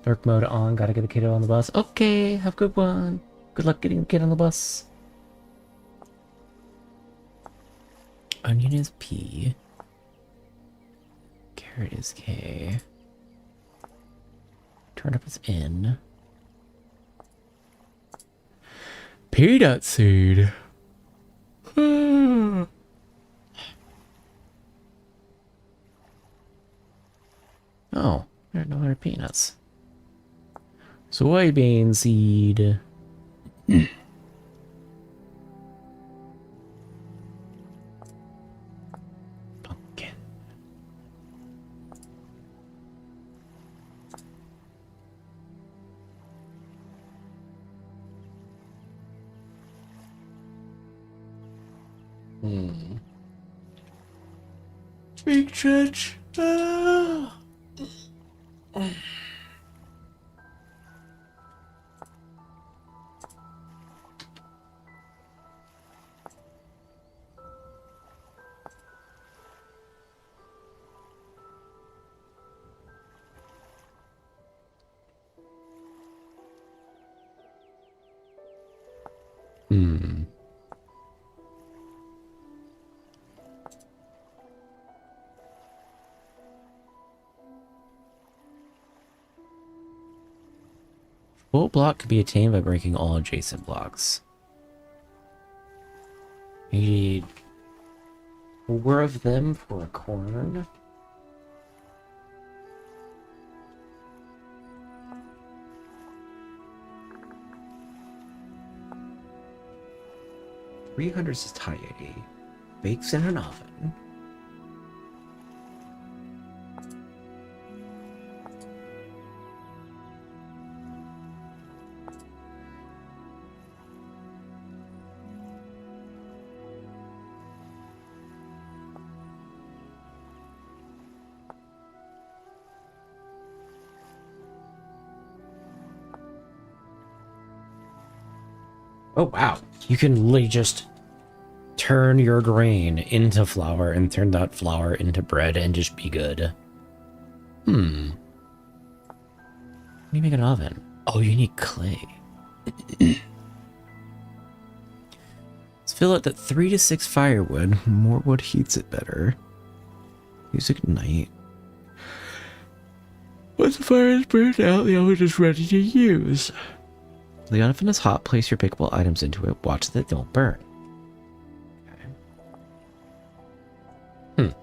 Dark mode on, gotta get the kid on the bus. Okay, have a good one. Good luck getting the kid on the bus. Onion is P. Carrot is K. Turnip is N. Peanut seed. Oh, there are no other peanuts. Soybean seed. Pumpkin. Big church. Full block can be attained by breaking all adjacent blocks. You need 4 of them for a corn. $300 satiety. Bakes in an oven. Oh, wow. You can literally just turn your grain into flour and turn that flour into bread and just be good. Hmm. How do you make an oven? Oh, you need clay. Let's fill it at 3 to 6 firewood. More wood heats it better. Use ignite. Once the fire is burned out, the oven is ready to use. The oven is hot. Place your pickable items into it. Watch that they don't burn. Okay.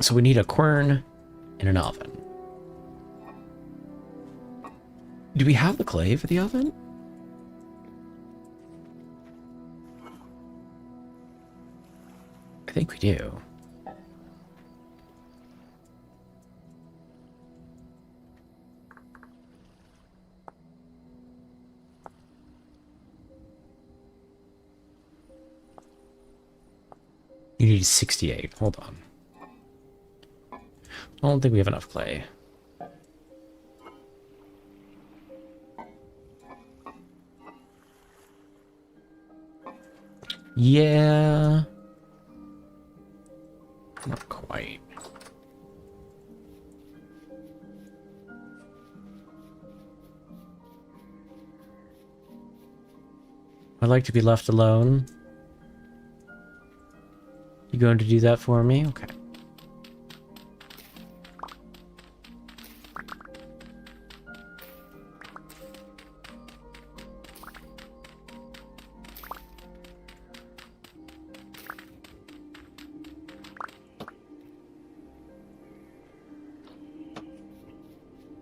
So we need a quern and an oven. Do we have the clay for the oven? I think we do. You need 68. Hold on. I don't think we have enough clay. Yeah. Not quite. I'd like to be left alone. You going to do that for me? Okay.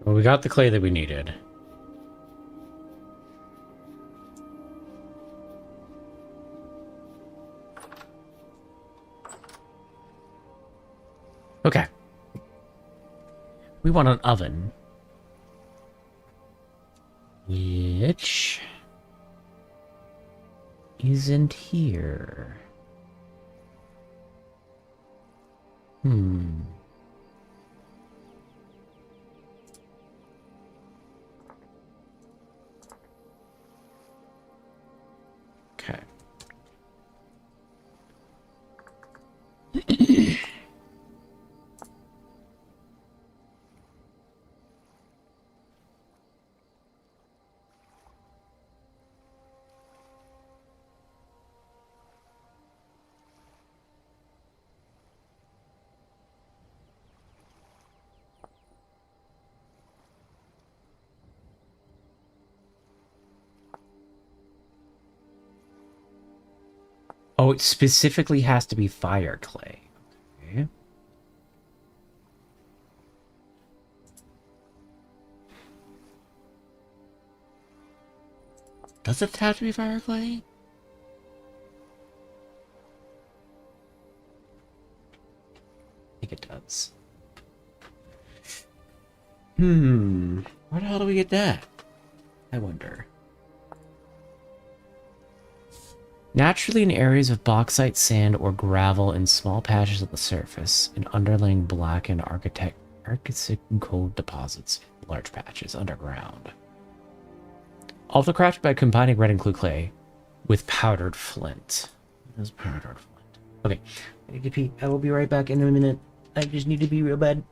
Well, we got the clay that we needed. Okay. We want an oven. Which isn't here. Okay. Oh, it specifically has to be fire clay. Okay. Does it have to be fire clay? I think it does. Where the hell do we get that? I wonder. Naturally in areas of bauxite, sand, or gravel in small patches of the surface, and underlying black and arctic gold deposits in large patches underground. Also crafted by combining red and blue clay with powdered flint. That's powdered flint. Okay, I need to pee. I will be right back in a minute. I just need to be real bad.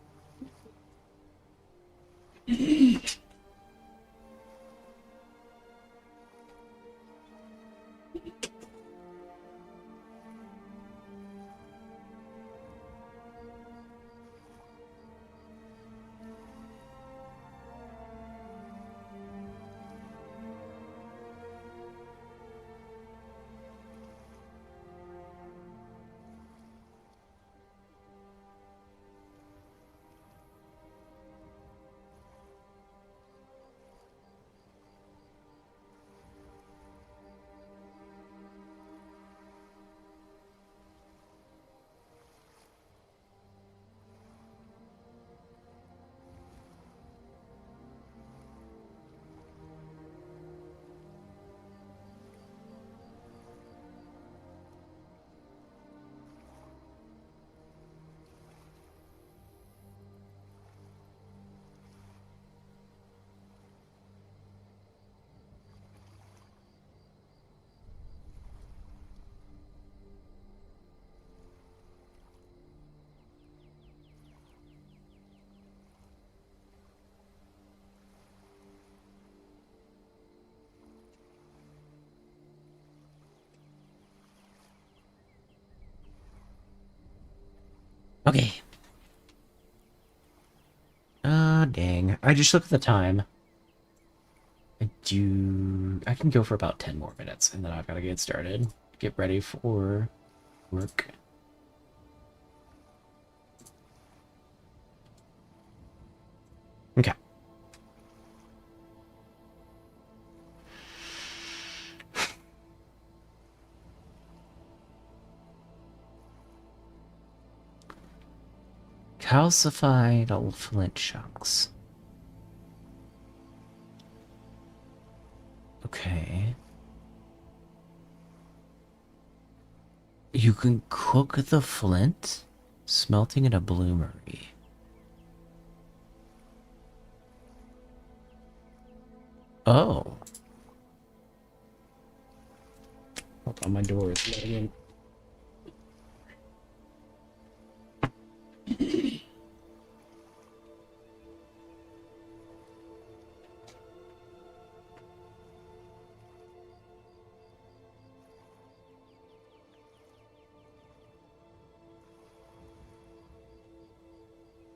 Okay. Ah, dang. I just looked at the time. I can go for about 10 more minutes, and then I've got to get started. Get ready for work. Okay. Calcified flint chunks. Okay. You can cook the flint? Smelting in a bloomery. Oh. Hold on, my door is letting in.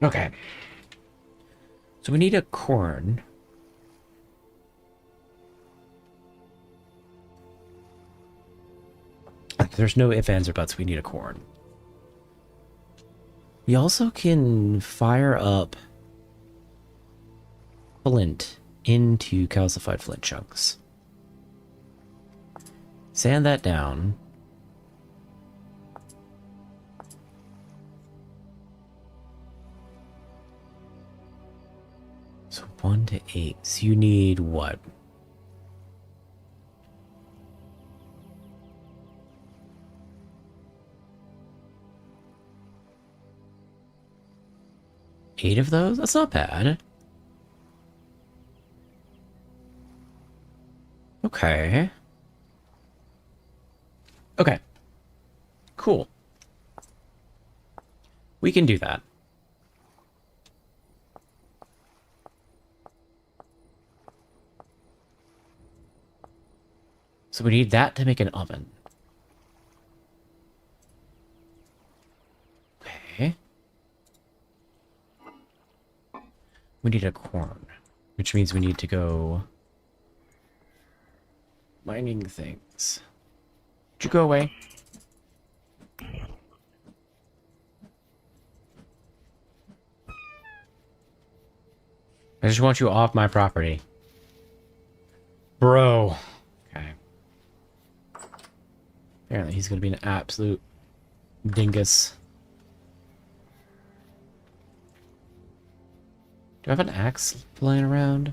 Okay. So we need a corn. There's no ifs, ands, or buts. We need a corn. We also can fire up flint into calcified flint chunks. Sand that down. So 1 to 8. So you need what? Eight of those? That's not bad. Okay. Okay. Cool. We can do that. So we need that to make an oven. Okay. We need a corn, which means we need to go mining things. Would you go away? I just want you off my property. Bro. Okay. Apparently he's going to be an absolute dingus. Do I have an axe lying around?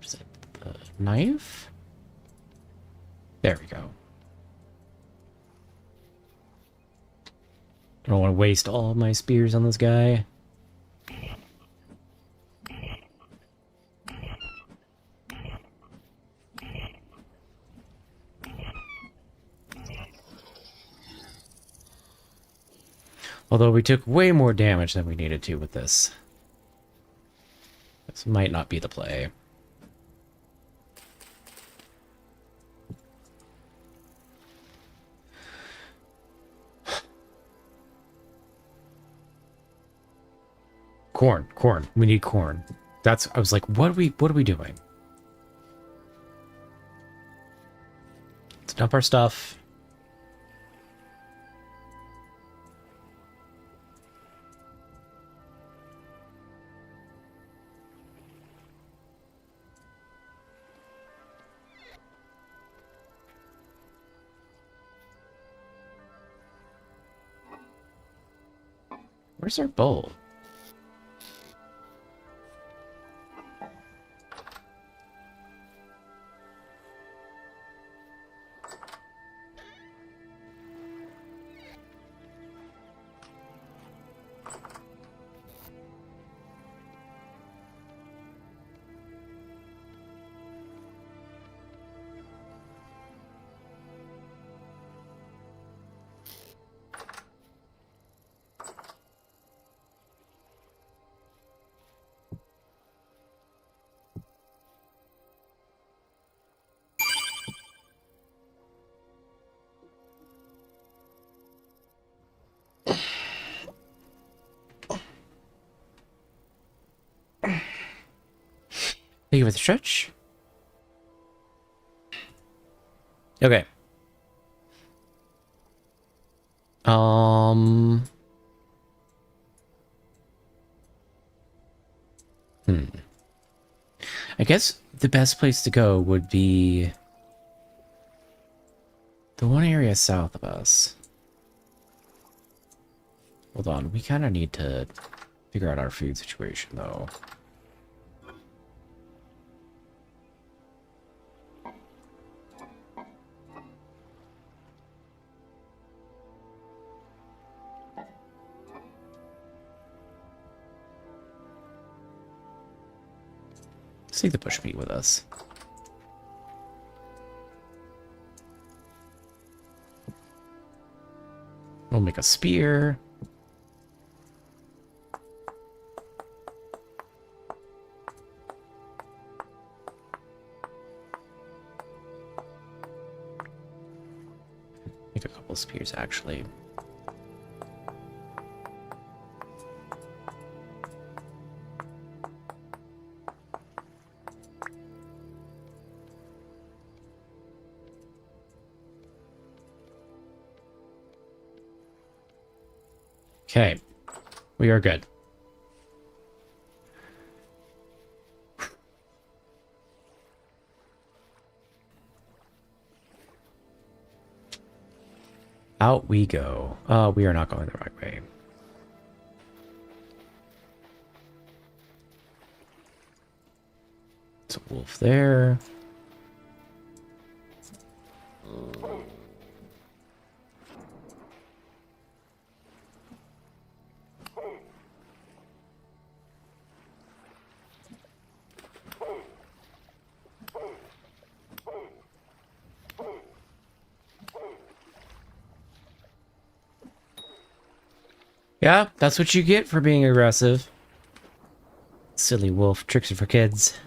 Is it the knife? There we go. I don't want to waste all of my spears on this guy. Although we took way more damage than we needed to with this. This might not be the play. Corn, corn. We need corn. I was like, what are we doing? Let's dump our stuff. Where's our bowl? Thank you for the stretch. Okay. Um. I guess the best place to go would be the one area south of us. Hold on, we kind of need to figure out our food situation, though. See the bush meat with us. We'll make a spear. Make a couple of spears, actually. Okay, we are good. Out we go. We are not going the right way. There's a wolf there. Yeah, that's what you get for being aggressive. Silly wolf, tricks are for kids.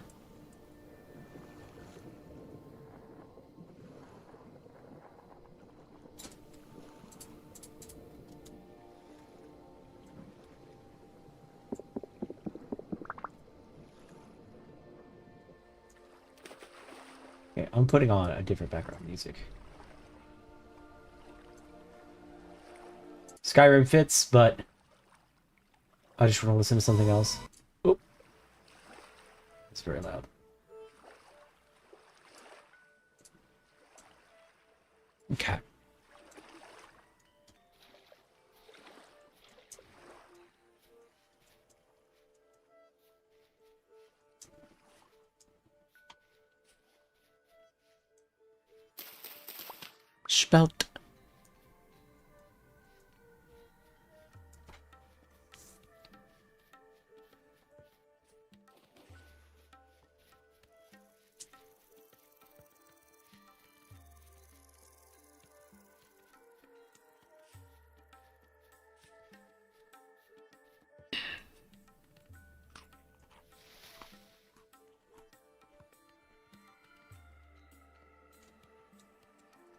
Okay, I'm putting on a different background music. Skyrim fits, but I just want to listen to something else. Oh, it's very loud. Okay. Spout.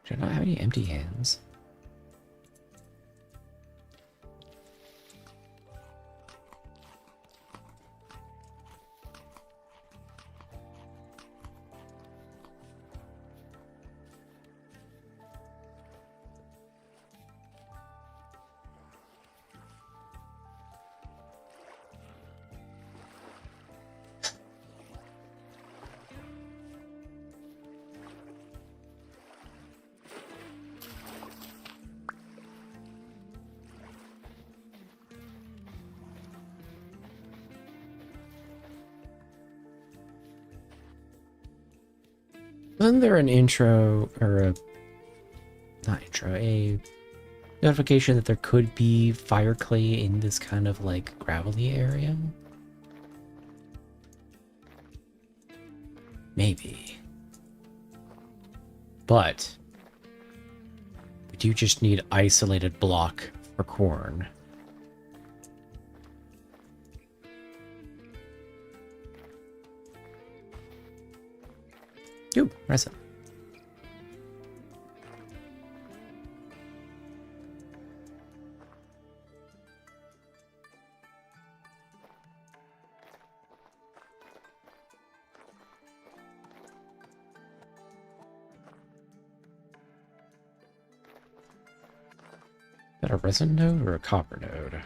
Do I not have any empty hands? Wasn't there an intro, or a... not intro, a notification that there could be fire clay in this kind of, like, gravelly area? Maybe. But we do just need isolated block for corn. Ooh, resin. that a resin node or a copper node?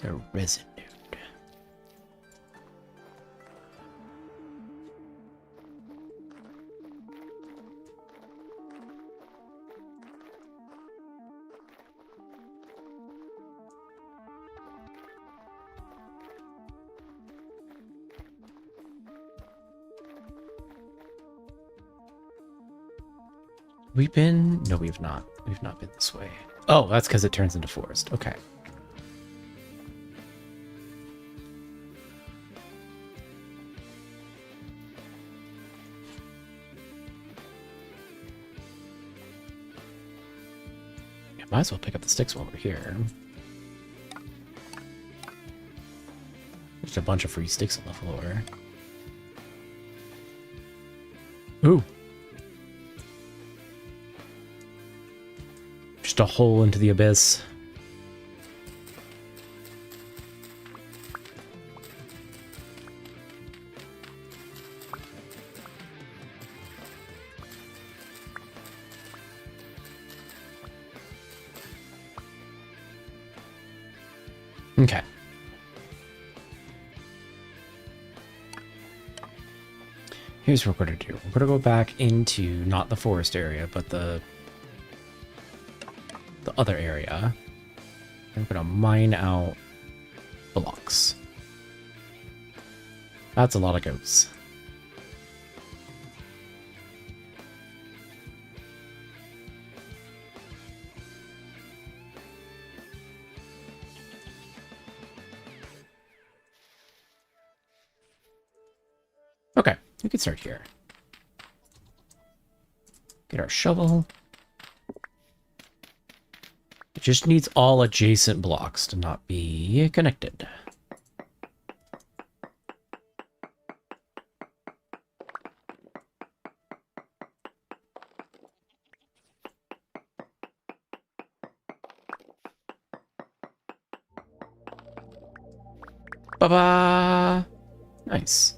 A resin node. We've been... No, we've not. We've not been this way. Oh, that's because it turns into forest. Okay. Yeah, might as well pick up the sticks while we're here. There's a bunch of free sticks on the floor. Ooh. Just a hole into the abyss. Okay. Here's what we're going to do. We're going to go back into not the forest area, but the other area. And we're going to mine out blocks. That's a lot of goats. Okay, we can start here. Get our shovel. It just needs all adjacent blocks to not be connected. Ba-ba! Nice.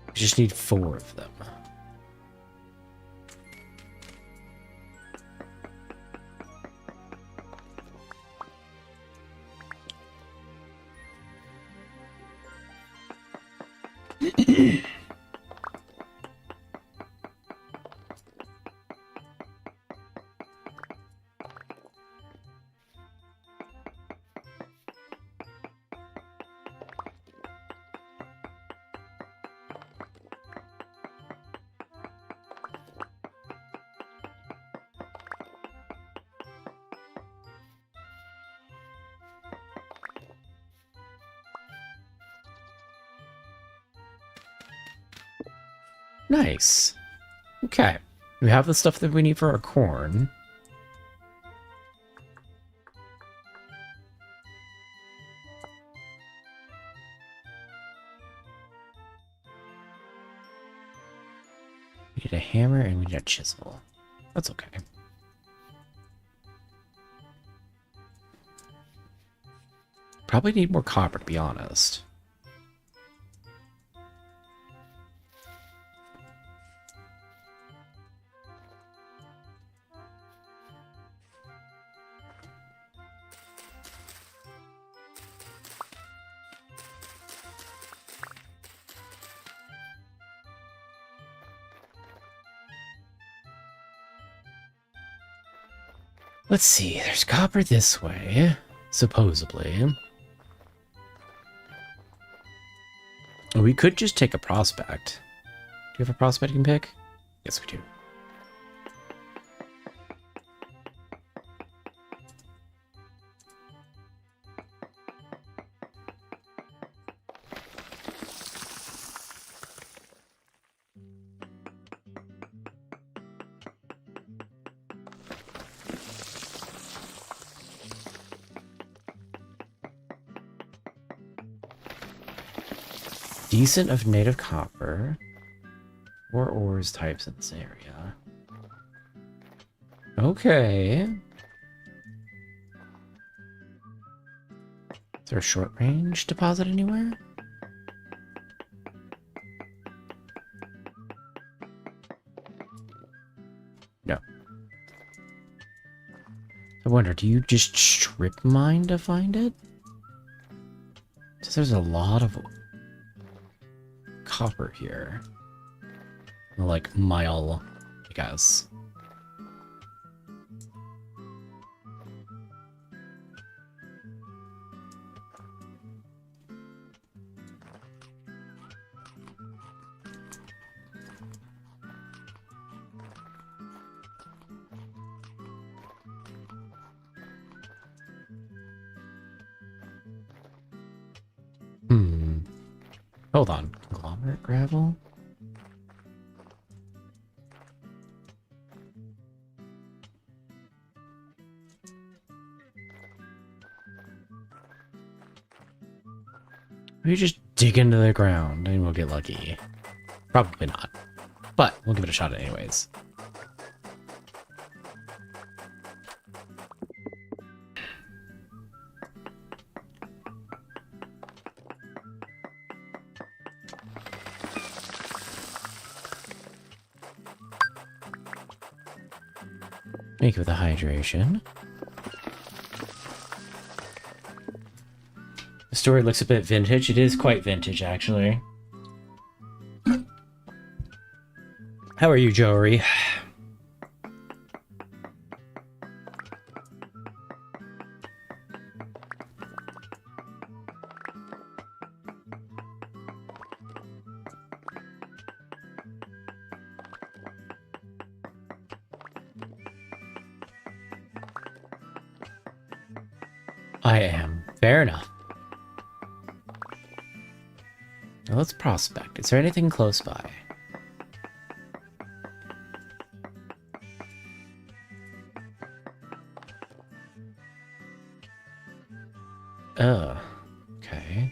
We just need 4 of them. Nice. Okay. We have the stuff that we need for our corn. We need a hammer and we need a chisel. That's okay. Probably need more copper, to be honest. Let's see, there's copper this way, supposedly. We could just take a prospect. Do you have a prospecting pick? Yes, we do. Decent of native copper. 4 ores types in this area. Okay. Is there a short range deposit anywhere? wonder, do you just strip mine to find it? There's a lot of copper here. Like, mile, I guess. Hold on. Conglomerate gravel? We just dig into the ground and we'll get lucky. Probably not. But we'll give it a shot anyways. Thank you for the hydration. The story looks a bit vintage. It is quite vintage, actually. How are you, Jory? I am. Fair enough. Now let's prospect. Is there anything close by? Okay.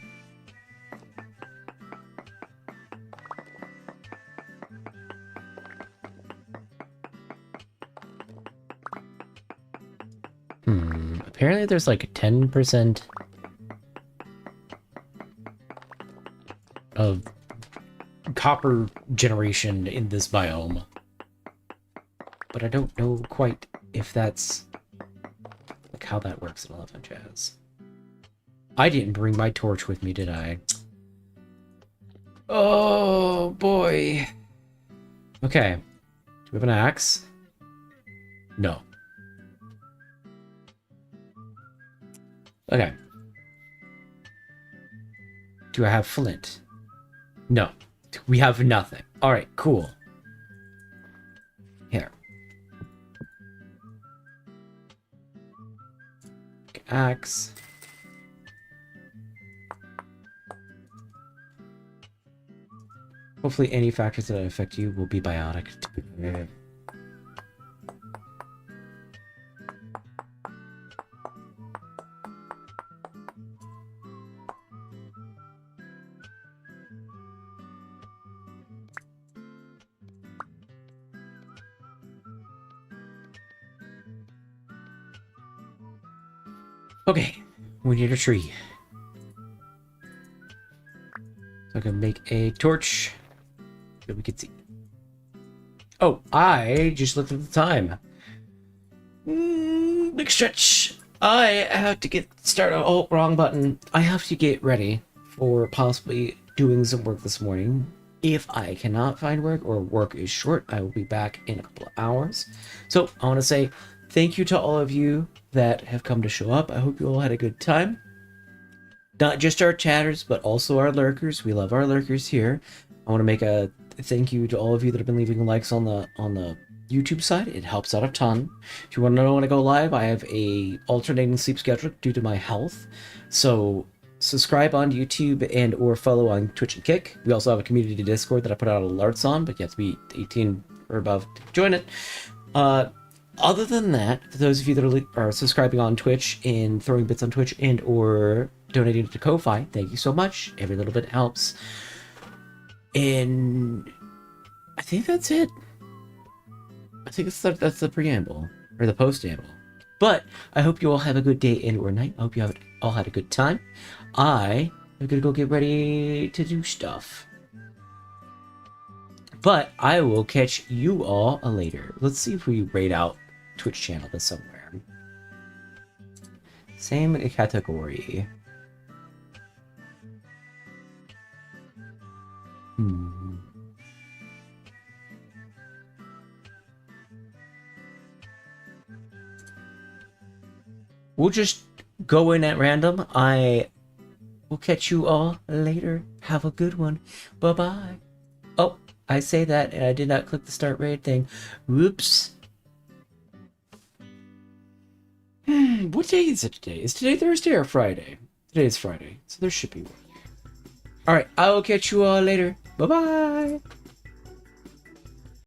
Apparently there's like a 10% of copper generation in this biome. But I don't know quite if that's like how that works in Elephant Jazz. I didn't bring my torch with me, did I? Oh boy. Okay. Do we have an axe? No. Okay. Do I have flint? No. We have nothing. Alright, cool. Here. Axe. Hopefully any factors that affect you will be biotic. Okay, we need a tree. So I can make a torch that we can see. Oh, I just looked at the time. Big stretch. I have to get started. Oh, wrong button. I have to get ready for possibly doing some work this morning. If I cannot find work or work is short, I will be back in a couple of hours. So I want to say thank you to all of you that have come to show up. I hope you all had a good time. Not just our chatters, but also our lurkers. We love our lurkers here. I want to make a thank you to all of you that have been leaving likes on the YouTube side. It helps out a ton. If you want to know when I go live, I have a alternating sleep schedule due to my health. So subscribe on YouTube and or follow on Twitch and Kick. We also have a community Discord that I put out alerts on, but you have to be 18 or above to join it. Other than that, for those of you that are subscribing on Twitch and throwing bits on Twitch and or donating to Ko-Fi, thank you so much. Every little bit helps. And I think that's it. I think that's the preamble or the post-amble. But I hope you all have a good day and or night. I hope you all had a good time. I am gonna go get ready to do stuff. But I will catch you all later. Let's see if we raid out Twitch channel this somewhere. Same category. Hmm. We'll just go in at random. I will catch you all later. Have a good one. Bye-bye. Oh, I say that and I did not click the start raid thing. Whoops. What day is it today? Is today Thursday or Friday? Today is Friday, so there should be one. Alright, I will catch you all later. Bye-bye.